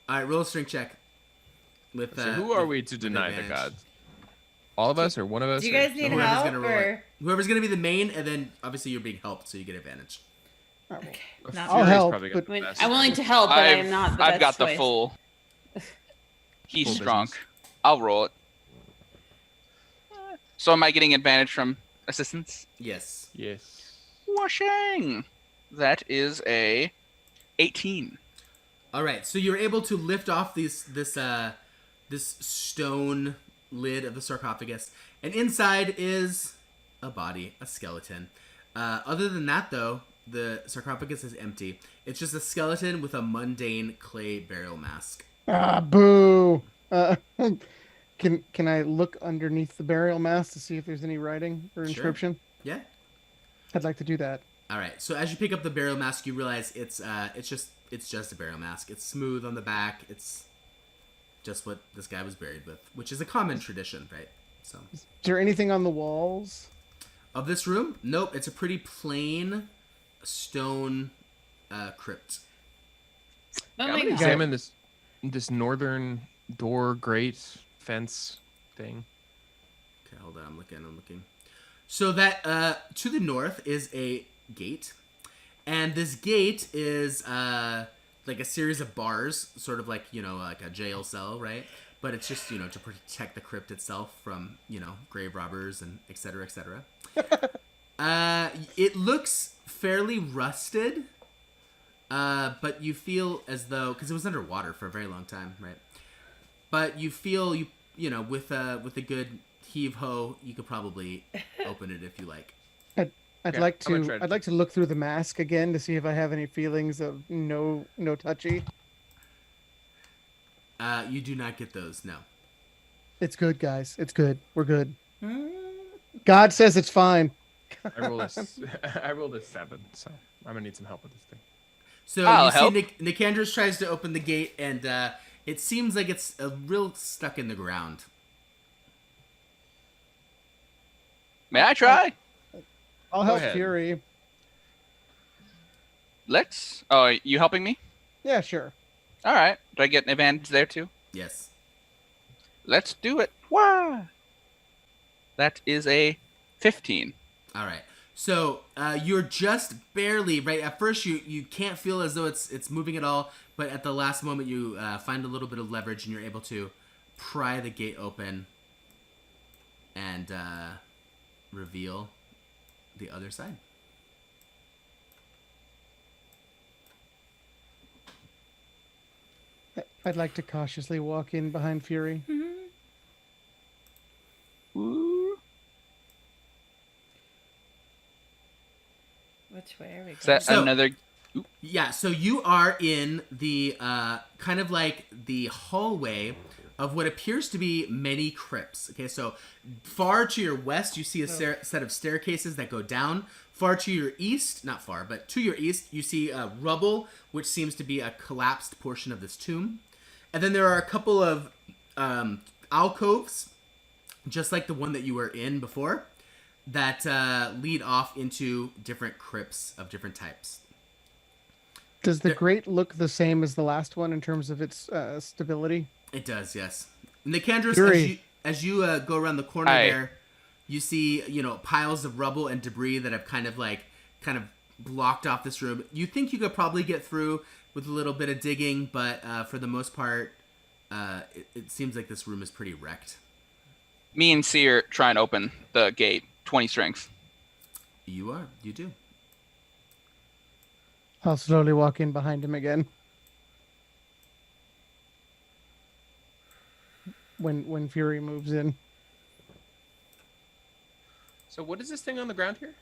All right, roll a strength check. With So who are we to with deny the advantage. gods? All of us or one of us? Do you or- guys need Whoever's help? gonna roll it. Or... Whoever's gonna be the main, and then obviously you're being helped, so you get advantage. Okay. Fury's Not I'll help, probably got the Wait, best. I'm willing to help, but I'm not the I've best got the choice. full. He's Full strong. business. I'll roll it. So am I getting advantage from assistance? Yes. Yes. Washing. That is a 18. All right, so you're able to lift off this stone lid of the sarcophagus, and inside is a body, a skeleton. Other than that, though, the sarcophagus is empty. It's just a skeleton with a mundane clay burial mask. Ah, boo. Can I look underneath the burial mask to see if there's any writing or Sure. inscription? Yeah. I'd like to do that. All right. So as you pick up the burial mask, you realize it's just a burial mask. It's smooth on the back. It's just what this guy was buried with, which is a common tradition, right? So Is there anything on the walls? of this room, nope. It's a pretty plain stone crypt. Oh I'm my gonna god. examine this northern door grate fence thing. Okay, hold on. I'm looking. So that to the north is a gate, and this gate is like a series of bars, sort of like like a jail cell, right? But it's just to protect the crypt itself from grave robbers and et cetera, et cetera. It looks fairly rusted, but you feel as though because it was underwater for a very long time, right? But you feel with a good heave ho, you could probably open it if you like. I'd Okay, like I'm gonna to try to- I'd like to look through the mask again to see if I have any feelings of no touchy. You do not get those, no. It's good, guys. It's good. We're good. God says it's fine. I rolled a 7, so I'm gonna need some help with this thing. So I'll you help. see Nicandros tries to open the gate, and it seems like it's real stuck in the ground. May I try? I'll Go help ahead. Fury. Let's. Oh, you helping me? Yeah, sure. All right. Do I get an advantage there too? Yes. Let's do it. Why? That is a 15. All right. So you're just barely right. At first, you can't feel as though it's moving at all, but at the last moment, you find a little bit of leverage, and you're able to pry the gate open and reveal the other side. I'd like to cautiously walk in behind Fury. Ooh. Which way are we going? Is that So- another? Yeah, so you are in the kind of like the hallway of what appears to be many crypts. Okay, so far to your west, you see a set of staircases that go down. Far to your east, not far, but to your east, you see rubble, which seems to be a collapsed portion of this tomb. And then there are a couple of alcoves, just like the one that you were in before, that lead off into different crypts of different types. Does the grate look the same as the last one in terms of its stability? It does, yes. Nicandros, Fury. as you go around the corner Aye. there, you see, piles of rubble and debris that have kind of blocked off this room. You think you could probably get through with a little bit of digging, but for the most part, it seems like this room is pretty wrecked. Me and Seer try and open the gate. 20 strength. You do. I'll slowly walk in behind him again. When Fury moves in. So what is this thing on the ground here?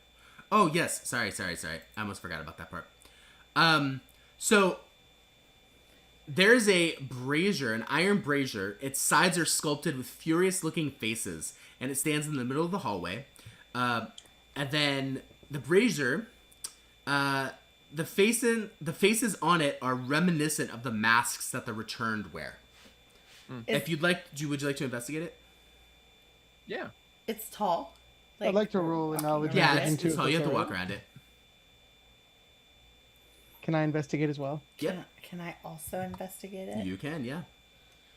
Oh, yes. Sorry. I almost forgot about that part. So there's a brazier, an iron brazier. Its sides are sculpted with furious-looking faces, and it stands in the middle of the hallway. And then the brazier, the faces on it are reminiscent of the masks that the returned wear. If you'd like, would you like to investigate it? Yeah. It's tall. I'd like to roll a knowledge. Yeah, check it's into tall. it You have to before- walk around it. Can I investigate as well? Yep, Can I also investigate it? you can. Yeah,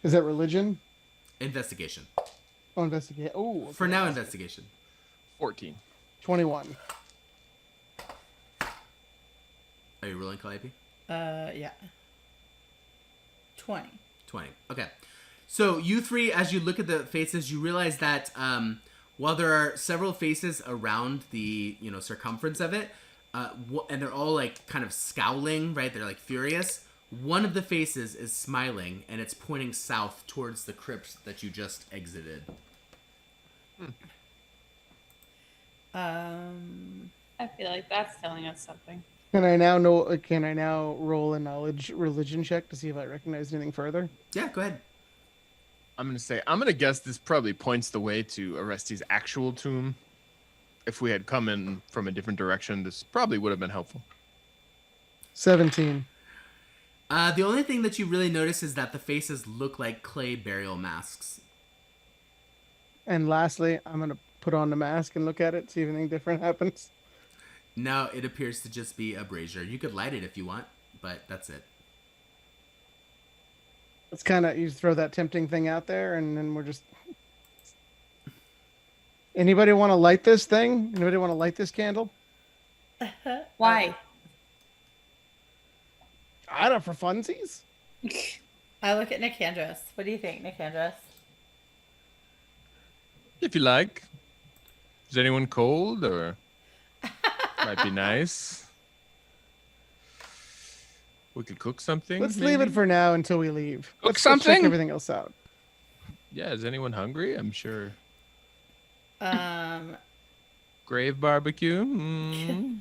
Is that religion? investigation. Oh, investigate. Oh, For now, investigation. 14. 21. Are you rolling, Calliope? Yeah. 20. 20. Okay. So you three, as you look at the faces, you realize that while there are several faces around the circumference of it, and they're all like kind of scowling, right? They're like furious. One of the faces is smiling, and it's pointing south towards the crypt that you just exited. I feel like that's telling us something. Can I now roll a knowledge religion check to see if I recognize anything further? Yeah, go ahead. I'm gonna guess this probably points the way to Orestes' actual tomb. If we had come in from a different direction, this probably would have been helpful. 17. The only thing that you really notice is that the faces look like clay burial masks. And lastly, I'm gonna put on the mask and look at it, see if anything different happens. No, it appears to just be a brazier. You could light it if you want, but that's it. It's kind of, you throw that tempting thing out there, and then we're just. Anybody want to light this thing? Anybody want to light this candle? Why? I don't know, for funsies. I look at Nicandros. What do you think, Nicandros? If you like. Is anyone cold or might be nice? We could cook something. Let's leave it maybe? for now until we leave. Cook Let's check something? everything else out. Yeah, is anyone hungry? I'm sure. Um, Grave barbecue. Mm.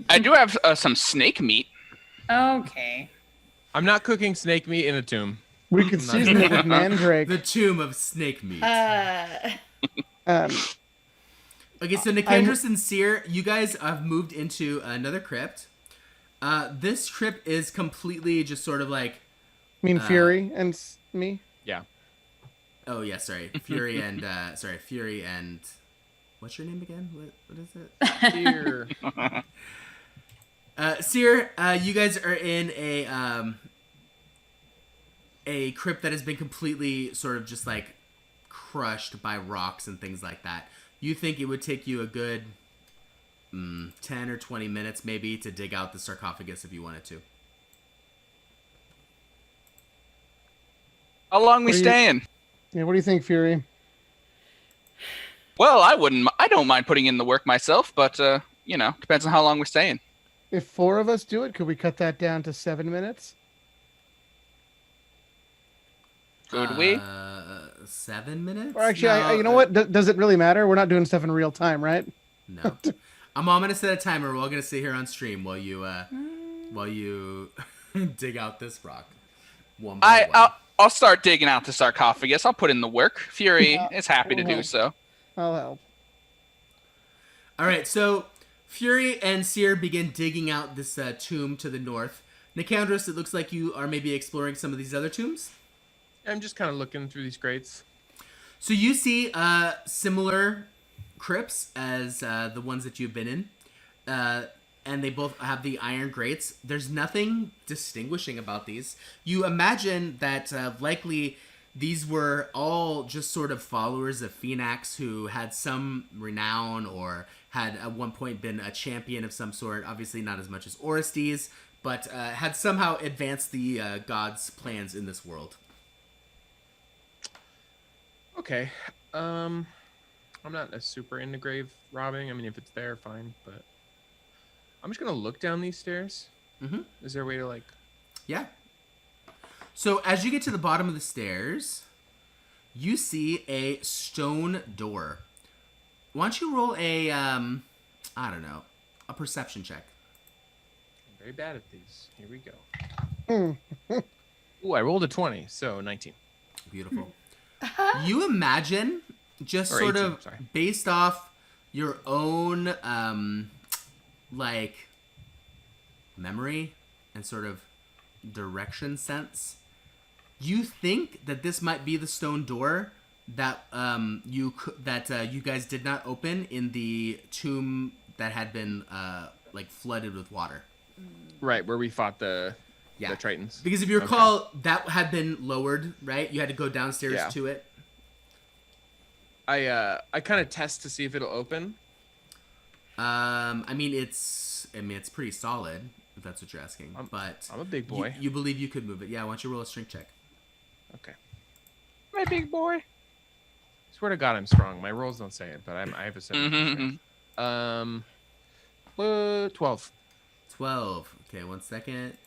I do have some snake meat. Okay. I'm not cooking snake meat in a tomb. We could Not season it with The mandrake. tomb of snake meat. Um, Okay, so Nicandros and Seer, you guys have moved into another crypt. This crypt is completely just sort of like, Fury and me. Yeah. oh yeah, sorry, Fury and what's your name again? What is it? Here. Seer, you guys are in a crypt that has been completely sort of just like crushed by rocks and things like that. You think it would take you a good 10 or 20 minutes maybe to dig out the sarcophagus if you wanted to. How long we What do you- staying? Yeah, what do you think, Fury? Well, I don't mind putting in the work myself, but depends on how long we're staying. If 4 of us do it, could we cut that down to 7 minutes? Could we? 7 minutes? Or actually, No, you know what? Does it really matter? We're not doing stuff in real time, right? No. I'm gonna set a timer. We're all gonna sit here on stream while you dig out this rock. one by one. I'll start digging out the sarcophagus. I'll put in the work. Fury is happy to do help. so. I'll help. All right, so Fury and Seer begin digging out this tomb to the north. Nicandros, it looks like you are maybe exploring some of these other tombs. I'm just kind of looking through these crates. So you see similar crypts as the ones that you've been in. And they both have the iron grates. There's nothing distinguishing about these. You imagine that likely these were all just sort of followers of Phoenix who had some renown or had at one point been a champion of some sort. Obviously not as much as Orestes, but had somehow advanced the gods' plans in this world. Okay. I'm not a super into grave robbing. I mean, if it's there, fine. But I'm just gonna look down these stairs. Mm-hmm. Is there a way to like? Yeah. So as you get to the bottom of the stairs, you see a stone door. Why don't you roll a, I don't know, a perception check? I'm very bad at these. Here we go. Ooh, I rolled a 20, so 19. Beautiful. You imagine, just Or sort 18, of sorry. based off your own, like, memory and sort of direction sense, you think that this might be the stone door that you guys did not open in the tomb that had been like flooded with water. Right, where we fought the Yeah. Tritons. Because if you recall, that had been lowered, right? You had to go downstairs Yeah. to it. I kind of test to see if it'll open. I mean it's pretty solid, if that's what you're asking. But I'm a big boy. You believe you could move it. Yeah, why don't you roll a strength check? Okay. My big boy. Swear to God, I'm strong. My rolls don't say it, but I have a 7. Mhm. 12. 12. Okay, 1 second.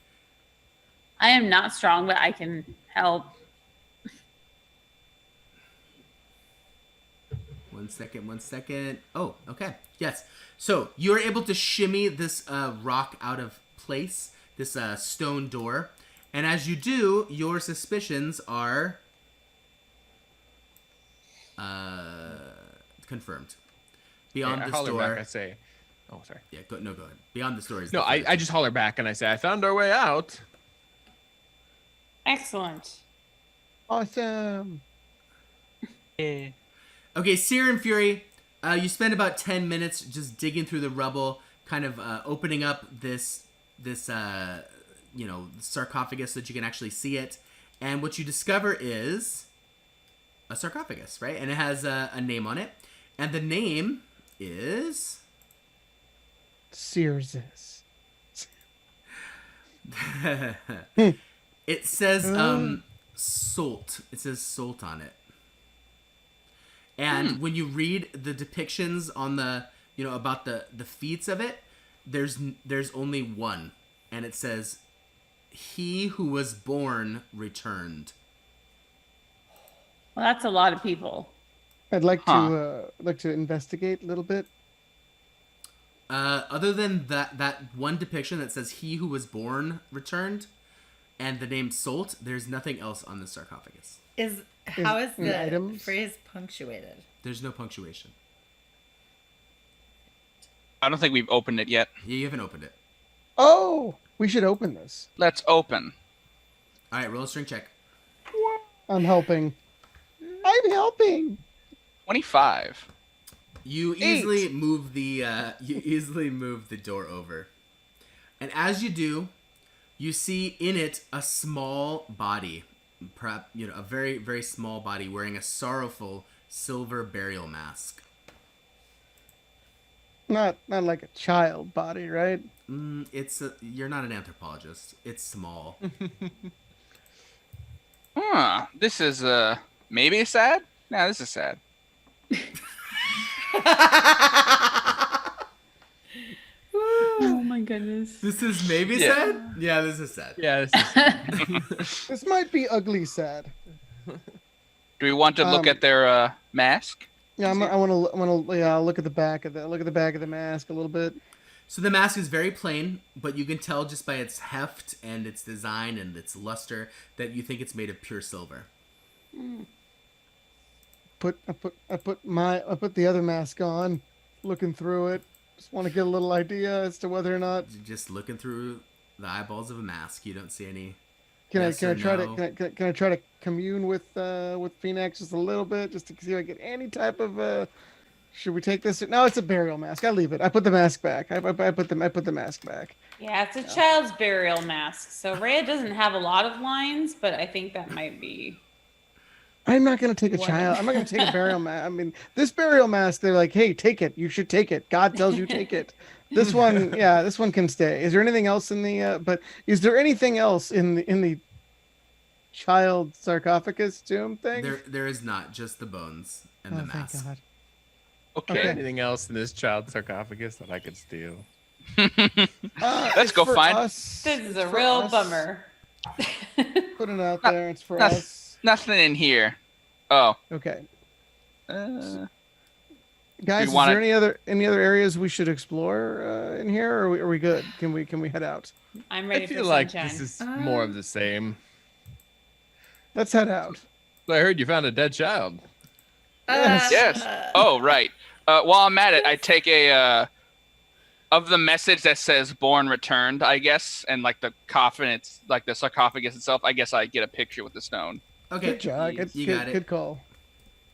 I am not strong, but I can help. 1 second, 1 second. Oh, okay. Yes. So you are able to shimmy this rock out of place, this stone door. And as you do, your suspicions are confirmed. Beyond I this holler door. back. I say, "Oh, sorry." Yeah, go ahead. Beyond this door is No, the I just holler back and I say, "I found our way out." Excellent. Awesome. Okay, Seer and Fury, you spend about 10 minutes just digging through the rubble, kind of opening up this sarcophagus so that you can actually see it. And what you discover is a sarcophagus, right? And it has a name on it. And the name is... Sears. It says Salt. It says Salt on it. And when you read the depictions on the, about the feats of it, there's only one. And it says, "He who was born returned." Well, that's a lot of people. I'd like to investigate a little bit. Other than that one depiction that says "He who was born returned," and the name Salt, there's nothing else on the sarcophagus. How is the items? phrase punctuated? There's no punctuation. I don't think we've opened it yet. Yeah, you haven't opened it. Oh, we should open this. Let's open. All right, roll a strength check. I'm helping. I'm helping. 25. You easily move the door over, and as you do, you see in it a small body, perhaps a very very small body wearing a sorrowful silver burial mask. Not like a child body, right? You're not an anthropologist. It's small. This is maybe sad. No, this is sad. Oh my goodness. This is maybe Yeah. sad. Yeah, this is sad. Yeah. This might be ugly sad. Do we want to look at their mask? Yeah, I want to look at the back of the mask a little bit. So the mask is very plain, but you can tell just by its heft and its design and its luster that you think it's made of pure silver. I put the other mask on, looking through it. Just want to get a little idea as to whether or not You're just looking through the eyeballs of a mask. You don't see any. can Yes I or try no? can I try to commune with Phoenix just a little bit, just to see if I get any type of should we take this? No, it's a burial mask. I leave it. I put the mask back. I put the mask back. Yeah, it's a child's burial mask. So Rhea doesn't have a lot of lines, but I think that might be. I'm not gonna take a What? child. I'm not gonna take a burial mask. I mean, this burial mask. They're like, hey, take it. You should take it. God tells you take it. This one, yeah, this one can stay. Is there anything else in the? But is there anything else in the child sarcophagus tomb thing? There is not, just the bones and the mask. Thank God. Okay. Okay. Anything else in this child sarcophagus that I could steal? Let's It's go for find. us. This is It's a for real us. bummer. Put it out there. It's for That's- us. Nothing in here. Oh. Okay, Uh, guys. Is wanna- there any other areas we should explore in here, or are we good? Can we head out? I'm ready I for feel like sunshine. this is more of the same. Let's head out. I heard you found a dead child. yes. Oh, right. While I'm at it, I take a of the message that says "born returned," I guess, and like the coffin, it's like the sarcophagus itself. I guess I get a picture with the stone. Okay. Good job. You got it. Good call.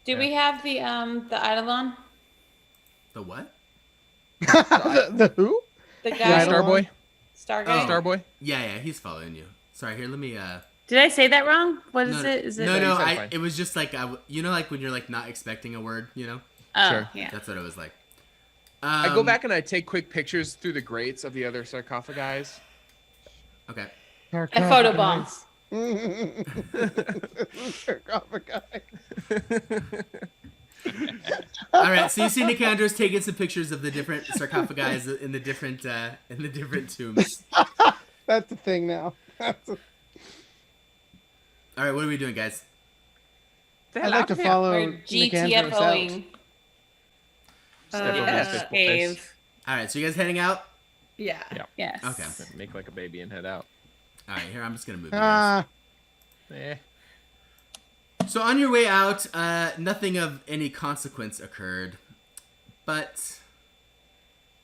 Do we have the Eidolon? The what? the who? The Yeah, guy, Eidolon? Starboy? Stargate? Oh. Starboy? Yeah, he's following you. Sorry, here, let me. Did I say that wrong? What is No, it? Is it? No, you said I. fine. It was just like you know, like when you're like not expecting a word, you know. Oh, Sure. yeah. That's what it was like. I go back and I take quick pictures through the grates of the other sarcophagi. Okay. A photobomb. Sarcophagi. All right. So you see Nicandros taking some pictures of the different sarcophagi in the different tombs. That's the thing now. All right. What are we doing, guys? I'd like to follow We're Nicandros out. GTFOing. Step over Yes, this cave. All right. So you guys heading out? Yeah. Yeah. Yes. Okay. Make like a baby and head out. All right. Here, I'm just gonna move. You guys. Eh. So on your way out, nothing of any consequence occurred, but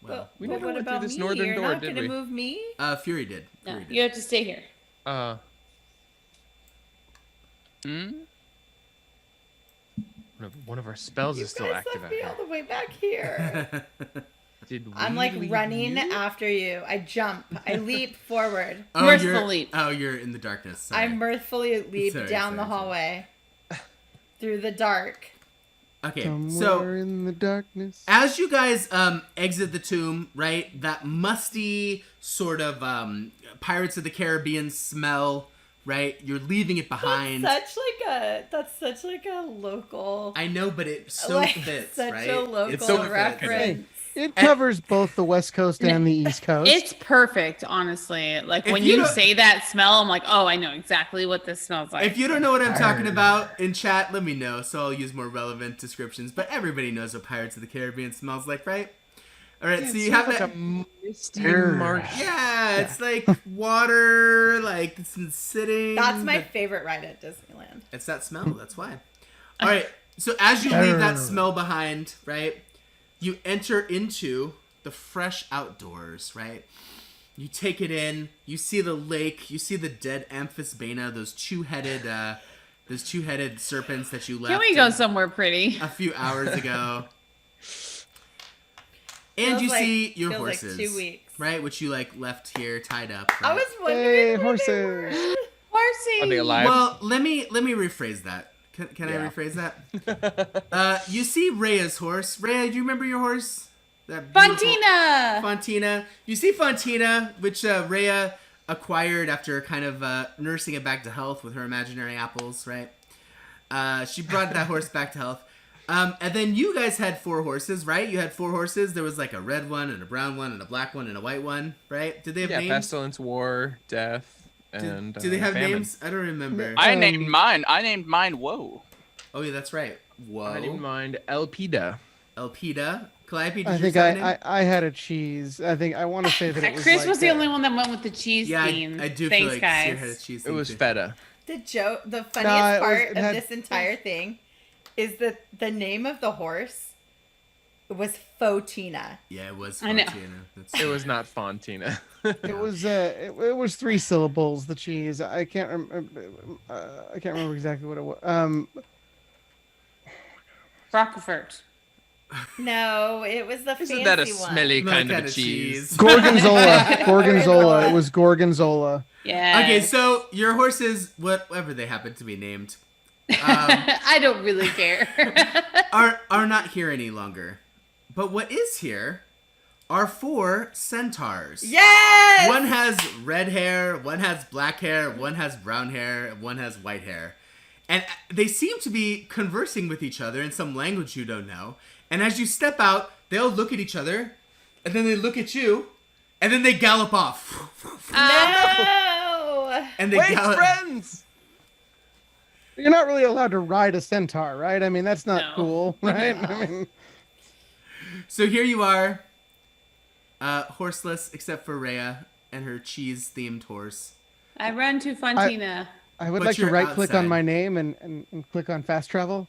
well, We But never what went through about this me? northern You're door, not did gonna we? move me? Fury did. No, Fury did. you have to stay here. Hmm? One of our spells You is still guys active left out me here. all the way back here. Did we I'm like leave running you? after you. I jump. I leap forward. Merciful you're, leap. Oh, you're in the darkness. Sorry. I mirthfully leap Sorry, down the sorry. hallway through the dark. Okay, Somewhere so in the darkness. as you guys exit the tomb, right, that musty sort of Pirates of the Caribbean smell, right? You're leaving it behind. That's such like a local I know, but it so like fits, such right? a local It so fits. reference. It covers both the West Coast and the East Coast. It's perfect, honestly. Like If when you you don't- say that smell, I'm like, oh, I know exactly what this smells like. If you don't know what I'm talking about in chat, let me know, so I'll use more relevant descriptions. But everybody knows what Pirates of the Caribbean smells like, right? All right, so you have like that. a misty Err. marsh. Yeah, it's like water, like it's been sitting. That's my but favorite ride at Disneyland. It's that smell. That's why. All right. So as you leave that Err. smell behind, right, you enter into the fresh outdoors, right? You take it in. You see the lake. You see the dead Amphisbaena, those two-headed serpents that you left. Can we go in- somewhere pretty? a few hours ago. And Feels you like- see your feels like horses, 2 weeks. right? Which you like left here tied up. Right? I was wondering Hey, where they horses. were. Horsey. Are they alive? Well, let me rephrase that. Can I Yeah. rephrase that? You see Rhea's horse. Rhea, do you remember your horse? That beautiful- Fontina. Fontina. You see Fontina, which Rhea acquired after kind of nursing it back to health with her imaginary apples, right? She brought that horse back to health. And then you guys had 4 horses, right? You had 4 horses. There was like a red one and a brown one and a black one and a white one, right? Did they have Yeah, names? pestilence, war, death, Do, and do they have famine. names? I don't remember. I Um, named mine. I named mine. Whoa. Oh yeah, that's right. Whoa. I didn't mind Elpida. Elpida. Calliope, did I you think sign in? I had a cheese. I want to say that it was Chris like was the that. only one that went with the cheese Yeah, theme. I do Thanks, feel like guys. Seer had a cheese It theme was too. feta. The funniest it was- part it of had- this entire thing is that the name of the horse was Fotina. Yeah, it was I know. Fontina. That's It true. was not Fontina. It was 3 syllables. The cheese. I can't remember exactly what it was. Rockefort. No, it was the Isn't fancy that a one. smelly Not kind of kinda a cheese? Gorgonzola. Gorgonzola. It was Gorgonzola. Yeah. Okay, so your horses, whatever they happen to be named, I don't really care. are not here any longer. But what is here are 4 centaurs. Yes! One has red hair, one has black hair, one has brown hair, and one has white hair. And they seem to be conversing with each other in some language you don't know. And as you step out, they'll look at each other, and then they look at you, and then they gallop off. No! And they Wait, gallop. friends! You're not really allowed to ride a centaur, right? I mean, that's not No. cool, right? I mean, So here you are, horseless except for Rhea and her cheese-themed horse. I run to Fontina. I would But like to you're right-click on outside. my name and click on fast travel.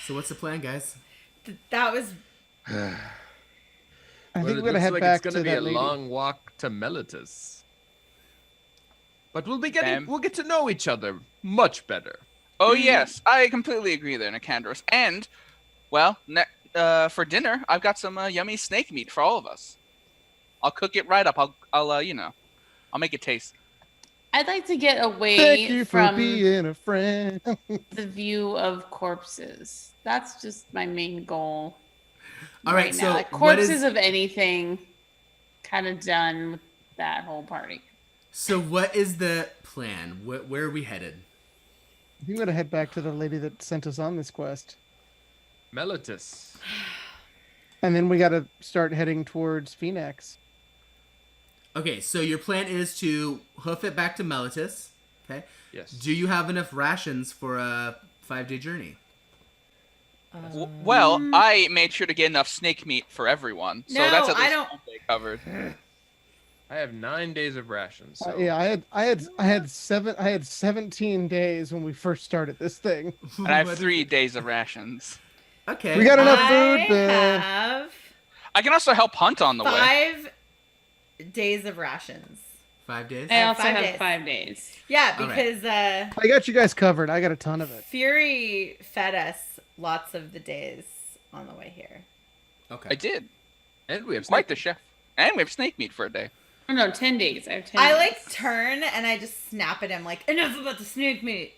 So what's the plan, guys? That was I Well, think it we're gonna looks head like back it's gonna to be that a lady. long walk to Melitus. But we'll Bam. get to know each other much better. Oh yes, I completely agree there, Nicandros. And, well, for dinner, I've got some yummy snake meat for all of us. I'll cook it right up. I'll I'll make it tasty. I'd like to get away Thank you for from being a friend. the view of corpses. That's just my main goal. All right, now. so Like, what corpses is of anything, kind of done with that whole party. what is the plan? Where are we headed? I think we're gonna head back to the lady that sent us on this quest, Melitus. and then we got to start heading towards Phoenix. Okay, so your plan is to hoof it back to Melitus. Okay. Yes. Do you have enough rations for a 5-day journey? Well, I made sure to get enough snake meat for everyone, so No, that's at I least don't- one day covered. I have 9 days of rations. So. Yeah, I had 17 days when we first started this thing. And I have What- 3 days of rations. Okay. We got enough I food. have I can also help hunt on the way. 5 days of rations. 5 days? I have also 5 have days. 5 days. Yeah, All right. because I got you guys covered. I got a ton of it. Fury fed us lots of the days on the way here. Okay. I did. And we have Quite snake. the chef. And we have snake meat for a day. Oh, no, 10 days. I have 10 I days. like turn and I just snap at him like, enough about the snake meat.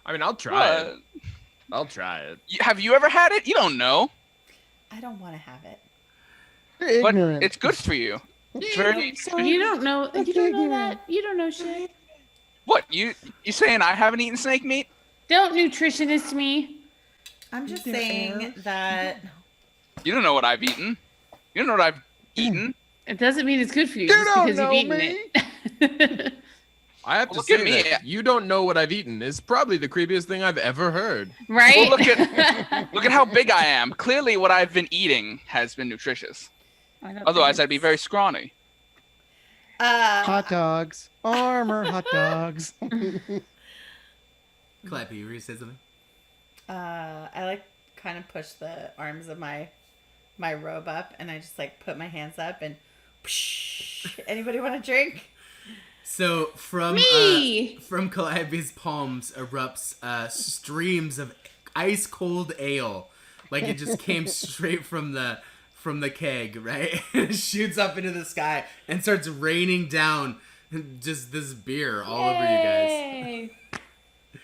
I mean, I'll try it. What? I'll try it. Have you ever had it? You don't know. I don't want to have it. You're But ignorant. it's good for you. It's very You don't know. That's You don't know ignorant. that. You don't know shit. What? You saying I haven't eaten snake meat? Don't nutritionist me. I'm just There saying that You don't know what I've eaten. You don't know what I've eaten. It doesn't mean it's good for you, You just don't because you've know eaten me. it. I have to Look say at me. that you don't know what I've eaten is probably the creepiest thing I've ever heard. Right? Well, look at how big I am. Clearly, what I've been eating has been nutritious. I don't Otherwise, think I'd be very scrawny. Hot dogs, armor hot dogs. Calliope, you were going to say something? I like kind of push the arms of my robe up and I just like put my hands up and anybody want a drink? So Me! from Calliope's palms erupts streams of ice cold ale, like it just came straight from the keg, right? It shoots up into the sky and starts raining down just this beer all over you guys. Yay.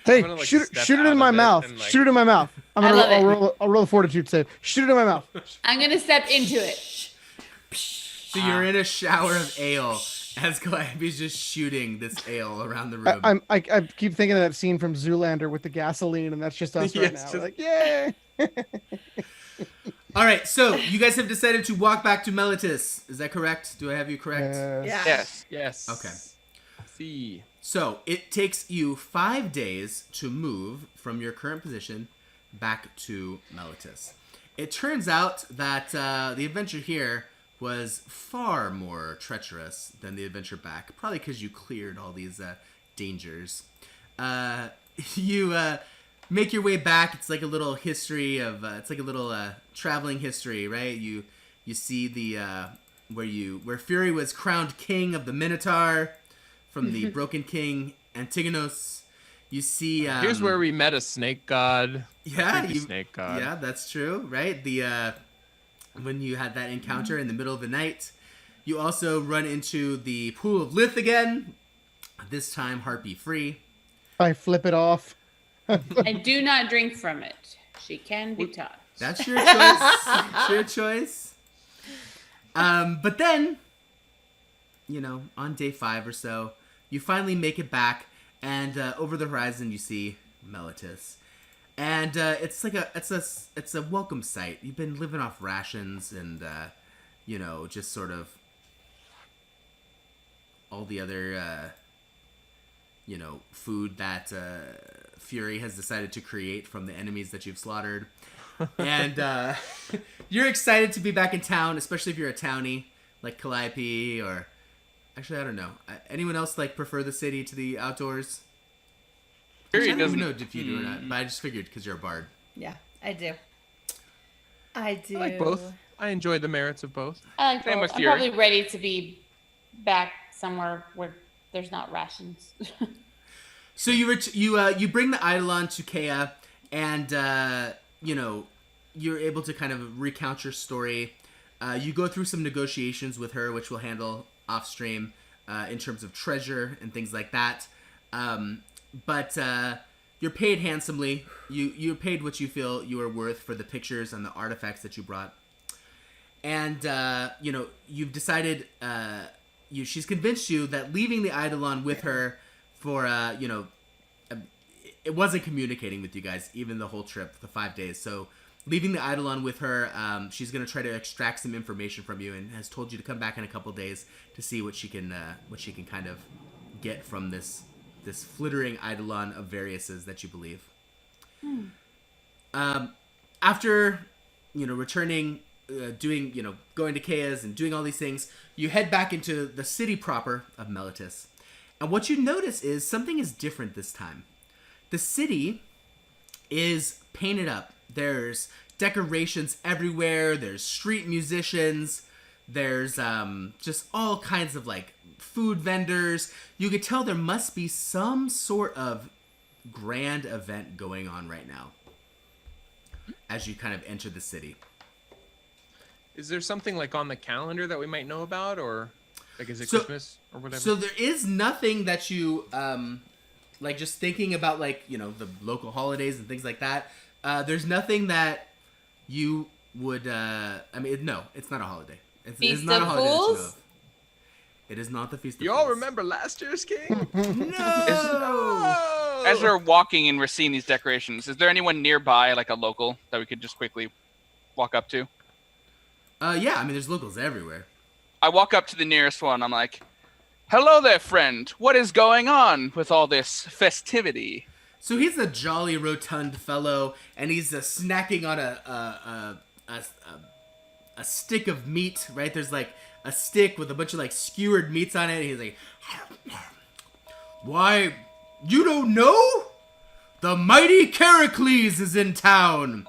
Hey, gonna, like, shoot step it out in of my it mouth. and, like- Shoot it in my mouth. I love it. I'll roll a fortitude save. Shoot it in my mouth. I'm gonna step into it. So you're in a shower of ale as Calliope's just shooting this ale around the room. I keep thinking of that scene from Zoolander with the gasoline, and that's just us right Yes, now. just- We're like, yay! All right, so you guys have decided to walk back to Melitus. Is that correct? Do I have you correct? Yeah. Yes. Yes. Okay. See. So it takes you 5 days to move from your current position back to Melitus. It turns out that the adventure here was far more treacherous than the adventure back, probably because you cleared all these dangers. You make your way back. It's like a little history of it's like a little traveling history, right? You see the where Fury was crowned king of the Minotaur from the broken king Antigonos. You see Here's where we met a snake god. yeah, Creepy snake god. yeah, that's true, right? The when you had that encounter in the middle of the night. You also run into the pool of Lith again. This time harpy free. I flip it off. I do not drink from it. She can be taught. That's your choice. It's your choice. But then, on day 5 or so, you finally make it back, and over the horizon you see Melitus, and it's a welcome sight. You've been living off rations and just sort of all the other food that Fury has decided to create from the enemies that you've slaughtered. And you're excited to be back in town, especially if you're a townie like Calliope, or actually I don't know. Anyone else prefer the city to the outdoors? Fury I don't doesn't. know if you do or not, but I just figured because you're a bard. Yeah, I do. I do. I like both. I enjoy the merits of both. I like Same both. with I'm Fury. probably ready to be back somewhere where there's not rations. So you bring the Eidolon to Kea, and you're able to kind of recount your story. You go through some negotiations with her, which we'll handle off stream in terms of treasure and things like that. But you're paid handsomely. You're paid what you feel you are worth for the pictures and the artifacts that you brought. And you've decided. She's convinced you that leaving the Eidolon with her for it wasn't communicating with you guys even the whole trip, the 5 days. So leaving the Eidolon with her, she's gonna try to extract some information from you, and has told you to come back in a couple days to see what she can kind of get from this flittering Eidolon of Variuses that you believe. After returning, going to Kea's and doing all these things, you head back into the city proper of Melitus. And what you notice is something is different this time. The city is painted up. There's decorations everywhere. There's street musicians. There's just all kinds of food vendors. You could tell there must be some sort of grand event going on right now as you kind of enter the city. Is there something on the calendar that we might know about, or is it So- Christmas or whatever? So there is nothing that you just thinking about the local holidays and things like that. There's nothing that you would no, it's not a holiday. It's Feast not a of holiday that you know Fools? of. It is not the Feast of you all Fools. remember last year's king? No. Oh! As we're walking and we're seeing these decorations, is there anyone nearby, like a local, that we could just quickly walk up to? Yeah, there's locals everywhere. I walk up to the nearest one. I'm like, "Hello there, friend. What is going on with all this festivity?" So he's a jolly, rotund fellow, and he's snacking on a stick of meat. Right, there's a stick with a bunch of skewered meats on it. And he's like, "Why, you don't know? The mighty Charicles is in town.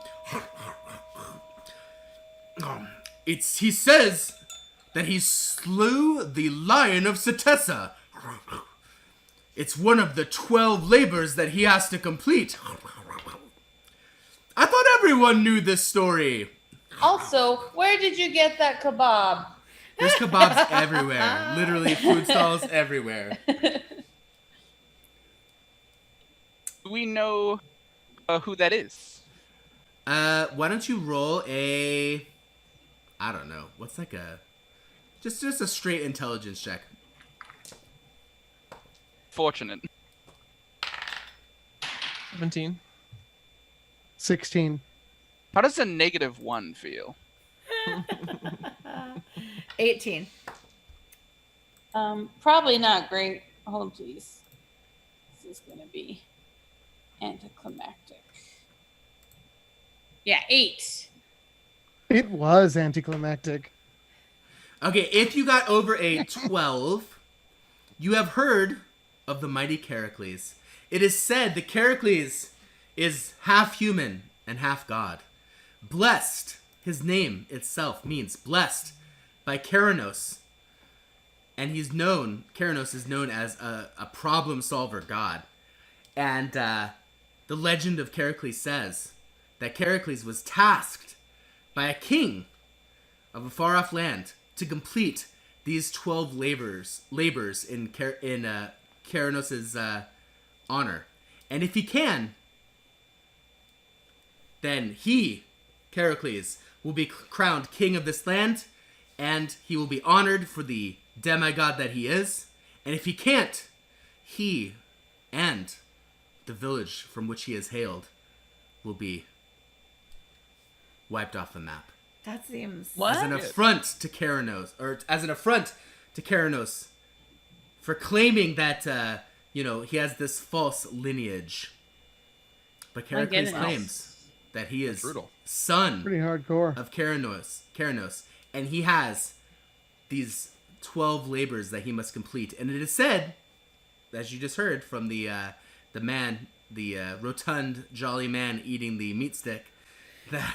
He says that he slew the lion of Setessa. It's one of the 12 labors that he has to complete. I thought everyone knew this story." Also, where did you get that kebab? There's kebabs everywhere. Literally food stalls everywhere. Do we know who that is? Why don't you roll I don't know. What's just a straight intelligence check. Fortunate. 17. 16. How does a -1 feel? 18. Probably not great. Hold please. This is gonna be anticlimactic. Yeah, 8. It was anticlimactic. Okay, if you got over a 12, you have heard of the mighty Charicles. It is said that Charicles is half human and half god. Blessed, his name itself means blessed by Keranos. And Keranos is known as a problem solver god. And the legend of Charicles says that Charicles was tasked by a king of a far off land to complete these 12 labors in Keranos' honor. And if he can, then he, Charicles, will be crowned king of this land, and he will be honored for the demigod that he is. And if he can't, he and the village from which he is hailed will be wiped off the map. That seems. What? As an affront to Keranos, for claiming that, he has this false lineage. But My Charicles goodness. claims that he is Brutal. son Pretty hardcore. of Keranos, and he has these 12 labors that he must complete. And it is said, as you just heard from the rotund, jolly man eating the meat stick, that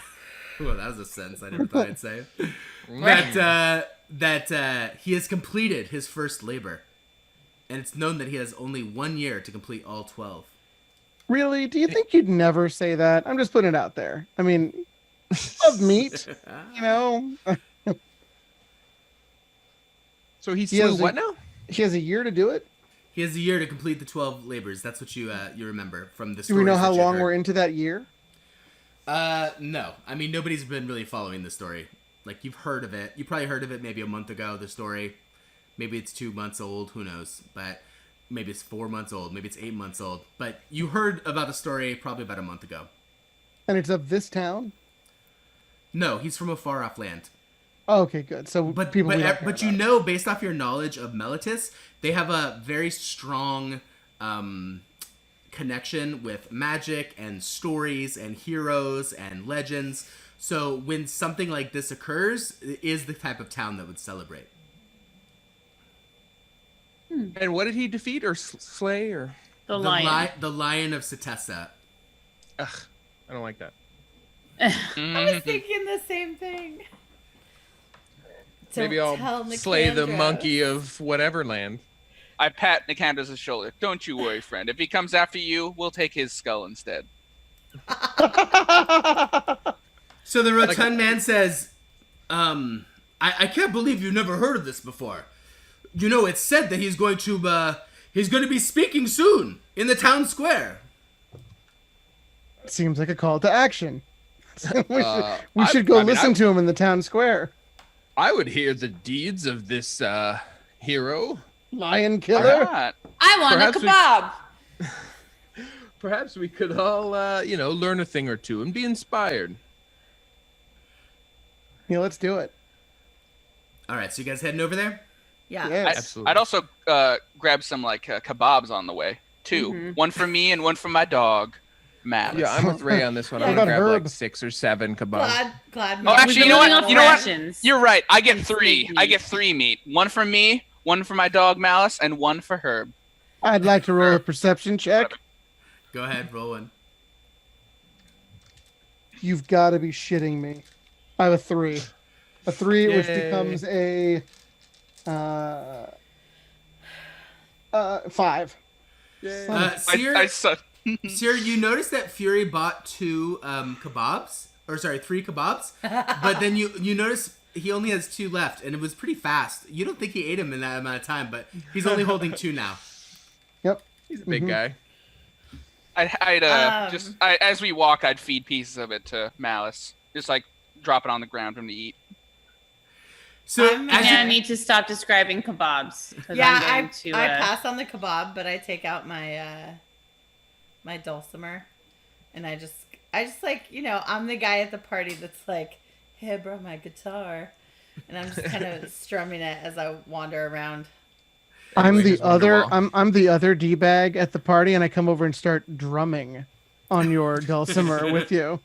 well, that was a sentence I never thought I'd say. That he has completed his first labor, and it's known that he has only 1 year to complete all 12. Really? Do you think you'd never say that? I'm just putting it out there. I mean, love meat, you know. So he He has slew what now? He has a year to do it. He has a year to complete the 12 labors. That's what you remember from the Do stories we know that how you've long heard. we're into that year? No. I mean, nobody's been really following the story. Like, you've heard of it. You probably heard of it maybe a month ago, the story. Maybe it's 2 months old. Who knows? But maybe it's 4 months old. Maybe it's 8 months old. But you heard about the story probably about a month ago. And it's of this town? No, he's from a far off land. Oh, okay, good. So But people we don't care but you about. know, based off your knowledge of Melitus, they have a very strong connection with magic and stories and heroes and legends. So when something like this occurs, it is the type of town that would celebrate. And what did he defeat or slay or? The lion. The Lion of Setessa. Ugh, I don't like that. I was thinking the same thing. Maybe Don't I'll tell slay the Nicandros. monkey of whatever land. I pat Nicandros' shoulder. Don't you worry, friend. If he comes after you, we'll take his skull instead. So the rotund man says, I can't believe you've never heard of this before. You know, it's said that he's going to be speaking soon in the town square. Seems like a call to action. we I should go mean, listen to him in the town square. I would hear the deeds of this hero. Lion killer. Alright. I want Perhaps a we- kebab. Perhaps we could all, learn a thing or two and be inspired. Yeah, let's do it. All right, so you guys heading over there? Yeah. Yes. Absolutely. I'd also grab some kebabs on the way too. One for me and one for my dog, Matt. Yeah, I'm with Ray on this one. Yeah. I'm gonna What about grab like Herb? 6 or 7 kebabs. Glad. Oh, actually, you know Living what? off You know what? rations. You're right. I get And 3. sneak I meat. get 3 meat. One for me, one for my dog Malice, and one for Herb. I'd like to roll a perception check. Go ahead, roll one. You've got to be shitting me. I have a 3. A 3, which Yay. becomes a 5. Seer, I said, Seer, you noticed that Fury bought 3 kebabs, but then you notice he only has 2 left, and it was pretty fast. You don't think he ate them in that amount of time, but he's only holding 2 now. Yep. He's a big guy. I'd as we walk, I'd feed pieces of it to Malice, just like drop it on the ground for him to eat. So I'm as Yeah, I you, need to stop describing kebabs. 'Cause Yeah, I'm going to, I pass on the kebab, but I take out my my dulcimer, and I just like, I'm the guy at the party that's like, hey, I brought my guitar, and I'm just kind of strumming it as I wander around. I'm Wingers the other. Wonderwall. I'm the other d bag at the party, and I come over and start drumming on your dulcimer with you.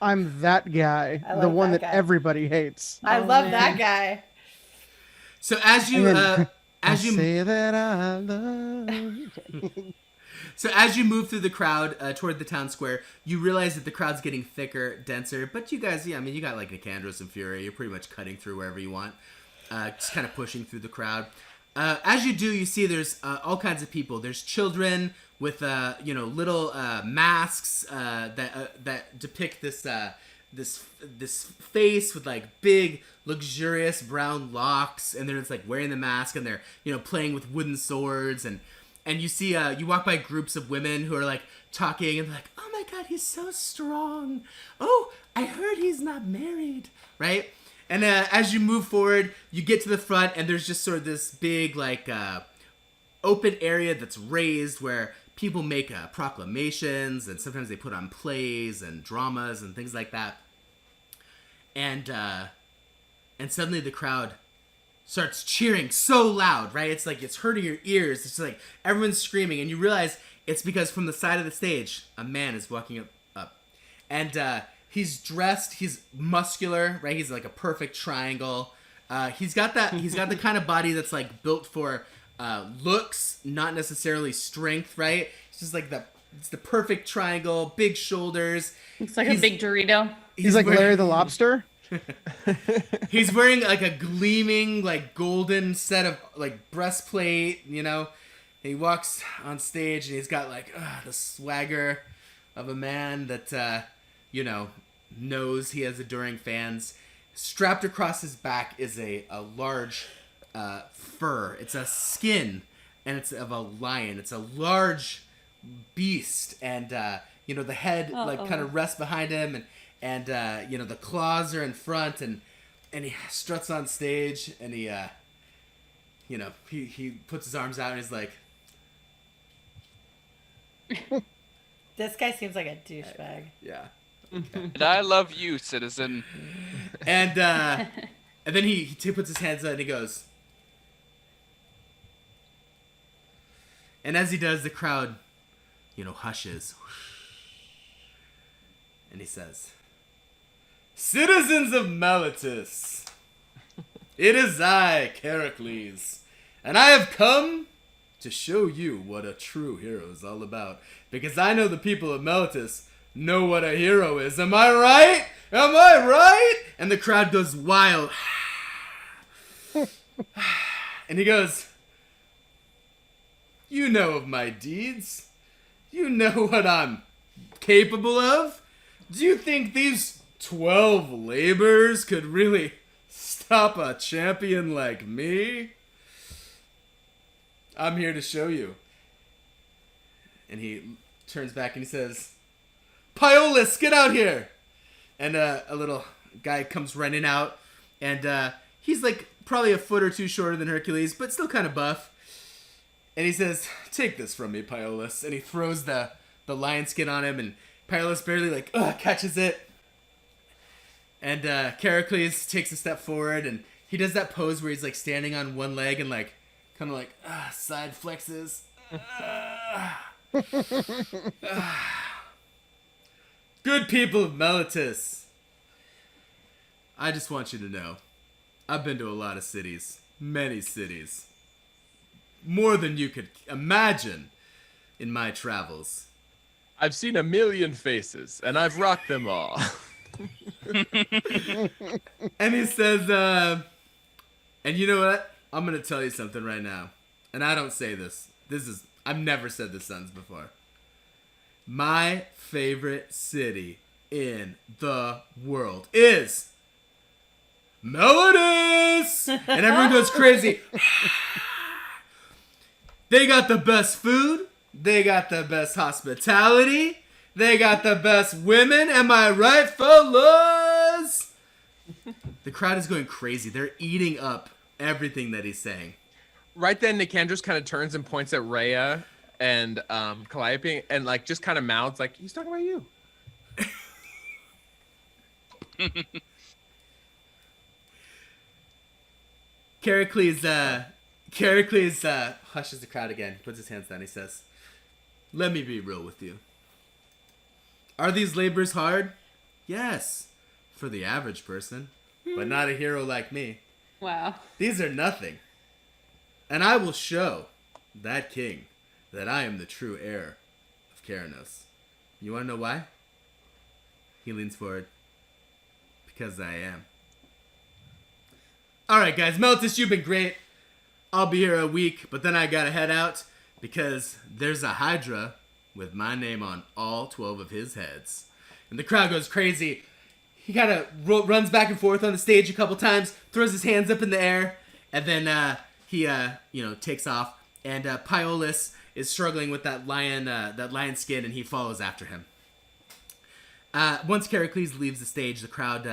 I'm that guy, I the like one that that guy. everybody hates. I Oh, love man. that guy. So as you And then, I as you say that I love you. so as you move through the crowd toward the town square, you realize that the crowd's getting thicker, denser. But you guys, yeah, I mean, you got like Nicandros and Fury. You're pretty much cutting through wherever you want, just kind of pushing through the crowd. As you do, you see there's all kinds of people. There's children with little masks that depict this face with like big luxurious brown locks, and they're just like wearing the mask, and they're playing with wooden swords, and you see you walk by groups of women who are like talking, and they're like, oh my god, he's so strong. Oh, I heard he's not married, right? And as you move forward, you get to the front, and there's just sort of this big like open area that's raised where people make proclamations, and sometimes they put on plays and dramas and things like that. And suddenly the crowd starts cheering so loud, right? It's like it's hurting your ears. It's like everyone's screaming, and you realize it's because from the side of the stage, a man is walking up. And he's dressed, he's muscular, right? He's like a perfect triangle. He's got the kind of body that's like built for looks, not necessarily strength, right? It's just like it's the perfect triangle, big shoulders. Looks like a big Dorito. He's like Larry the Lobster. He's wearing like a gleaming, like golden set of like breastplate, He walks on stage and he's got like the swagger of a man that, knows he has adoring fans. Strapped across his back is a large fur. It's a skin, and it's of a lion. It's a large beast, and the head kind of rests behind him, and the claws are in front, and he struts on stage, and he puts his arms out, and he's like, This guy seems like a douchebag. yeah. And I love you, citizen. And then he puts his hands out and he goes. And as he does, the crowd, hushes. And he says, citizens of Meletus, it is I, Charicles, and I have come to show you what a true hero is all about. Because I know the people of Meletus know what a hero is. Am I right? Am I right? And the crowd goes wild. And he goes, you know of my deeds. You know what I'm capable of. Do you think these 12 laborers could really stop a champion like me? I'm here to show you. And he turns back and he says, Piolas, get out here! And a little guy comes running out, and he's like probably a foot or two shorter than Hercules, but still kind of buff. And he says, take this from me, Piolas. And he throws the lion skin on him, and Piolas barely catches it. And Charicles takes a step forward, and he does that pose where he's like standing on one leg and like kind of like side flexes. Good people of Meletus, I just want you to know, I've been to a lot of cities, many cities, more than you could imagine in my travels. I've seen a million faces, and I've rocked them all. And he says, and you know what? I'm going to tell you something right now. And I don't say this. I've never said this sentence before. My favorite city in the world is Meletus! And everyone goes crazy. They got the best food. They got the best hospitality. They got the best women. Am I right, fellas? The crowd is going crazy. They're eating up everything that he's saying. Right then, Nicandros kind of turns and points at Rhea and Calliope, and like just kind of mouths like, he's talking about you. Charicles hushes the crowd again. He puts his hands down. He says, let me be real with you. Are these labors hard? Yes, for the average person, but not a hero like me. Wow. These are nothing. And I will show that king that I am the true heir of Keranos. You want to know why? He leans forward. Because I am. Alright guys, Meltus, you've been great. I'll be here a week, but then I gotta head out because there's a Hydra with my name on all 12 of his heads. And the crowd goes crazy. He kind of runs back and forth on the stage a couple times, throws his hands up in the air, and then he takes off. And Piolis is struggling with that lion skin, and he follows after him. Once Charicles leaves the stage, the crowd,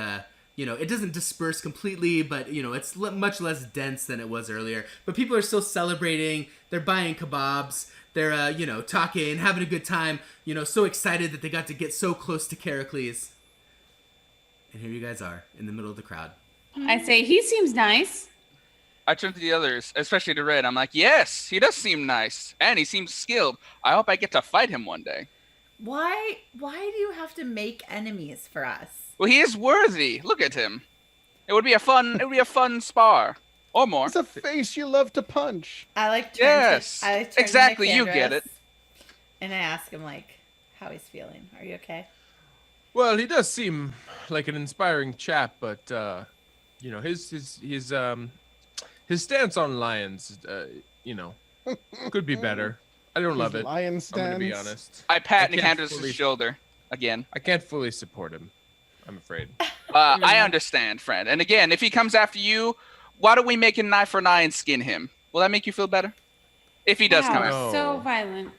it doesn't disperse completely, but, it's much less dense than it was earlier. But people are still celebrating. They're buying kebabs. They're, talking, having a good time, so excited that they got to get so close to Charicles. And here you guys are, in the middle of the crowd. I say, he seems nice. I turn to the others, especially to Red. I'm like, yes, he does seem nice. And he seems skilled. I hope I get to fight him one day. Why do you have to make enemies for us? Well, he is worthy. Look at him. It would be a fun spar. Or more. It's a face you love to punch. I like turn Yes, to, I like turn exactly, to you get it. And I ask him how he's feeling. Are you okay? Well, he does seem like an inspiring chap, but his stance on lions, could be better. I don't love it. Lion I'm gonna be stance. honest. I pat I can't Nicandros' fully- shoulder again. I can't fully support him. I'm afraid. I understand, friend. And again, if he comes after you, why don't we make an eye for an eye and skin him? Will that make you feel better? If he does come after. No. So violent.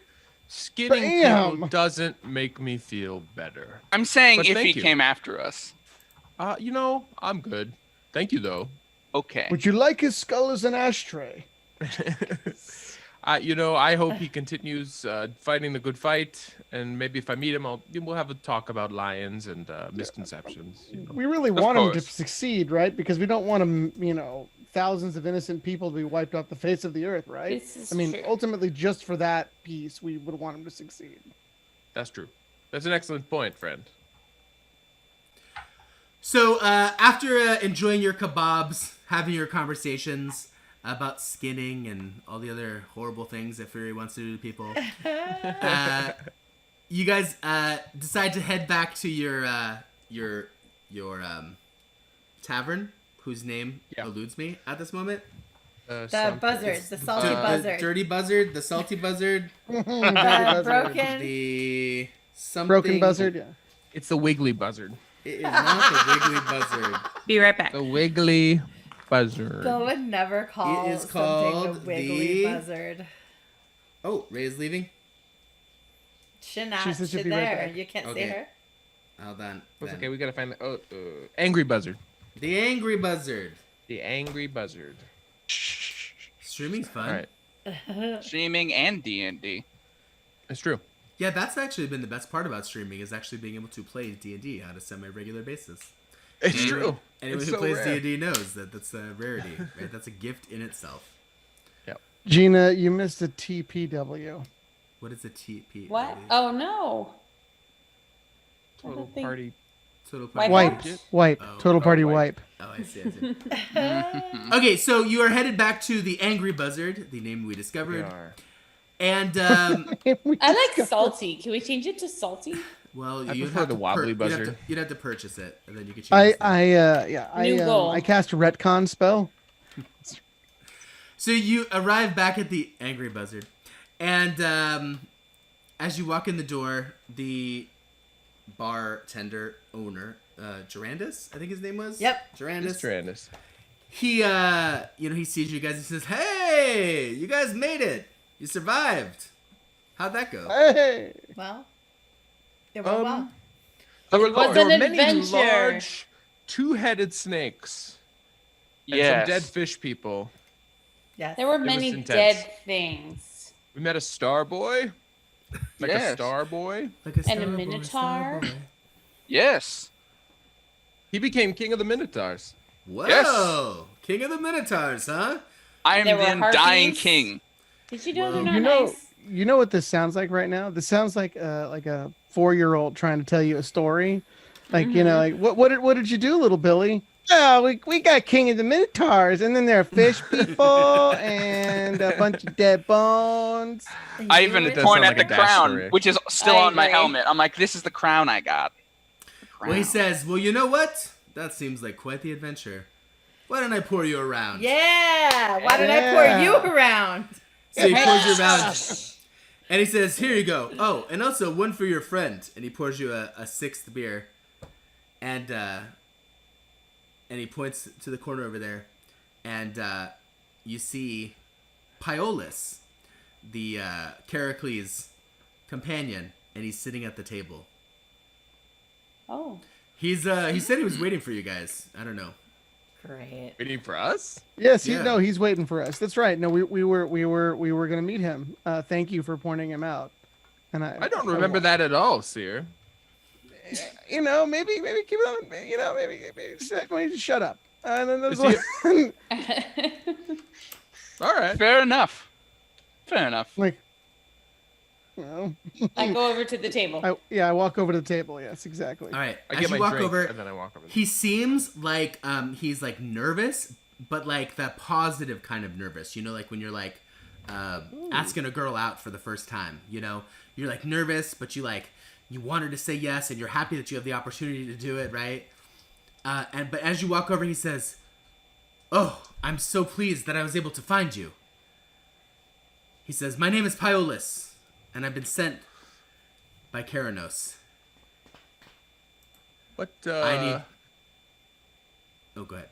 Skinning Bam! people doesn't make me feel better. I'm saying But if thank he you. came after us. I'm good. Thank you, though. Okay. Would you like his skull as an ashtray? I hope he continues fighting the good fight, and maybe if I meet him, we'll have a talk about lions and misconceptions. We really want him to course. succeed, right? Because we don't want him, thousands of innocent people to be wiped off the face of the earth, right? This is I mean, true. ultimately, just for that piece, we would want him to succeed. That's true. That's an excellent point, friend. So, after enjoying your kebabs, having your conversations about skinning and all the other horrible things that Fury wants to do to people, you guys decide to head back to your tavern, whose name eludes me at this moment. The buzzard, the salty buzzard. Dirty buzzard, the salty buzzard, The broken. the something. Broken buzzard, yeah. It's the wiggly buzzard. It is not the wiggly buzzard. Be right back. The wiggly buzzard. Bill would never call It is something called the wiggly the- buzzard. Oh, Ray is leaving. Should not. She said she'd Should be right there. back. You can't Okay. see her. Hold on. That's then. okay. We gotta find the angry buzzard. The angry buzzard. The angry buzzard. Streaming's fun. All right, Streaming and D&D. it's true. Yeah, that's actually been the best part about streaming is actually being able to play D&D on a semi-regular basis. It's true. Anyone It's who so plays rare. D&D knows that that's a rarity, right? That's a gift in itself. Gina, you missed a TPW. What is a TP? What? Oh no. Total thing. party. Total Wipe party. out? Wipe. Oh, Total party wipe. wipe. Oh, I see. Okay, so you are headed back to the Angry Buzzard, the name we We discovered. are. And, I like salty. Can we change it to salty? well, I you'd prefer have the to wobbly you'd have to- buzzard. You'd have to purchase it, and then you could change I New goal. I cast a retcon spell. So you arrive back at the Angry Buzzard, and as you walk in the door, the bartender owner, Gerandus, I think his name was. Yep. Gerandus. It's Trandis. He, he sees you guys and says, "Hey, you guys made it! You survived. How'd that go?" Hey. Well, it went well. The was reward. There an were many adventure. large, two-headed snakes and Yes. some dead fish people. Yes. There were was many intense. dead things. We met a star boy, like a Yes. star boy. Like a And a star boy, minotaur? star boy. Yes. He became king of the Minotaurs. Whoa! Yes. King of the Minotaurs, huh? I am There the were undying harpies. king. Did you know Well, they're not You know, nice? you know what this sounds like right now? This sounds like a 4-year-old trying to tell you a story, Like, you know, like what did you do, little Billy? Oh, we got King of the Minotaurs, and then there are fish people and a bunch of dead bones. I You even were- does point sound at like the a dash crown, story. which is still I on my agree. helmet. I'm like, this is the crown I got. The Well, he crown. says, well, you know what? That seems like quite the adventure. Why don't I pour you around? Yeah. Why did I pour you around? So he pours you around. And he says, here you go. Oh, and also one for your friend. And he pours you a sixth beer. And he points to the corner over there. And you see Piolis, the Charicles' companion. And he's sitting at the table. Oh. He said he was waiting for you guys. I don't know. Great. Waiting for us? Yes, Yeah. no, he's waiting for us. That's right. No, we were gonna meet him. Thank you for pointing him out. And I don't remember that at all, Seer. You know, maybe keep it on. You know, maybe just shut up. And then there's Is one, All right. Fair enough. Fair enough. like, you know, I go over to the table. I walk over to the table. Yes, exactly. All right. I As get you my walk drink, over, and then I walk over. he seems like he's like nervous, but like that positive kind of nervous. You know, like when you're like asking a girl out for the first time. You know, you're like nervous, but you want her to say yes, and you're happy that you have the opportunity to do it, right? But as you walk over, he says, "Oh, I'm so pleased that I was able to find you." He says, "My name is Piolis, and I've been sent by Keranos. What? I need." Oh, go ahead.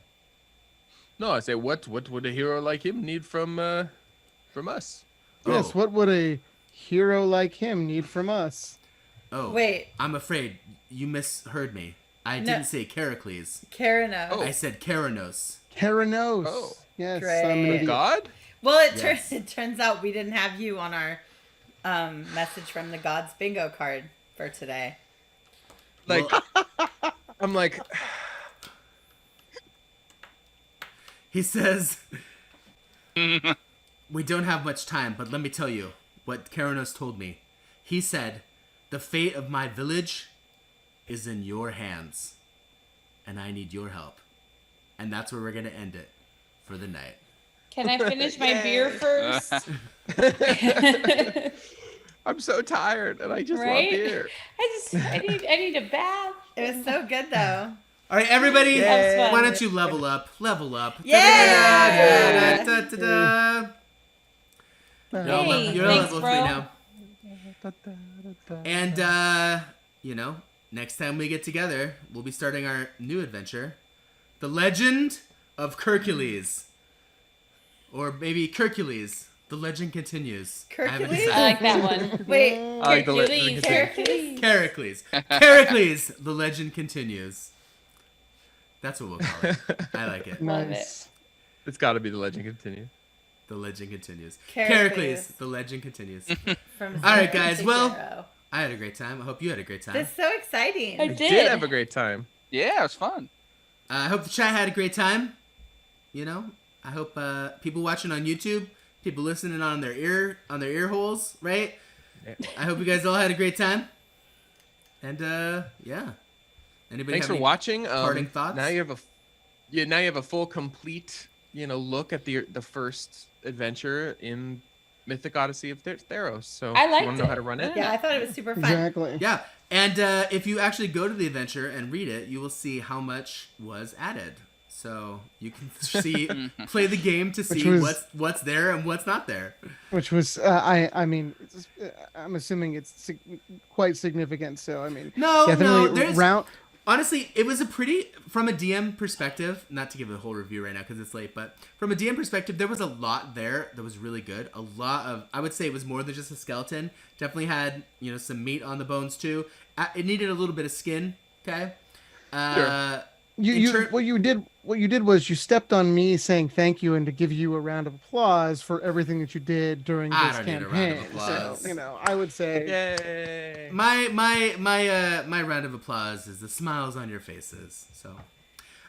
No, I say, what would a hero like him need from us? Yes. Oh. What would a hero like him need from us? Oh, Wait. I'm afraid you misheard me. I No. didn't say Charicles. Karina. Oh. I said Keranos. Keranos. Oh. Yes. Great. I'm gonna be- God? Well, Yes. it turns out we didn't have you on our message from the gods bingo card for today. Like, Well, I'm like, he says, we don't have much time, but let me tell you what Keranos told me. He said, the fate of my village is in your hands, and I need your help. And that's where we're going to end it for the night. Can I finish my beer first? I'm so tired, and I just Right? want beer. I need a bath. It was so good though. All right, everybody, That was fun. why don't you level up? Level up. Yeah! Da-da-da-da-da-da-da. Hey, You're thanks, level 3 bro. now. And, you know, next time we get together, we'll be starting our new adventure. The Legend of Hercules. Or maybe Hercules. The legend continues. I haven't Hercules? I decided. like that one. Wait. I like the Hercules, Hercules. Hercules. Heracles. The legend continues. That's what we'll call it. I like it. Love Nice. It's got to be the legend continue. The legend continues. Heracles. Heracles. The legend continues. From All right, zero guys, to well- hero. I had a great time. I hope you had a great time. That's so exciting. I I did. did have a great time. Yeah, it was fun. I hope the chat had a great time. You know, I hope people watching on YouTube, people listening on their ear holes, right? Yeah. I hope you guys all had a great time. And yeah. Anybody Thanks have for any watching. parting thoughts? Now you have a full, complete, look at the first adventure in Mythic Odyssey of Theros. So I if you liked want to know it. how to run it. Yeah, I thought it was super fun. Exactly. Yeah. And if you actually go to the adventure and read it, you will see how much was added. So you can see, play the game to see was- what's there and what's not there. Which was, I mean, I'm assuming it's quite significant. So I mean, No, definitely there's honestly, it was a pretty, from a DM perspective, not to give a whole review right now because it's late, but from a DM perspective, there was a lot there that was really good. A lot of, I would say it was more than just a skeleton. Definitely had, some meat on the bones too. It needed a little bit of skin, okay? Sure. What you did was you stepped on me saying thank you and to give you a round of applause for everything that you did during I this don't need a campaign. round of applause. So, I would say Yay! My round of applause is the smiles on your faces. So,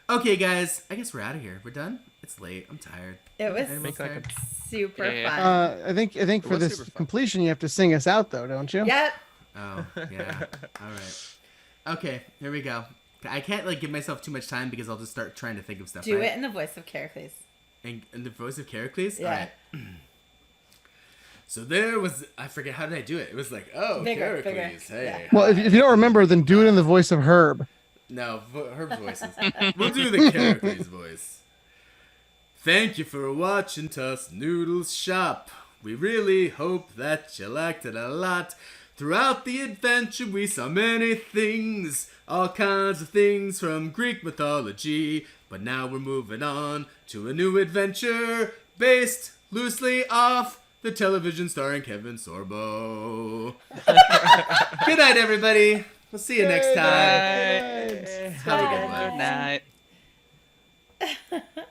okay, guys, I guess we're out of here. We're done. It's late. I'm tired. It was Anyone tired? super Yeah. fun. I think for was this super fun. completion you have to sing us out though, don't you? Yep. Oh, yeah. All right. Okay, here we go. I can't like give myself too much time because I'll just start trying to think of stuff. Do right? it in the voice of Characles. In the voice of Characles? Yeah. Alright. So there was, I forget, how did I do it? It was like, oh, Bigger, Characles, bigger. hey. Yeah. Well, if you don't remember, then do it in the voice of Herb. No, Herb's voices. We'll do the Characles voice. Thank you for watching Tusk Noodles Shop. We really hope that you liked it a lot. Throughout the adventure we saw many things, all kinds of things from Greek mythology. But now we're moving on to a new adventure based loosely off the television starring Kevin Sorbo. Good night, everybody. We'll see you next time. Have a good one. Good night.